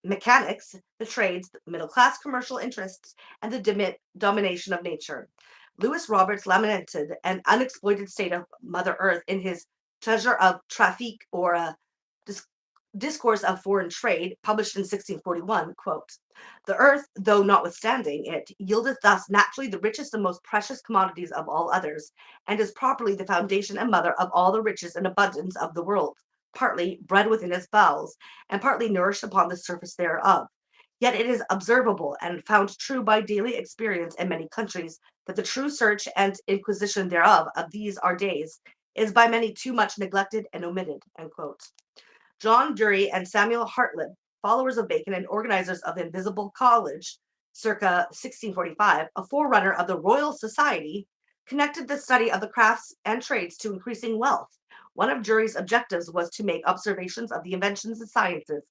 mechanics, the trades, the middle-class commercial interests, and the domination of nature. Lewis Roberts lamented an unexploited state of Mother Earth in his Treasure of Trafic, or Discourse of Foreign Trade, published in 1641, quote, the earth, though notwithstanding it, yieldeth thus naturally the richest and most precious commodities of all others, and is properly the foundation and mother of all the riches and abundance of the world, partly bred within its bowels, and partly nourished upon the surface thereof. Yet it is observable and found true by daily experience in many countries that the true search and inquisition thereof of these our days is by many too much neglected and omitted, end quote. John Dury and Samuel Hartlib, followers of Bacon and organizers of the Invisible College, circa 1645, a forerunner of the Royal Society, connected the study of the crafts and trades to increasing wealth. One of Dury's objectives was to make observations of the inventions and sciences,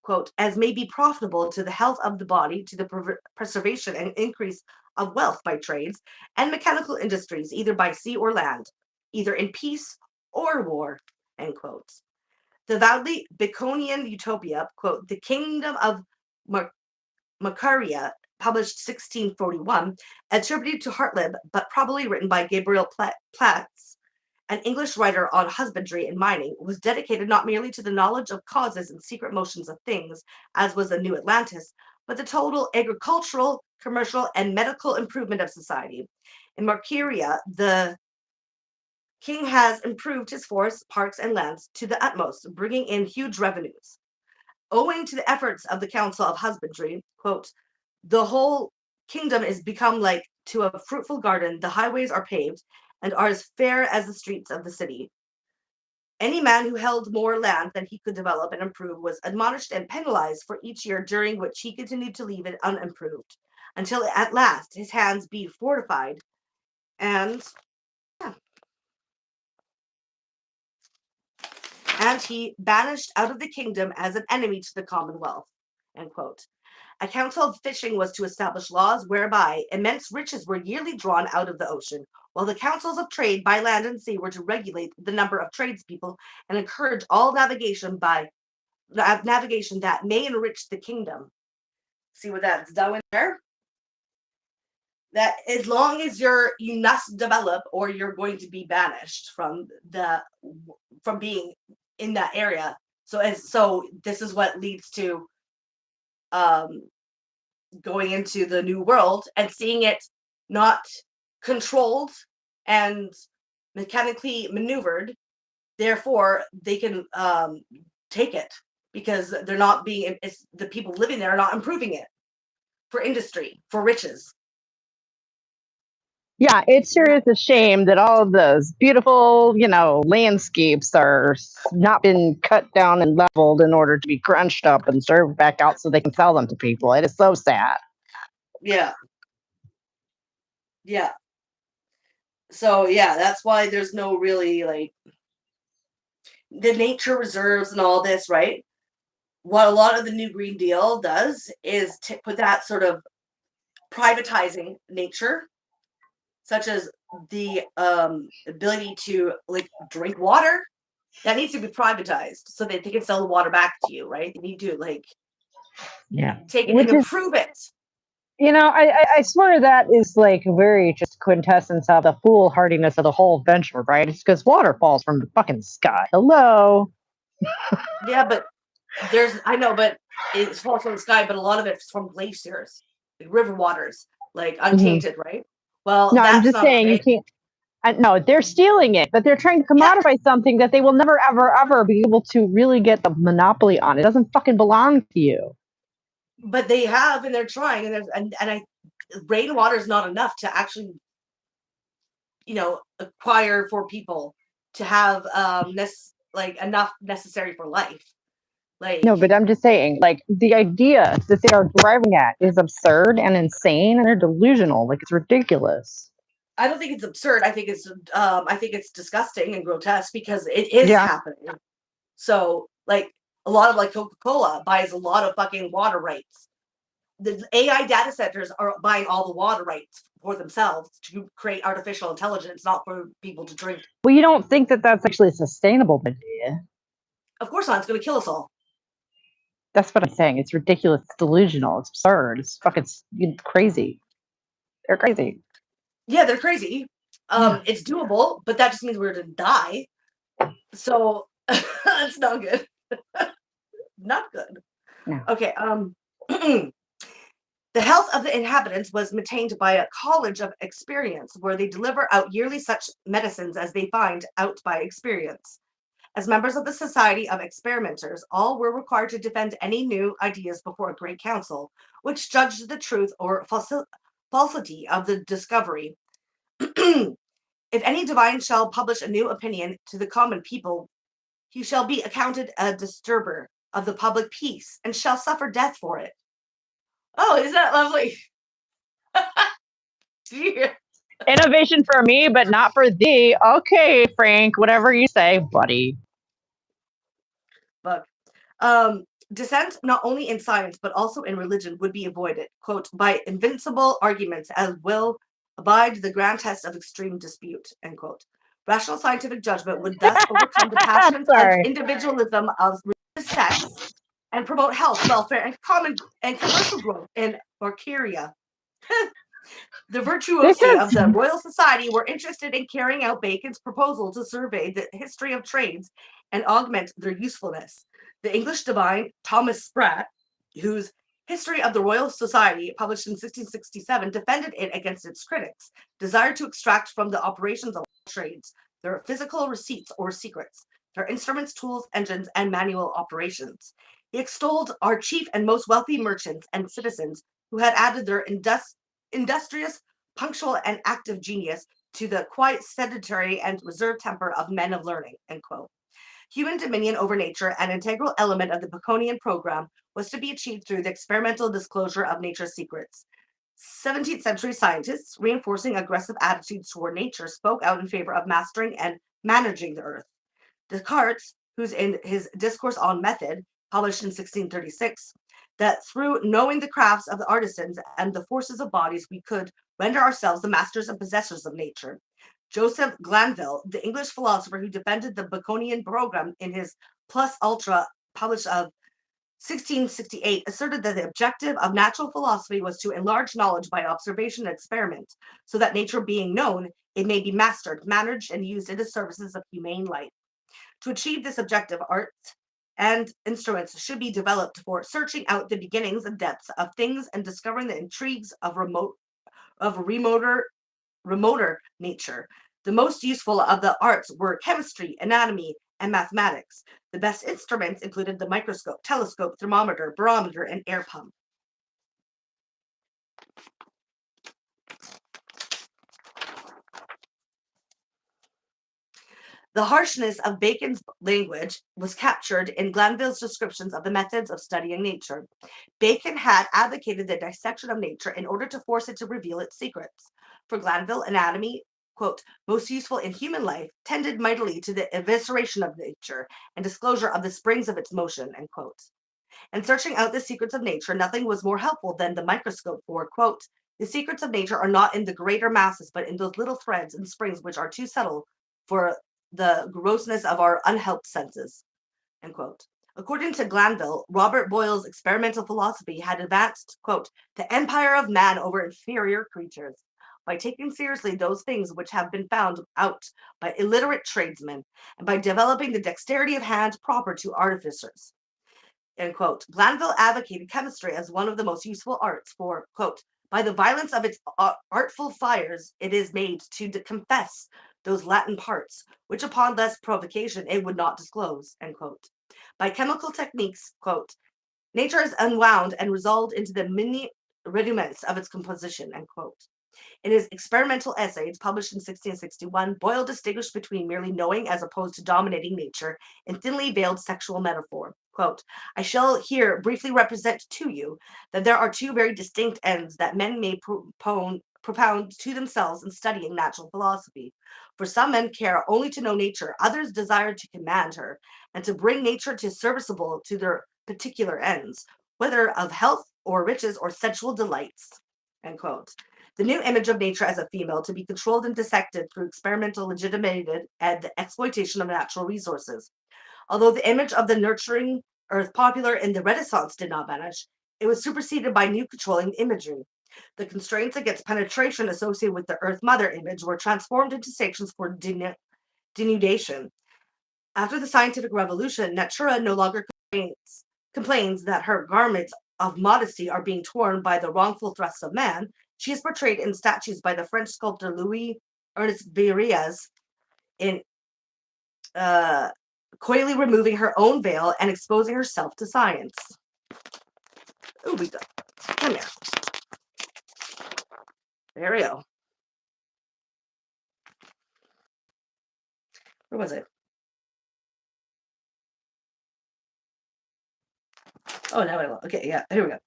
quote, as may be profitable to the health of the body, to the preservation and increase of wealth by trades and mechanical industries, either by sea or land, either in peace or war, end quote. The avowedly Baconian utopia, quote, the Kingdom of Macaria, published 1641, attributed to Hartlib, but probably written by Gabriel Platz, an English writer on husbandry and mining, was dedicated not merely to the knowledge of causes and secret motions of things, as was the New Atlantis, but the total agricultural, commercial, and medical improvement of society. In Marcaria, the king has improved his forests, parks, and lands to the utmost, bringing in huge revenues. Owing to the efforts of the Council of Husbandry, quote, the whole kingdom is become like to a fruitful garden, the highways are paved, and are as fair as the streets of the city. Any man who held more land than he could develop and improve was admonished and penalized for each year during which he continued to leave it unimproved, until at last his hands be fortified, and he banished out of the kingdom as an enemy to the commonwealth. End quote. A council of fishing was to establish laws whereby immense riches were yearly drawn out of the ocean, while the councils of trade by land and sea were to regulate the number of tradespeople and encourage all navigation that may enrich the kingdom. See what that's done there? That as long as you must develop, or you're going to be banished from being in that area. So this is what leads to going into the new world and seeing it not controlled and mechanically maneuvered. Therefore, they can take it because they're not being. It's the people living there are not improving it for industry, for riches. Yeah, it sure is a shame that all of those beautiful, landscapes are not been cut down and leveled in order to be crunched up and served back out so they can sell them to people. It is so sad. Yeah. Yeah. So yeah, that's why there's no really like the nature reserves and all this, right? What a lot of the New Green Deal does is to put that sort of privatizing nature, such as the ability to like drink water, that needs to be privatized so that they can sell the water back to you, right? They need to take it and improve it. I swear that is like very just quintessence of the foolhardiness of the whole venture, right? It's because water falls from the fucking sky. Hello. Yeah, but but it falls from the sky, but a lot of it's from glaciers, like river waters, like untainted, right? Well, no, that's I'm just saying okay. you can't. No, they're stealing it, but they're trying to commodify something that they will never, ever, ever be able to really get the monopoly on. It doesn't fucking belong to you. But they have, and they're trying, and rainwater is not enough to actually, acquire for people to have enough necessary for life. No, but I'm just saying, the idea that they are driving at is absurd and insane, and they're delusional. It's ridiculous. I don't think it's absurd. I think it's disgusting and grotesque because it is happening. So, a lot of Coca-Cola buys a lot of fucking water rights. The AI data centers are buying all the water rights for themselves to create artificial intelligence, not for people to drink. Well, you don't think that that's actually a sustainable idea? Of course not. It's going to kill us all. That's what I'm saying. It's ridiculous. It's delusional. It's absurd. It's fucking crazy. They're crazy. Yeah, they're crazy. It's doable, but that just means we're going to die. So that's not good. Not good. No. Okay. The health of the inhabitants was maintained by a college of experience, where they deliver out yearly such medicines as they find out by experience. As members of the Society of Experimenters, all were required to defend any new ideas before a great council, which judged the truth or falsity of the discovery. If any divine shall publish a new opinion to the common people, he shall be accounted a disturber of the public peace, and shall suffer death for it. Oh, isn't that lovely? Innovation for me, but not for thee. Okay, Frank, whatever you say, buddy. But dissent, not only in science, but also in religion, would be avoided, quote, by invincible arguments, as will abide the grand test of extreme dispute, end quote. Rational scientific judgment would thus overcome the passions of individualism of religious sects and promote health, welfare, and commercial growth in Marcaria. The virtuosi of the Royal Society were interested in carrying out Bacon's proposal to survey the history of trades and augment their usefulness. The English divine Thomas Sprat, whose History of the Royal Society, published in 1667, defended it against its critics, desired to extract from the operations of all trades their physical receipts or secrets, their instruments, tools, engines, and manual operations. He extolled our chief and most wealthy merchants and citizens who had added their industrious, punctual, and active genius to the quiet, sedentary, and reserved temper of men of learning. End quote. Human dominion over nature, an integral element of the Baconian program, was to be achieved through the experimental disclosure of nature's secrets. 17th century scientists, reinforcing aggressive attitudes toward nature, spoke out in favor of mastering and managing the earth. Descartes, who's in his Discourse on Method, published in 1636, that through knowing the crafts of the artisans and the forces of bodies, we could render ourselves the masters and possessors of nature. Joseph Glanville, the English philosopher who defended the Baconian program in his Plus Ultra, published of 1668, asserted that the objective of natural philosophy was to enlarge knowledge by observation and experiment, so that nature being known, it may be mastered, managed, and used in the services of humane life. To achieve this objective, arts and instruments should be developed for searching out the beginnings and depths of things and discovering the intrigues of remoter nature. The most useful of the arts were chemistry, anatomy, and mathematics. The best instruments included the microscope, telescope, thermometer, barometer, and air pump. The harshness of Bacon's language was captured in Glanville's descriptions of the methods of studying nature. Bacon had advocated the dissection of nature in order to force it to reveal its secrets. For Glanville, anatomy, quote, most useful in human life, tended mightily to the evisceration of nature and disclosure of the springs of its motion, end quote. In searching out the secrets of nature, nothing was more helpful than the microscope, for, quote, the secrets of nature are not in the greater masses, but in those little threads and springs which are too subtle for the grossness of our unhelped senses, end quote. According to Glanville, Robert Boyle's experimental philosophy had advanced, quote, the empire of man over inferior creatures by taking seriously those things which have been found out by illiterate tradesmen and by developing the dexterity of hand proper to artificers, end quote. Glanville advocated chemistry as one of the most useful arts for, quote, by the violence of its artful fires it is made to confess those Latin parts, which upon less provocation it would not disclose, end quote. By chemical techniques, quote, nature is unwound and resolved into the minute rudiments of its composition, end quote. In his experimental essays, published in 1661, Boyle distinguished between merely knowing as opposed to dominating nature in thinly veiled sexual metaphor. Quote, I shall here briefly represent to you that there are two very distinct ends that men may propound to themselves in studying natural philosophy. For some men care only to know nature, others desire to command her, and to bring nature to serviceable to their particular ends, whether of health or riches or sensual delights, end quote. The new image of nature as a female to be controlled and dissected through experimental legitimated and the exploitation of natural resources. Although the image of the nurturing earth popular in the Renaissance did not vanish, it was superseded by new controlling imagery. The constraints against penetration associated with the Earth Mother image were transformed into sanctions for denudation. After the scientific revolution, Natura no longer complains that her garments of modesty are being torn by the wrongful thrusts of man. She is portrayed in statues by the French sculptor Louis Ernest Barrières in coyly removing her own veil and exposing herself to science. Ooh, we go. Come here. There we go. Where was it? Oh, now I will. Okay, yeah, here we go.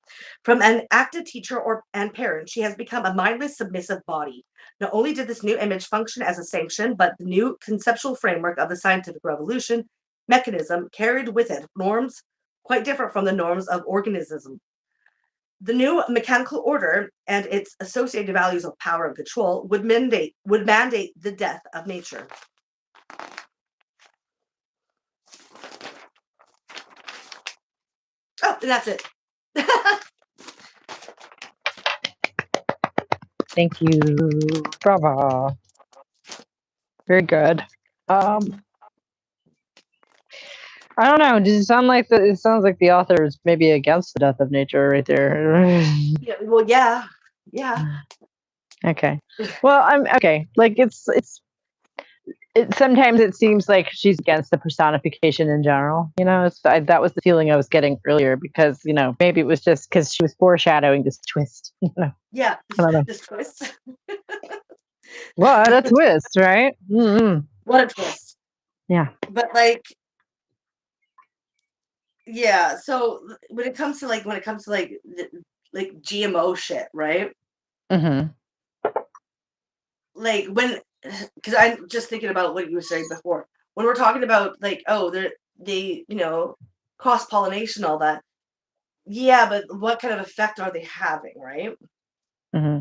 From an active teacher and parent, she has become a mindless, submissive body. Not only did this new image function as a sanction, but the new conceptual framework of the scientific revolution mechanism carried with it norms quite different from the norms of organism. The new mechanical order and its associated values of power and control would mandate the death of nature. Oh, and that's it. Thank you. Bravo. Very good. I don't know. Does it sound like it sounds like the author is maybe against the death of nature right there. Yeah, well, yeah. Okay. Well, I'm okay. Like sometimes it seems like she's against the personification in general. That was the feeling I was getting earlier because maybe it was just because she was foreshadowing this twist. Yeah, I don't know. this twist. What a twist, right? Mm-hmm. What a twist. Yeah. But like, yeah. So when it comes to like GMO shit, right? Mm-hmm. Like because I'm just thinking about what you were saying before. When we're talking about like, oh, they cross pollination, all that. Yeah, but what kind of effect are they having, right? Mm-hmm.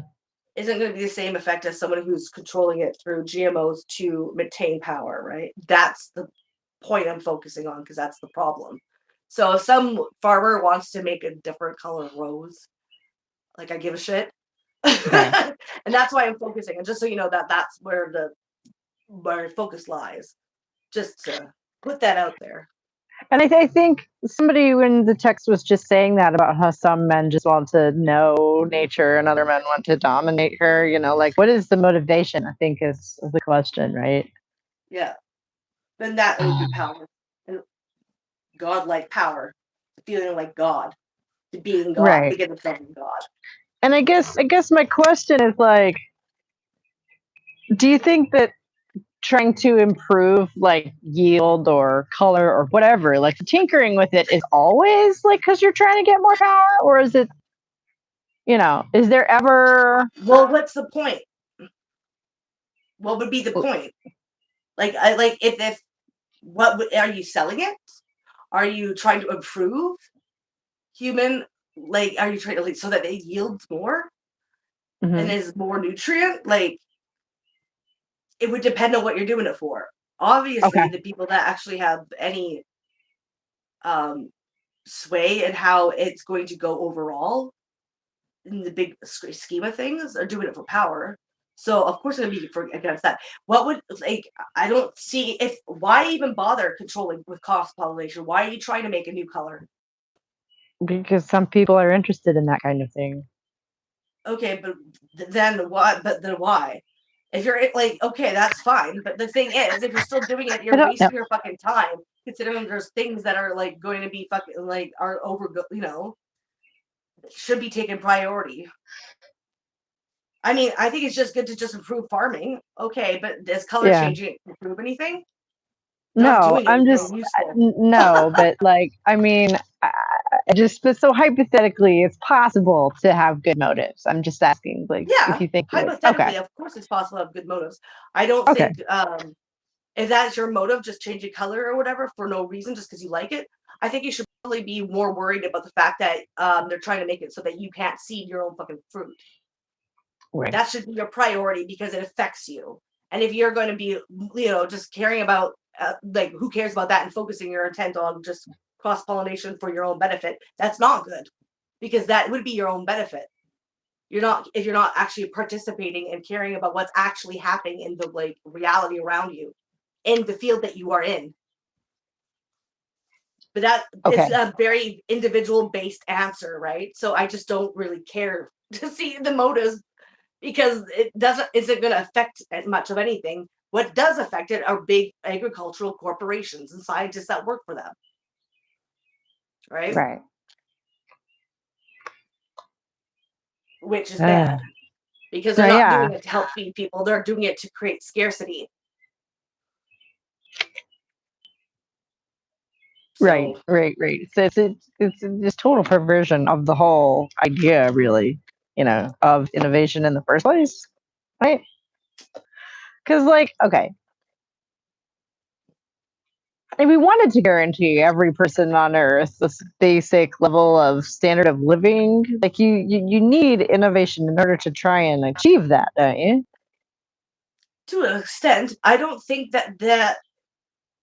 Isn't going to be the same effect as someone who's controlling it through GMOs to maintain power, right? That's the point I'm focusing on because that's the problem. So if some farmer wants to make a different color rose, like I give a shit. Okay. And that's why I'm focusing. And just so you know that's where focus lies. Just to put that out there. And I think somebody when the text was just saying that about how some men just want to know nature and other men want to dominate her, like what is the motivation? I think is the question, right? Yeah. Then that would be power. And God-like power. Feeling like God. To being God. Right. To get themselves in God. And I guess my question is like, do you think that trying to improve like yield or color or whatever, like tinkering with it is always like because you're trying to get more power, or is it, is there ever? Well, what's the point? What would be the point? Like, if what are you selling it? Are you trying to improve human? Like, are you trying to so that it yields more and is more nutrient? Like, it would depend on what you're doing it for. Obviously, Okay. the people that actually have any sway in how it's going to go overall in the big scheme of things are doing it for power. So of course I'm going to be against that. What would I don't see why even bother controlling with cross pollination? Why are you trying to make a new color? Because some people are interested in that kind of thing. Okay, but then what? But then why? If you're like, okay, that's fine. But the thing is, if you're still doing it, you're wasting your fucking time. Considering there's things that are like going to be fucking like are over, should be taken priority. I mean, I think it's just good to just improve farming. Okay, but does color changing improve anything? No, I'm just no, but like I mean, but so hypothetically, it's possible to have good motives. I'm just asking, like, if you think hypothetically, of course, it's possible to have good motives. I don't think if that's your motive, just changing color or whatever for no reason, just because you like it. I think you should probably be more worried about the fact that they're trying to make it so that you can't seed your own fucking fruit. Right. That should be your priority because it affects you. And if you're going to be, just caring about, like, who cares about that and focusing your intent on just cross pollination for your own benefit, that's not good because that would be your own benefit. If you're not actually participating and caring about what's actually happening in the like reality around you in the field that you are in. But that is a very individual based answer, right? So I just don't really care to see the motives because it isn't going to affect much of anything. What does affect it are big agricultural corporations and scientists that work for them. Right. Which is bad because they're not doing it to help feed people. They're doing it to create scarcity. Right. So it's just total perversion of the whole idea, really, of innovation in the first place, right? Because, like, okay, if we wanted to guarantee every person on Earth this basic level of standard of living, like you need innovation in order to try and achieve that, don't you? To an extent, I don't think that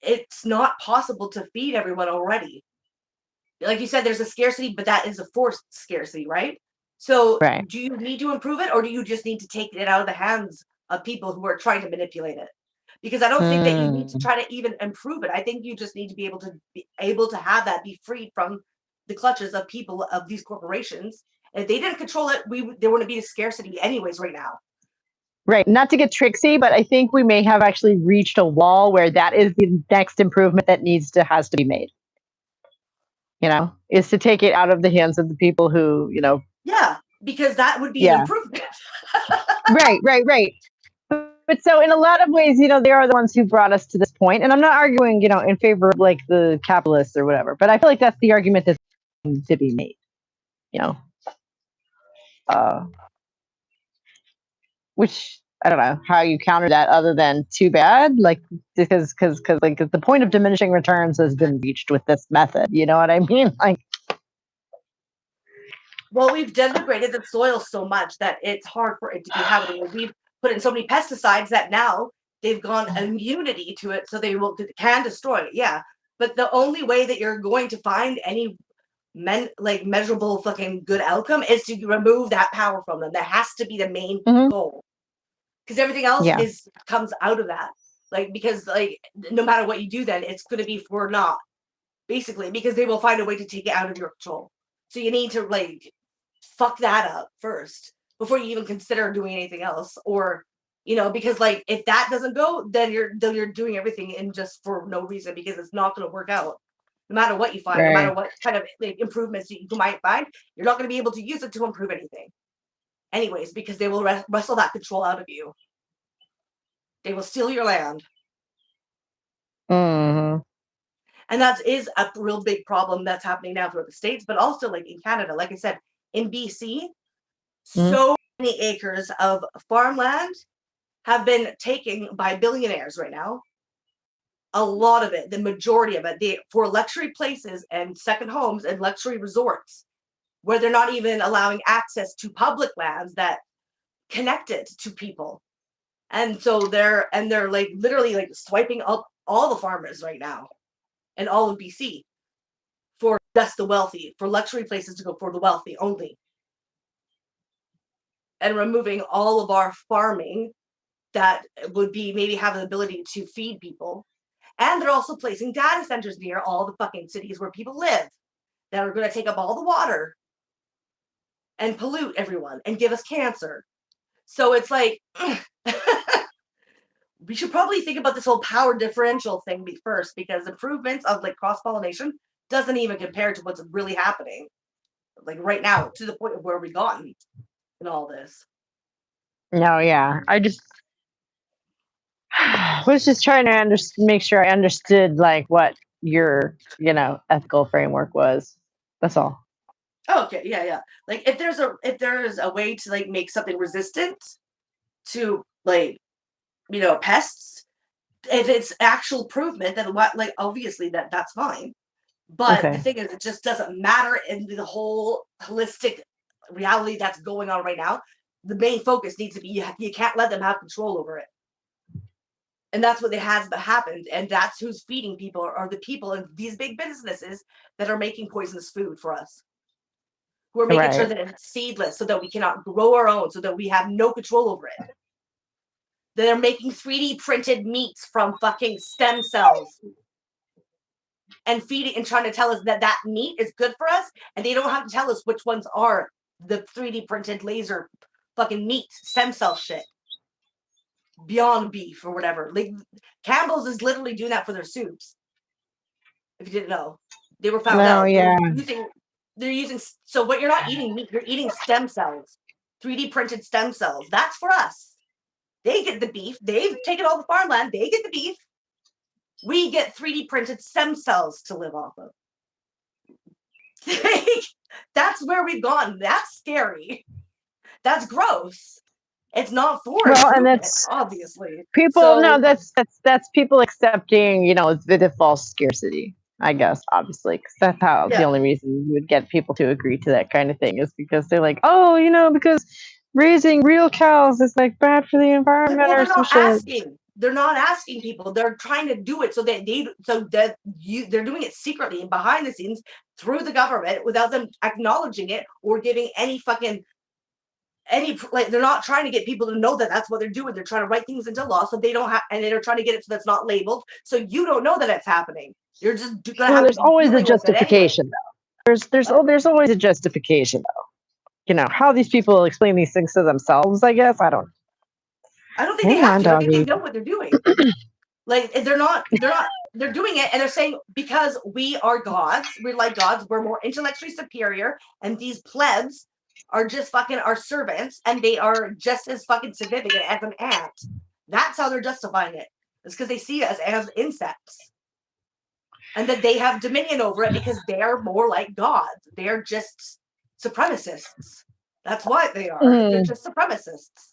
it's not possible to feed everyone already. Like you said, there's a scarcity, but that is a forced scarcity, right? So do you need to improve it or do you just need to take it out of the hands of people who are trying to manipulate it? because I don't think that you need to try to even improve it. I think you just need to be able to have that be free from the clutches of people of these corporations. And if they didn't control it, there wouldn't be a scarcity anyways right now. Right. Not to get tricksy, but I think we may have actually reached a wall where that is the next improvement that has to be made. Is to take it out of the hands of the people who, Yeah, because that would be an improvement. Right. But so in a lot of ways, they are the ones who brought us to this point. And I'm not arguing, in favor of like the capitalists or whatever, but I feel like that's the argument that's to be made, which I don't know how you counter that other than too bad, like because like the point of diminishing returns has been reached with this method. You know what I mean? Like, well, we've degraded the soil so much that it's hard for it to be habitable. We've put in so many pesticides that now they've gone immunity to it, so they can destroy it. Yeah, but the only way that you're going to find any measurable fucking good outcome is to remove that power from them. That has to be the main goal, because everything else comes out of that. Like, because like no matter what you do, then it's going to be for naught, basically, because they will find a way to take it out of your control. So you need to like fuck that up first before you even consider doing anything else, or because like if that doesn't go, then you're doing everything in just for no reason, because it's not going to work out. No matter what you find, no matter what kind of like improvements you might find, you're not going to be able to use it to improve anything anyways, because they will wrestle that control out of you. They will steal your land. Mm-hmm. And that is a real big problem that's happening now throughout the States, but also like in Canada. Like I said, in BC, so many acres of farmland have been taken by billionaires right now. A lot of it, the majority of it, for luxury places and second homes and luxury resorts, where they're not even allowing access to public lands that connect it to people. And so they're like literally like swiping up all the farmers right now in all of BC for just the wealthy, for luxury places to go for the wealthy only. And removing all of our farming that would be maybe have the ability to feed people. And they're also placing data centers near all the fucking cities where people live that are going to take up all the water and pollute everyone and give us cancer. So it's like, we should probably think about this whole power differential thing first, because improvements of like cross-pollination doesn't even compare to what's really happening like right now, to the point of where we've gotten in all this. No, yeah. I was just trying to make sure I understood like what your, ethical framework was. That's all. Oh, okay, yeah. Like if there's a way to like make something resistant to like, pests, if it's actual improvement, then obviously that's fine. But the thing is, it just doesn't matter in the whole holistic reality that's going on right now. The main focus needs to be you can't let them have control over it. And that's what has happened. And that's who's feeding people are the people in these big businesses that are making poisonous food for us. Who are making sure that it's seedless so that we cannot grow our own, so that we have no control over it. They're making 3D printed meats from fucking stem cells and feeding and trying to tell us that meat is good for us. And they don't have to tell us which ones are the 3D printed laser fucking meat stem cell shit. Beyond Beef or whatever. Like Campbell's is literally doing that for their soups. If you didn't know, they were found out. Yeah. They're using. So what you're not eating meat, you're eating stem cells, 3D printed stem cells. That's for us. They get the beef. They've taken all the farmland. They get the beef. We get 3D printed stem cells to live off of. That's where we've gone. That's scary. That's gross. It's not for and that's obviously people. So, no, that's people accepting, the false scarcity. I guess obviously, because that's how the only reason you would get people to agree to that kind of thing is because they're like, oh, because raising real cows is like bad for the environment or some shit. They're not asking people. They're trying to do it they're doing it secretly and behind the scenes through the government without them acknowledging it or giving any fucking they're not trying to get people to know that that's what they're doing. They're trying to write things into law so they don't have, and they're trying to get it so that's not labeled, so you don't know that it's happening. You're just gonna have. There's to be always a dealing with it anyway. justification, though. There's always a justification, though. You know how these people explain these things to themselves. I guess I don't. I don't think they have to. I think they know what they're doing. Like they're not. They're doing it, and they're saying because we are gods, we're like gods, we're more intellectually superior, and these plebs are just fucking our servants, and they are just as fucking significant as an ant. That's how they're justifying it. It's because they see us as insects, and that they have dominion over it because they are more like gods. They are just supremacists. That's what they are. They're just supremacists.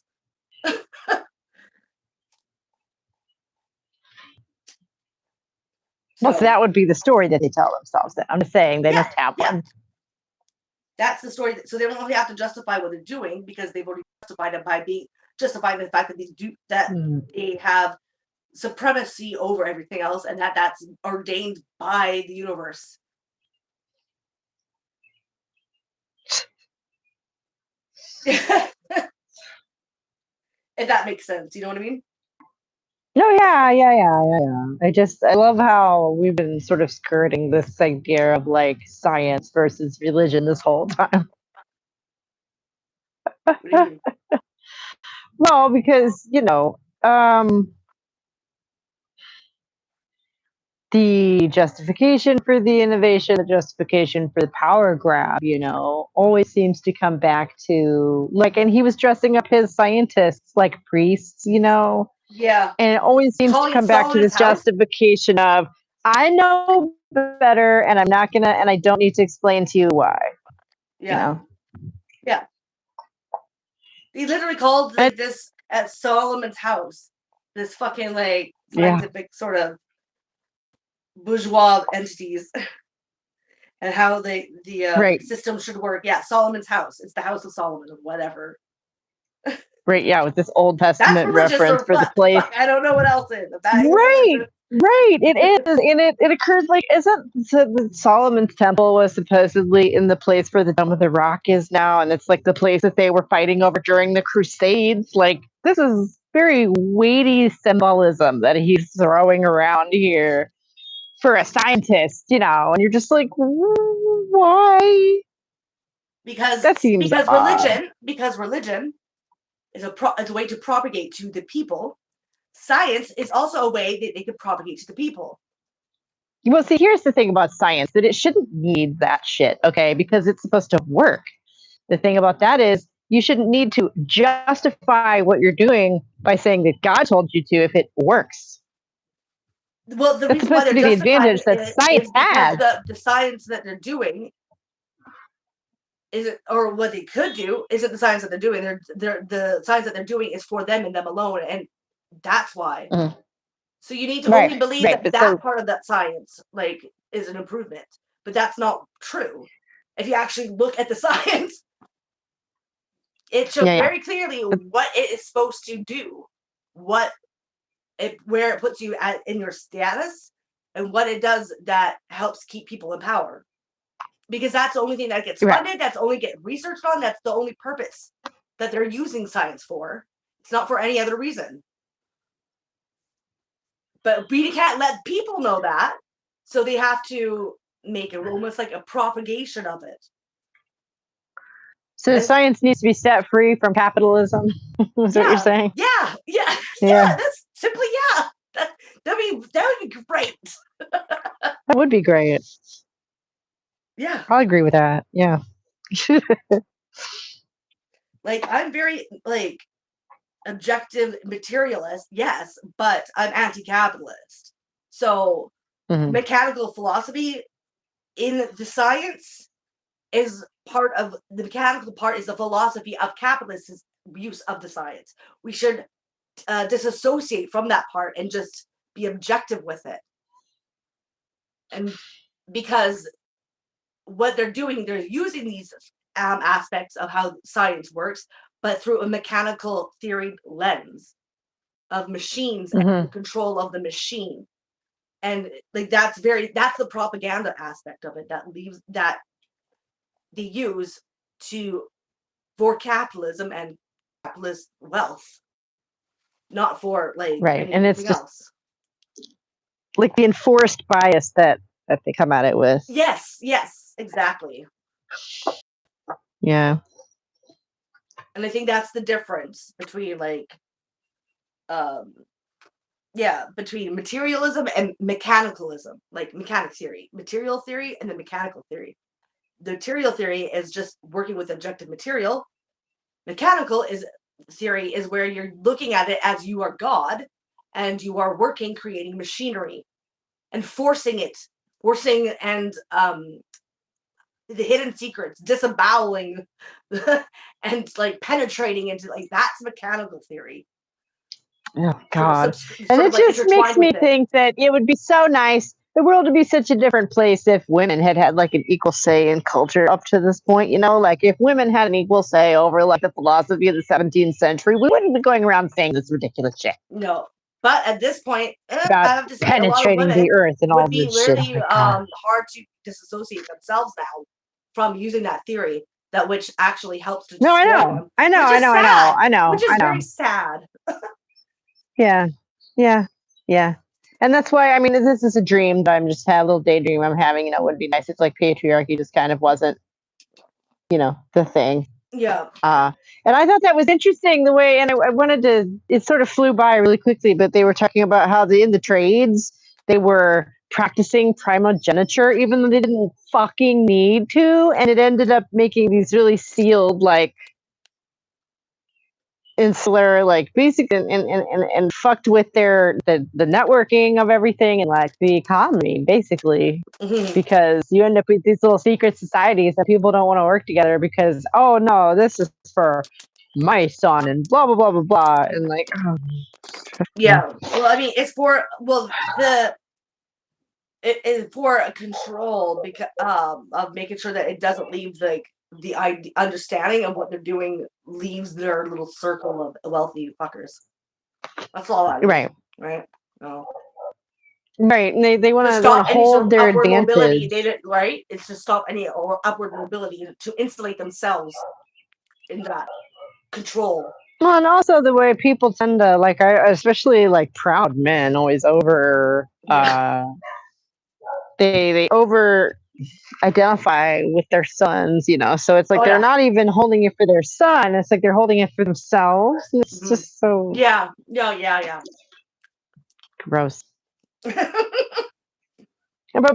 Well, so that would be the story that they tell themselves. Then I'm just saying they must have one. That's the story. So they don't really have to justify what they're doing because they've already justified it by justifying the fact that they have supremacy over everything else, and that's ordained by the universe. If that makes sense, you know what I mean? No, yeah. I love how we've been sort of skirting this idea of like science versus religion this whole time. What do you mean? Well, because the justification for the innovation, the justification for the power grab, always seems to come back to like, and he was dressing up his scientists like priests, Yeah. And it always seems to come back to this justification of, I know better and I'm not gonna, and I don't need to explain to you why. Yeah. Yeah. He literally called this at Solomon's house, this fucking like scientific sort of bourgeois entities and how the system should work. Yeah, Solomon's house. It's the house of Solomon or whatever. Right, yeah, with this Old Testament reference for the place. I don't know what else is. Right, it is, and it occurs like, the Solomon's temple was supposedly in the place where the Dome of the Rock is now, and it's like the place that they were fighting over during the Crusades. Like, this is very weighty symbolism that he's throwing around here for a scientist, and you're just like, why? Because religion is a way to propagate to the people. Science is also a way that they could propagate to the people. Well, see, here's the thing about science, that it shouldn't need that shit, okay? Because it's supposed to work. The thing about that is you shouldn't need to justify what you're doing by saying that God told you to if it works. Well, the That's reason why supposed to be the advantage that science has. The science that they're doing or what they could do isn't the science that they're doing. The science that they're doing is for them and them alone, and that's why. Mm-hmm. So you need to only believe that part of that science like is an improvement, but that's not true. If you actually look at the science, it shows very clearly what it is supposed to do, where it puts you in your status, and what it does that helps keep people in power. Because that's the only thing that gets funded, that's only get researched on, that's the only purpose that they're using science for. It's not for any other reason. But we can't let people know that, so they have to make it almost like a propagation of it. So science needs to be set free from capitalism, is what you're saying? Yeah. That's simply, that would be great. That would be great. Yeah. I'll agree with that. Yeah. Like, I'm very, like, objective materialist, yes, but I'm anti-capitalist. So, mechanical philosophy in the science is part of the mechanical part is the philosophy of capitalist use of the science. We should disassociate from that part and just be objective with it. And because what they're doing, they're using these aspects of how science works, but through a mechanical theory lens of machines and the control of the machine. And like that's the propaganda aspect of it that they use for capitalism and capitalist wealth, not for like Right, and it's anything just else. like the enforced bias that they come at it with. Yes, exactly. Yeah. And I think that's the difference between like between materialism and mechanicalism, like mechanic theory, material theory, and the mechanical theory. The material theory is just working with objective material. Mechanical theory is where you're looking at it as you are God and you are working, creating machinery and forcing and the hidden secrets, disaboweling and like penetrating into like that's mechanical theory. Oh God. Sort And of it like just makes intertwined me with it. think that it would be so nice, the world would be such a different place if women had had like an equal say in culture up to this point, you know, like if women had an equal say over like the philosophy of the 17th century, we wouldn't be going around saying this ridiculous shit No, but at this point, I about have to say a lot of penetrating women the earth and all would be this shit. Oh really my God. hard to disassociate themselves now from using that theory, that which actually helps to No, I destroy know. them, I know. which I is know. I know. sad, I know. which is I know. very sad. Yeah. Yeah. Yeah. And that's why, I mean, this is a dream that I'm just having, a little daydream I'm having, you know, would be nice. It's like patriarchy just kind of wasn't, you know, the thing. Yeah. And I thought that was interesting the way, and I wanted to, it sort of flew by really quickly, but they were talking about how in the trades, they were practicing primogeniture, even though they didn't fucking need to. And it ended up making these really sealed, like, insular, like basic and fucked with the networking of everything and like the economy basically, because you end up with these little secret societies that people don't want to work together because, oh no, this is for my son and blah blah blah blah blah, and like, oh. Yeah. Well, I mean, it's for it is for a control because of making sure that it doesn't leave like the understanding of what they're doing leaves their little circle of wealthy fuckers. That's all that is. Right. No. Right, and they want to stop any sort hold of their upward mobility. advantage. Right. It's to stop any upward mobility to insulate themselves in that control. Well, and also the way people tend to like, especially like proud men, always over. They over identify with their sons, you know. So it's like they're not even holding it for their son. It's like they're holding it for themselves. It's just so yeah. Gross. But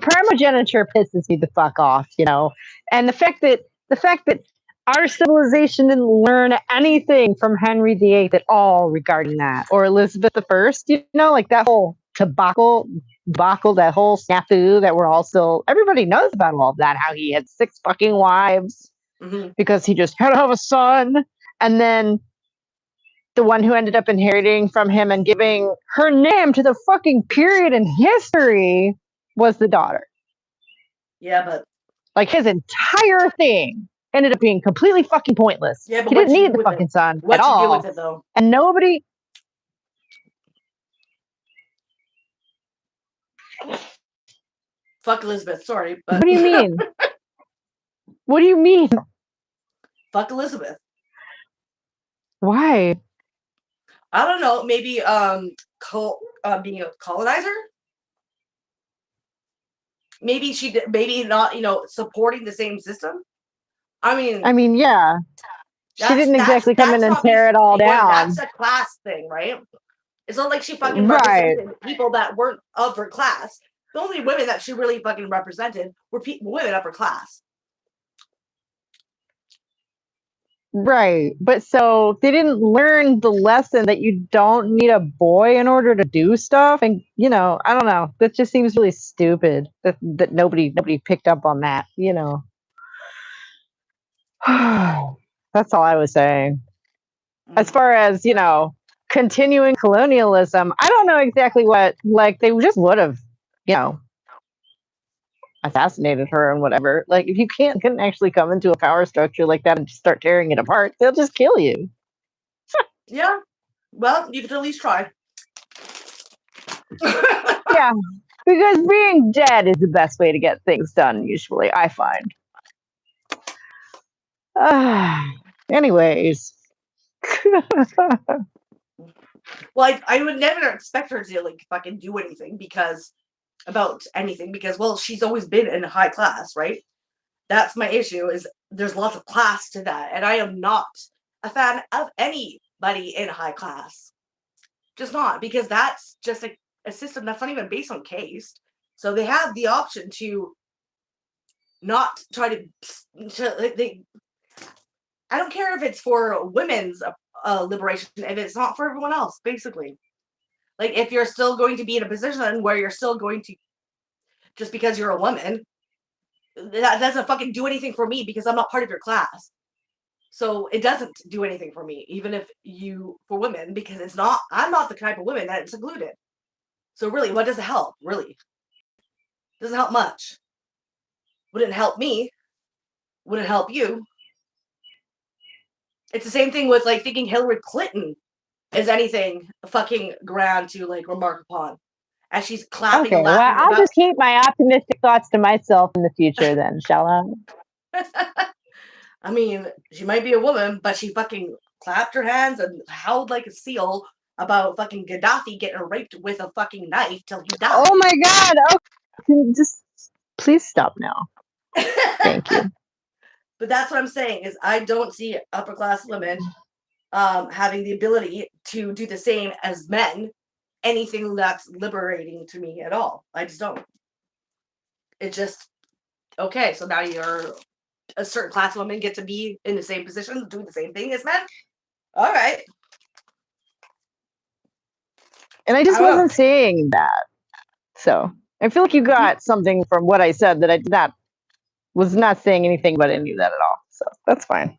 primogeniture pisses me the fuck off, you know. And the fact that our civilization didn't learn anything from Henry VIII at all regarding that, or Elizabeth I, you know, like that whole debacle, that whole snafu that we're all still, everybody knows about all of that, how he had 6 fucking wives because he just had to have a son, and then the one who ended up inheriting from him and giving her name to the fucking period in history was the daughter. Yeah, but like his entire thing ended up being completely fucking pointless. Yeah, but he didn't need the fucking son at all. What you do with it, though? And nobody. Fuck Elizabeth. Sorry, but What do you mean? What do you mean? Fuck Elizabeth. Why? I don't know. Maybe being a colonizer. Maybe maybe not. You know, supporting the same system. I mean, yeah. She didn't exactly come in and tear it all down. That's a class thing, right? It's not like she fucking represented people that weren't of her class. The only women that she really fucking represented were women of her class. Right. But so they didn't learn the lesson that you don't need a boy in order to do stuff. And, you know, I don't know. That just seems really stupid that nobody picked up on that, you know. That's all I was saying. As far as, you know, continuing colonialism, I don't know exactly what, like, they just would have, you know, assassinated her and whatever. Like, if you couldn't actually come into a power structure like that and just start tearing it apart, they'll just kill you. Yeah. Well, you could at least try. Yeah. Because being dead is the best way to get things done, usually, I find. Anyways. Well, I would never expect her to like fucking do anything about anything because well, she's always been in high class, right? That's my issue is there's lots of class to that, and I am not a fan of anybody in high class. Just not because that's just a system that's not even based on caste. So they have the option to not try to I don't care if it's for women's liberation if it's not for everyone else, basically. Like if you're still going to be in a position where you're still going to just because you're a woman, that doesn't fucking do anything for me because I'm not part of your class. So it doesn't do anything for me, even if for women, because I'm not the type of woman that it's included. So really, what does it help? Really? Doesn't help much. Wouldn't help me. Wouldn't help you. It's the same thing with like thinking Hillary Clinton is anything fucking grand to like remark upon. As she's clapping Okay, and well, laughing I'll about just keep my optimistic thoughts to myself in the future then, shall I? I mean, she might be a woman, but she fucking clapped her hands and howled like a seal about fucking Gaddafi getting raped with a fucking knife till he died. Oh my god! Okay, just please stop now. Thank you. But that's what I'm saying is I don't see upper class women having the ability to do the same as men. Anything that's liberating to me at all. I just don't. It just okay. So now you're a certain class of women get to be in the same position, doing the same thing as men. All right. And I just I don't know. wasn't saying that. So I feel like you got something from what I said that I was not saying anything about any of that at all. So that's fine.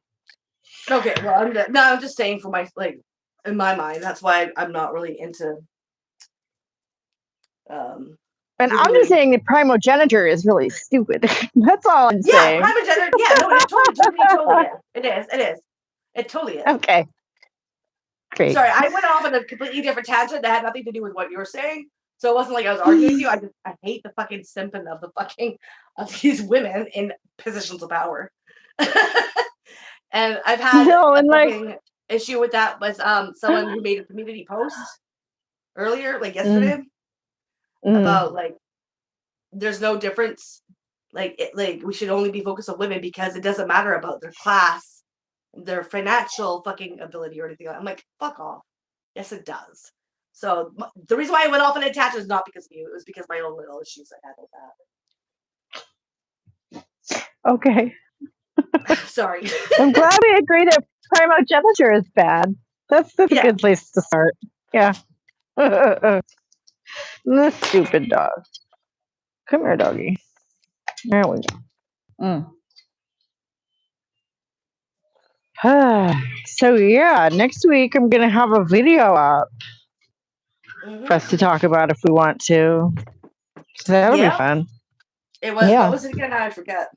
Okay, well, I'm just saying for my in my mind, that's why I'm not really into. And I'm just saying that primogeniture is really stupid. That's all I'm Yeah, saying. primogeniture. Yeah, no, it totally is. It is. It totally is. Okay. Great. Sorry, I went off on a completely different tangent that had nothing to do with what you were saying. So it wasn't like I was arguing with you. I hate the fucking simping of of these women in positions of power. And I've had a fucking issue with that with someone who made a community post earlier, like yesterday, about like there's no difference. Like we should only be focused on women because it doesn't matter about their class, their financial fucking ability or anything. I'm like, fuck off. Yes, it does. So the reason why I went off on a tangent is not because of you. It was because of my own little issues I had with that. Okay. Sorry. I'm glad we agree that primogeniture is bad. That's a good place to start. Yeah. This stupid dog. Come here, doggy. There we go. So yeah, next week I'm gonna have a video up for us to talk about if we want to. So that'll be fun. It was. What was it again? I forget.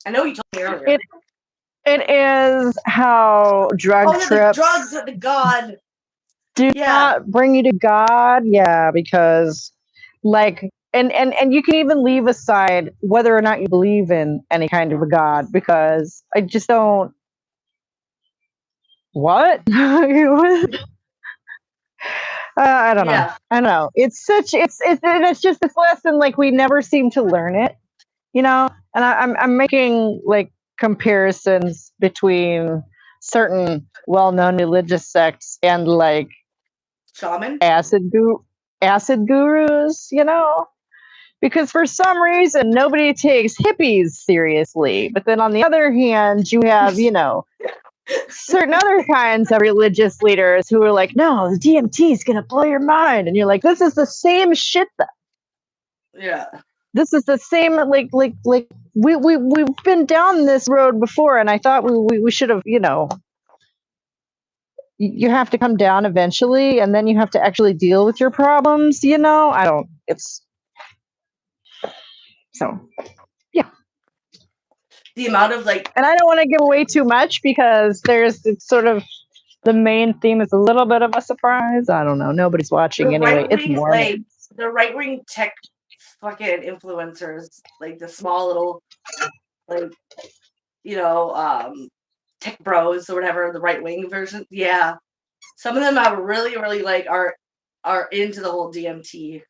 I know you told me earlier. It is how drug trips. The drugs of the God. Do not bring you to God. Yeah, because like and you can even leave aside whether or not you believe in any kind of a God, because I just don't. What? I don't know. I don't know. It's just this lesson, like we never seem to learn it, you know. And I'm making like comparisons between certain well-known religious sects and like shaman acid gurus, you know. Because for some reason nobody takes hippies seriously, but then on the other hand, you have, you know, certain other kinds of religious leaders who are like, no, the DMT is gonna blow your mind, and you're like, this is the same shit though. Yeah, this is the same like we've been down this road before, and I thought we should have, you know, you have to come down eventually, and then you have to actually deal with your problems, you know. It's so yeah. The amount of like, and I don't want to give away too much because it's sort of the main theme is a little bit of a surprise. I don't know. Nobody's watching anyway. It's more like the right-wing tech fucking influencers, like the small little, like, you know, tech bros or whatever, the right wing version. Yeah, some of them are really, really like are into the whole DMT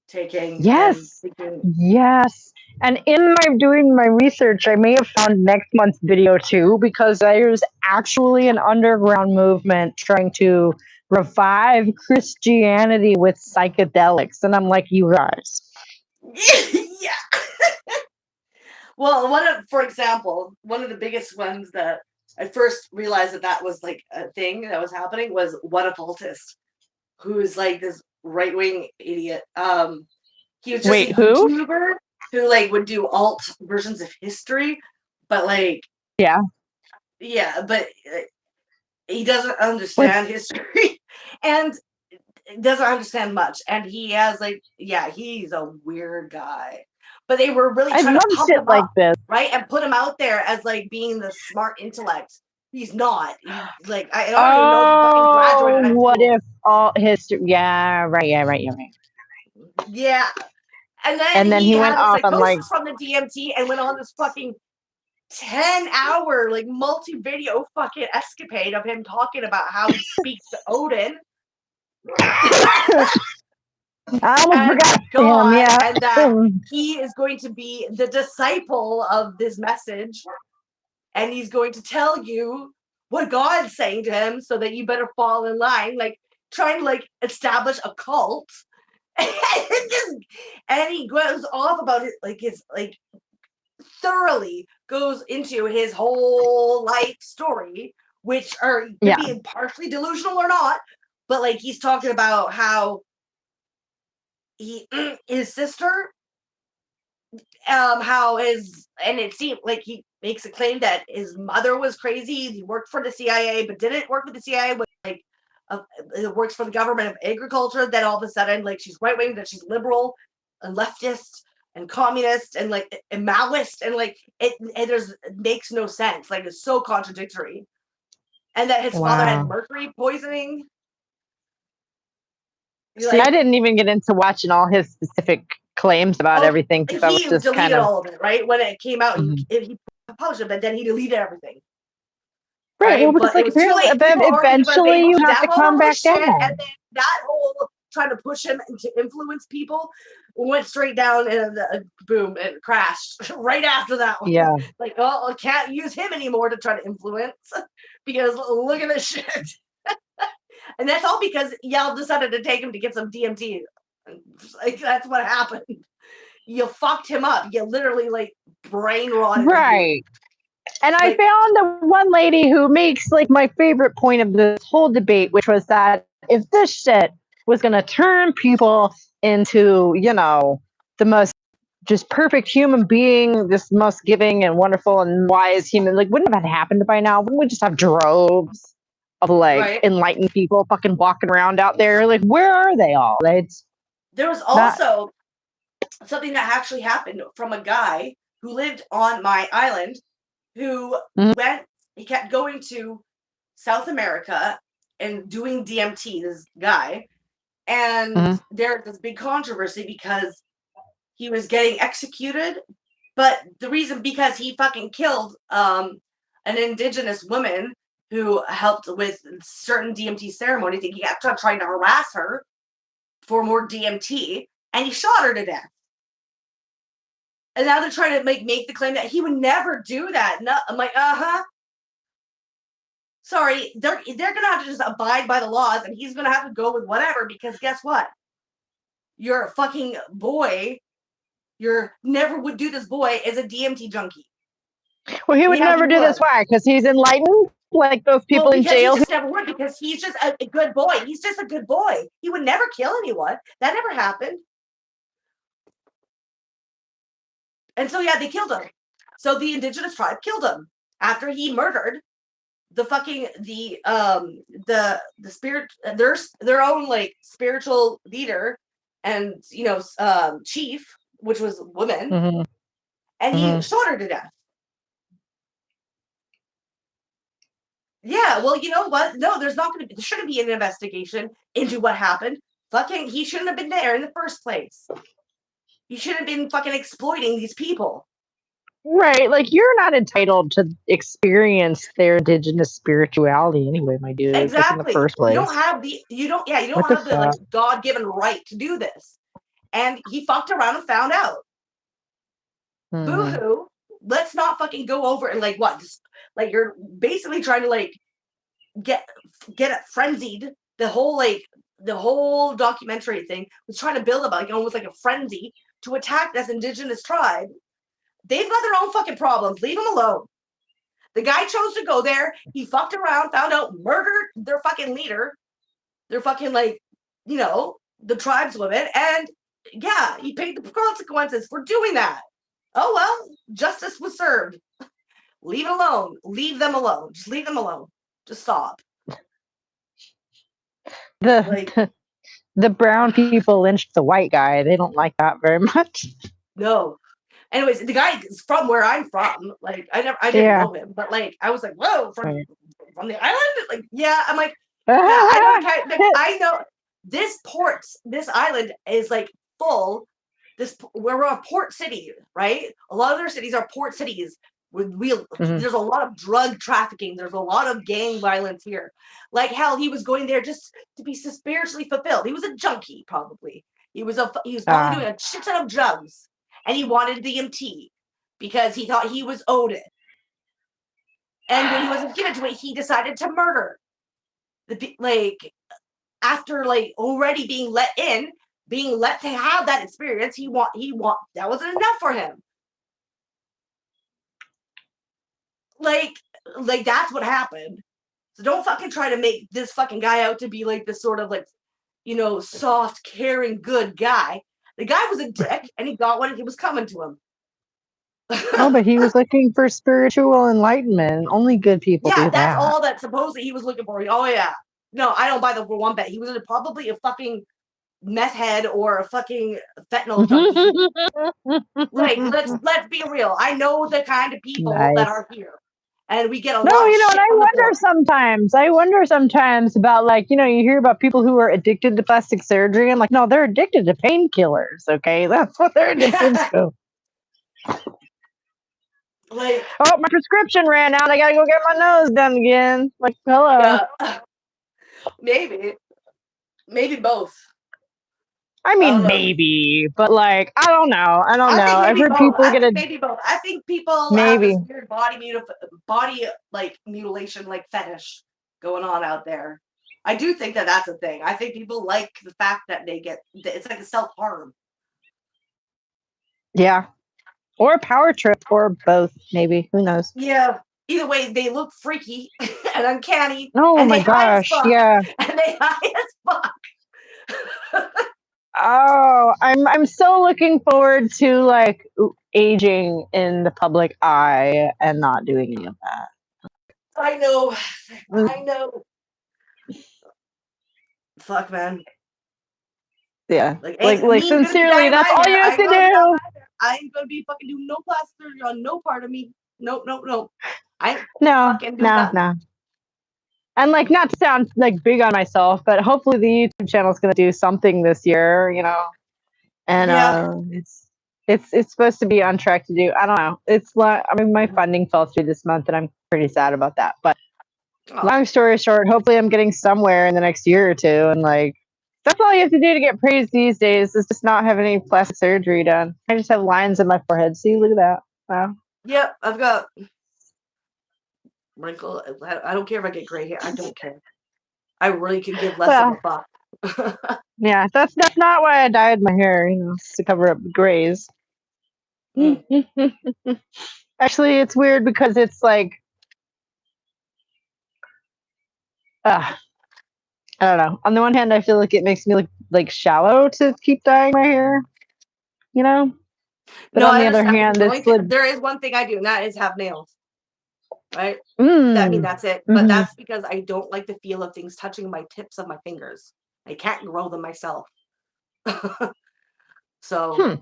taking. Yes. And thinking, Yes. And in my doing my research, I may have found next month's video too, because there's actually an underground movement trying to revive Christianity with psychedelics. And I'm like, you guys. yeah. Well, for example, one of the biggest ones that I first realized that was like a thing that was happening was What a Cultist, who's like this right wing idiot. He was just Wait, a who? YouTuber who like would do alt versions of history, but like Yeah. but he doesn't understand history and doesn't understand much. And he has like, he's a weird guy. But they were really I trying love to pump shit him like up, this. right? And put him out there as like being the smart intellect. He's not. He's like, I don't even know if he fucking graduated high What school. if all history? Yeah, right. Yeah. And And then he went had a off on like, psychosis from the DMT and went on this fucking 10-hour like multi-video fucking escapade of him talking about how he speaks to Odin. I almost forgot God, him. Yeah. and that he is going to be the disciple of this message, and he's going to tell you what God's saying to him so that you better fall in line, like trying to like establish a cult. And he goes off about it, like his like thoroughly goes into his whole life story, which are could be partially delusional or not, but like he's talking about how his sister, and it seemed like he makes a claim that his mother was crazy. He worked for the CIA, but didn't work with the CIA. But like, it works for the government of agriculture. Then all of a sudden, like she's right wing, that she's liberal and leftist and communist and like and Maoist, and like it makes no sense. Like it's so contradictory. And that his father had mercury poisoning. See, I didn't even get into watching all his specific claims about everything. He I was just deleted all of it, right? When it came out, Mhm. he published it, but then he deleted everything. Right. Well, because But it like was too late. eventually you have to come back down. And then that whole trying to push him to influence people went straight down, and boom, it crashed right after that one. Yeah. Like, oh, I can't use him anymore to try to influence because look at this shit. And that's all because y'all decided to take him to get some DMT. Like that's what happened. You fucked him up. You literally like brain rotted him. Right. And I found the one lady who makes like my favorite point of this whole debate, which was that if this shit was going to turn people into, you know, the most just perfect human being, this most giving and wonderful and wise human, like wouldn't have happened by now? Wouldn't we just have droves of like enlightened people fucking walking around out there? Like, where are they all? There was also something that actually happened from a guy who lived on my island who he kept going to South America and doing DMT, this guy. And there's this big controversy because he was getting executed. But the reason, because he fucking killed an indigenous woman who helped with certain DMT ceremonies. He kept trying to harass her for more DMT, and he shot her to death. And now they're trying to make the claim that he would never do that. No, I'm like, sorry, they're gonna have to just abide by the laws, and he's gonna have to go with whatever, because guess what? Your fucking boy, your never would do this boy is a DMT junkie. Well, he would never do this. Why? Because he's enlightened, like those people in jail. He just never would, because he's just a good boy. He's just a good boy. He would never kill anyone. That never happened. And so they killed him. So the indigenous tribe killed him after he murdered the fucking the spirit, their own like spiritual leader and chief, which was woman, and he shot her to death. Yeah, well, you know what? No, there shouldn't be an investigation into what happened. Fucking, he shouldn't have been there in the first place. He shouldn't have been fucking exploiting these people. Right, like you're not entitled to experience their indigenous spirituality anyway, my dude. Like in the Exactly. first place. You don't have What the the like fuck? God-given right to do this. And he fucked around and found out. Hmm. Boo-hoo. Let's not fucking go over and like what? Just, like you're basically trying to like get it frenzied. The whole documentary thing was trying to build up like almost like a frenzy to attack this indigenous tribe. They've got their own fucking problems. Leave them alone. The guy chose to go there. He fucked around, found out, murdered their fucking leader. Their fucking like, the tribeswoman, and yeah, he paid the consequences for doing that. Oh well, justice was served. Leave it alone. Leave them alone. Just leave them alone. Just stop. The Like, the brown people lynched the white guy. They don't like that very much. no. Anyways, the guy is from where I'm from. Like, I didn't Yeah. know him, but like, I was like, whoa, from Right. the island? Like, yeah. I'm like, yeah, I know the guy. Like, I know this island is like full. We're a port city, right? A lot of their cities are port cities. Mhm. There's a lot of drug trafficking. There's a lot of gang violence here. Like hell, he was going there just to be spiritually fulfilled. He was a junkie, probably. He was probably doing a shit ton of drugs, and he wanted DMT because he thought he was owed it. And when he wasn't given to it, he decided to murder. After like already being let to have that experience, that wasn't enough for him. Like that's what happened. So don't fucking try to make this fucking guy out to be like this sort of like, soft, caring, good guy. The guy was a dick, and he got what he was coming to him. No, but he was looking for spiritual enlightenment. Only good people Yeah, do that's that. all that supposedly he was looking for. Oh yeah. No, I don't buy the for one bet. He was probably a fucking meth head or a fucking fentanyl junkie. Like, let's be real. I know the kind of people that Nice. are here, and we get a No, lot of and shit I from the wonder sometimes about like, you hear about people who are addicted to plastic surgery. I'm like, no, they're addicted to painkillers. Okay, that's what they're addicted to. Like, Oh, my prescription ran out. I gotta go get my nose done again. Like, hello. yeah, maybe both. I mean, maybe, but like, I don't know. I don't know. think I've maybe heard both. people I get think a maybe both. I think people have maybe. this weird body like mutilation like fetish going on out there. I do think that that's a thing. I think people like the fact that it's like a self-harm. Yeah. Or a power trip, or both, maybe. Who knows? Yeah. Either way, they look freaky and uncanny. Oh and my they high as gosh, fuck. yeah. And they high as fuck. Oh, I'm so looking forward to like aging in the public eye and not doing any of that. I know. Mm. I know. Fuck, man. Yeah. Like sincerely, that's all you have to do. I ain't gonna be fucking doing no plastic surgery on no part of me. Nope. I ain't No, fucking doing that. no. And like, not to sound like big on myself, but hopefully the YouTube channel is going to do something this year, and it's supposed to be on track to do. I don't know. It's like, I mean, my funding fell through this month, and I'm pretty sad about that. But long story short, hopefully I'm getting somewhere in the next year or two, and like, that's all you have to do to get praised these days is just not have any plastic surgery done. I just have lines in my forehead. See, look at that. Wow. Yep, I've got wrinkle. I don't care if I get gray hair. I don't care. I really could give less of a fuck. Yeah, that's not why I dyed my hair, to cover up the grays. Actually, it's weird because it's like, I don't know. On the one hand, I feel like it makes me look like shallow to keep dyeing my hair, But no, on the other hand, there is one thing I do, and that is have nails. Right? I mean, that's it. But that's because I don't like the feel of things touching my tips of my fingers. I can't grow them myself. So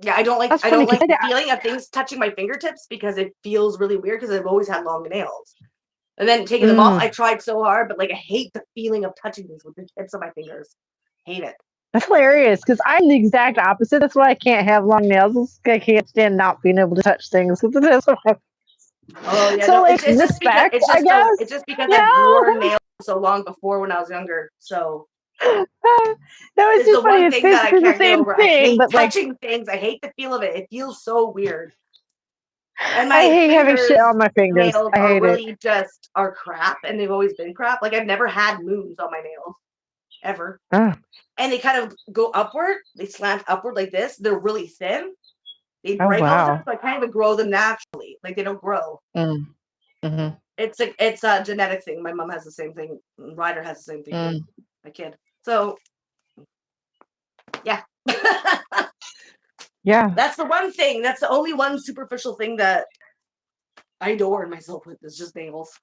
yeah, I don't like the feeling of things touching my fingertips because it feels really weird because I've always had long nails. And then taking them off, I tried so hard, but like I hate the feeling of touching things with the tips of my fingers. Hate it. That's hilarious because I'm the exact opposite. That's why I can't have long nails. I can't stand not being able to touch things with it is. Oh yeah, So no, like it's just because respect, I guess. it's just because You I've worn know, nails so long before when I was younger. So no, it's it's the just funny. one It's thing that I basically the can't get same over. I thing, hate but like touching things. I hate the feel of it. It feels so weird. And I my hate having shit fingers on my fingers. nails I are hate it. really just are crap, and they've always been crap. Like I've never had moons on my nails ever, Ah, and they kind of go upward. They slant upward like this. They're really thin. They oh break all the time, wow. so I can't even grow them naturally. Like they don't grow. Mm, hmm It's a genetic thing. My mom has the same thing. Ryder has the same thing mm. too. My kid. So yeah. Yeah. That's the one thing. That's the only one superficial thing that I adorn myself with is just nails.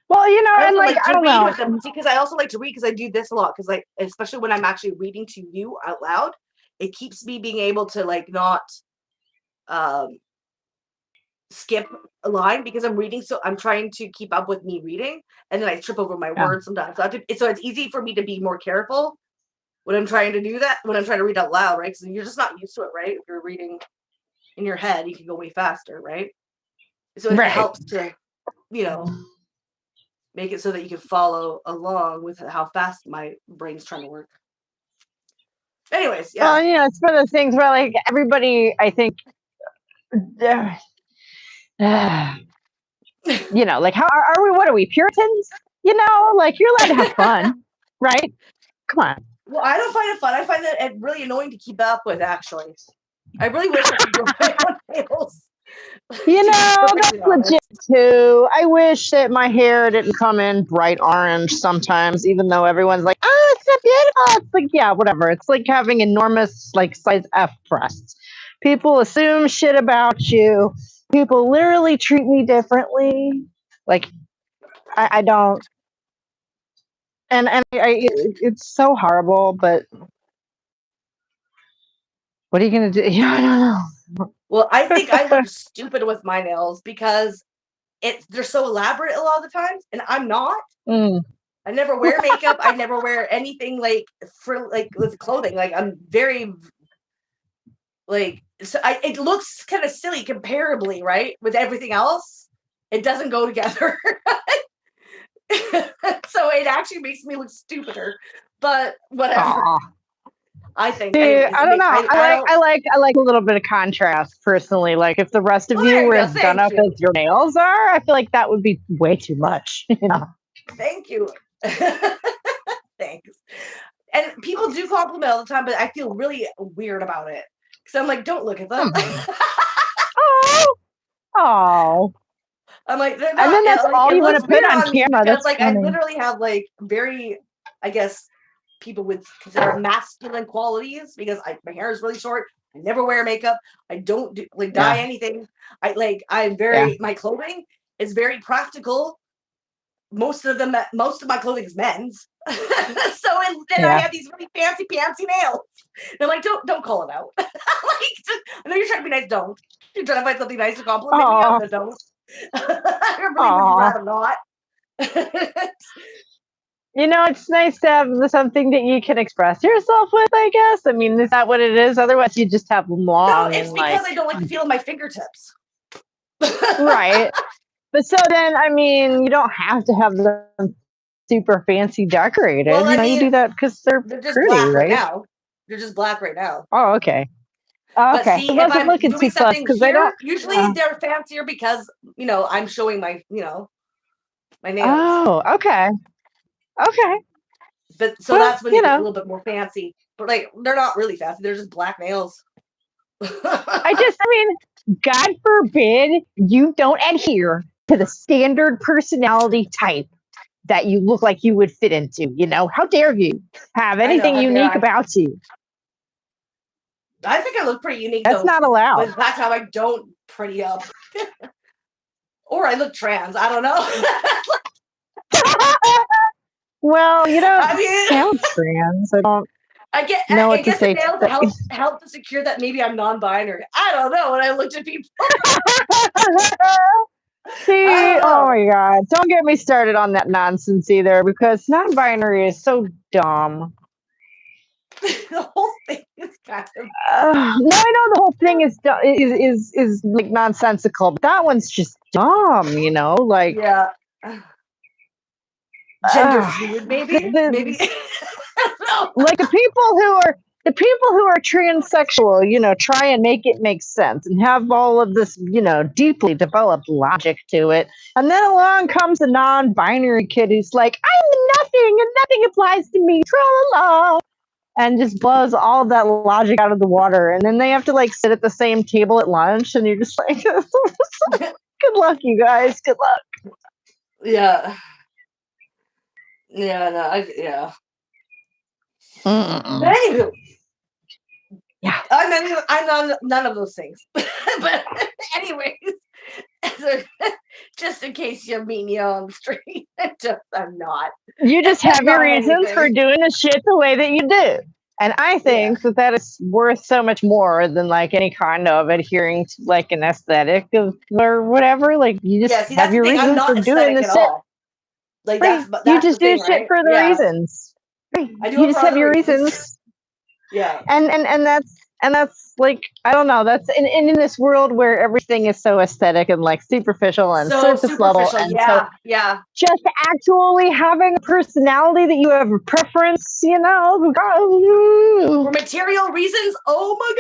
Well, you know, I and also like like I to don't read know. with them because I also like to read because I do this a lot because like especially when I'm actually reading to you out loud, it keeps me being able to like not um skip a line because I'm reading so I'm trying to keep up with me reading and then I trip over my Yeah. words sometimes. So it's easy for me to be more careful when I'm trying to do that when I'm trying to read out loud, right? Because you're just not used to it, right? If you're reading in your head, you can go way faster, right? So it Right. helps to, you know, make it so that you can follow along with how fast my brain's trying to work. Anyways, Well, yeah. you know, it's one of those things where like everybody, I think, you know, like how are we? What are we, Puritans? You know, like you're allowed to have fun, right? Come on. Well, I don't find it fun. I find it really annoying to keep up with, actually. I really wish I could grow my own nails. You To be know, perfectly that's legit honest. too. I wish that my hair didn't come in bright orange sometimes, even though everyone's like, oh, it's so beautiful. It's like, yeah, whatever. It's like having enormous, like, size F breasts. People assume shit about you. People literally treat me differently. Like, I don't. It's so horrible, but what are you going to do? Yeah, I don't know. Well, I think I look stupid with my nails because they're so elaborate a lot of the times, and I'm not. Mm, I never wear makeup. I never wear anything like for like with clothing. Like I'm very like so it looks kind of silly comparably, right? With everything else, it doesn't go together. So it actually makes me look stupider. But whatever. aw. I think. See, Anyways, I don't know. I don't. I like a little bit of contrast personally. Like if the rest of Well, you there you were go. as done Thank up you. as your nails are, I feel like that would be way too much. You know? Thank you. Thanks. And people do compliment all the time, but I feel really weird about it. Because I'm like, don't look at them. Oh, oh. I'm like, they're And not. then that's Like, all it you want looks to put weird on on me camera. because, That's like, I funny. literally have like very, I guess, people would consider masculine qualities because my hair is really short. I never wear makeup. I don't do like dye Yeah, anything. I'm yeah, very my clothing is very practical. Most of my clothing is men's. Then I yeah. have these really fancy nails. They're like, don't call it out. Like, I know you're trying to be nice. Don't. You're trying to find something nice to compliment me on, Oh, but don't. I really would oh. rather not. You know, it's nice to have something that you can express yourself with, I guess. I mean, is that what it is? Otherwise, you just have No, long it's and like, because I don't like to feel my fingertips. right. But so then, I mean, you don't have to have them super fancy decorated. Well, I You know, you mean, do that because they're they're just pretty, black right right? now. They're just black right now. Oh, okay. Oh, But okay. see, I if wasn't I'm looking doing too close something because I don't. here, usually they're fancier because I'm showing my my nails. Oh, okay. Okay. But so Well, that's when they you get a know, little bit more fancy. But like they're not really fancy. They're just black nails. I mean, God forbid you don't adhere to the standard personality type that you look like you would fit into. You know, how dare you have I know. anything How dare unique I? about you? I think I look pretty unique That's though. not But allowed. that's how I don't pretty up. Or I look trans. I don't know. Well, you don't I mean, sound trans. I don't know I what to guess the say. nails help to secure that maybe I'm non-binary. I don't know. When I looked at people, See, I don't oh know. my God. Don't get me started on that nonsense either because non binary is so dumb. the whole thing is kind of No, I know the whole thing is like nonsensical, but that one's just dumb, you know. Like, yeah. Gender uh, fluid, maybe, the- maybe. I don't know. like the people who are transsexual, you know, try and make it make sense and have all of this, you know, deeply developed logic to it. And then along comes a non-binary kid who's like, I'm nothing and nothing applies to me, tra-la-la, and just blows all of that logic out of the water. And then they have to like sit at the same table at lunch, and you're just like, good luck, you guys. Good luck. Yeah. Yeah, no, yeah. But anywho, Yeah. I'm none of those things. But anyways, so, just in case you meet me on the street, I'm not. You just have your Not reasons for anything. doing the shit the way that you do. And I think that that is worth so much more than like any kind of adhering to like an aesthetic of or whatever. Like you just Yeah, see, have that's the your thing. I'm reasons for not doing aesthetic the at shit. all. Like Right. that's You the just do thing, shit right? for the Yeah, reasons. Right. I do You it just for have other your reasons. reasons. Yeah, And that's like I don't know, that's in this world where everything is so aesthetic and like superficial and so surface level superficial. and so Yeah. just actually having a personality that you have a preference, you know. For material reasons, oh my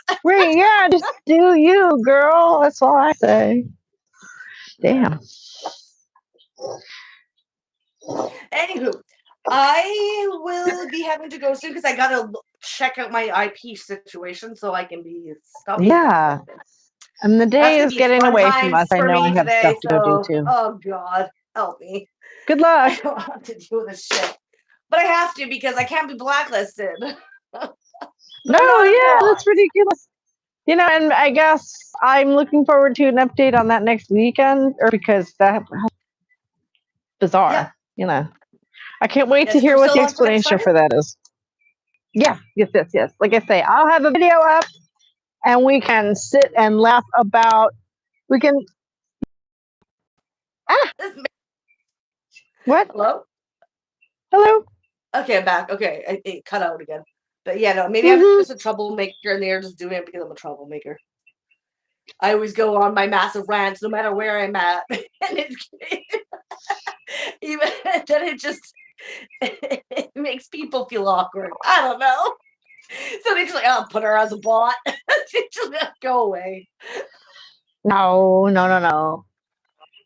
god. Right, yeah, just do you, girl. That's all I say. Damn. Anywho, I will be having to go soon because I gotta check out my IP situation so I can be stopped. Yeah. And the That's day gonna is be getting fun away from times us. I for know I me have today. stuff to go do So, too. oh god, help me. Good I luck. don't have to do this shit, but I have to because I can't be blacklisted. No, yeah, that's ridiculous. You know, and I guess I'm looking forward to an update on that next weekend, or because that bizarre. Yeah. You know, I can't wait Yes, to hear we're what the still on for next explanation Friday? for that is. Yes. Like I say, I'll have a video up, and we can sit and laugh about. We can. What? Hello? Hello. Okay, I'm back. Okay, it cut out again. But yeah, no, maybe I'm just a troublemaker and they're just doing it because I'm a troublemaker. I always go on my massive rants no matter where I'm at. And even then it just it makes people feel awkward. I don't know. So they just like, oh, put her as a bot. She just go away. No.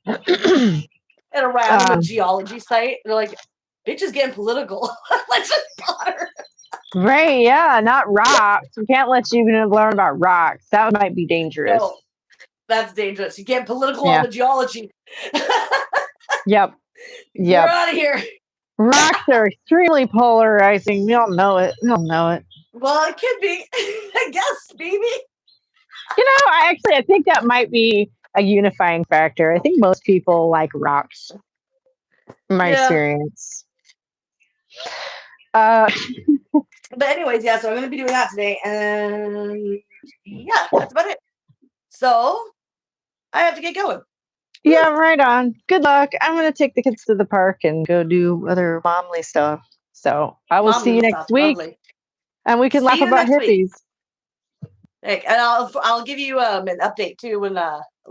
At a random geology site. They're like, bitch is getting political. Let's just bot her. Right, yeah, not rocks. We can't let you even learn about rocks. That might be dangerous. No, that's dangerous. You get political Yeah. on the geology. Yep. You're out of here. Rocks are extremely polarizing. We all know it. Well, it could be. I guess, maybe. You know, I think that might be a unifying factor. I think most people like rocks. In my experience. But anyways, yeah, so I'm going to be doing that today. And yeah, that's about it. So I have to get going. Yeah, right on. Good luck. I'm going to take the kids to the park and go do other momly stuff. So I will see you next week. Lovely. And we can See laugh you about next week. hippies. And I'll give you an update too when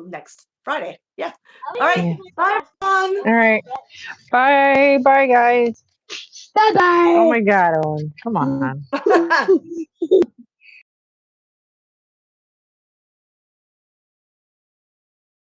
next Friday. Yeah. All right. Yeah. Bye, everyone. All right. Bye. Bye, guys. Bye bye. Oh my God, Owen. Come on.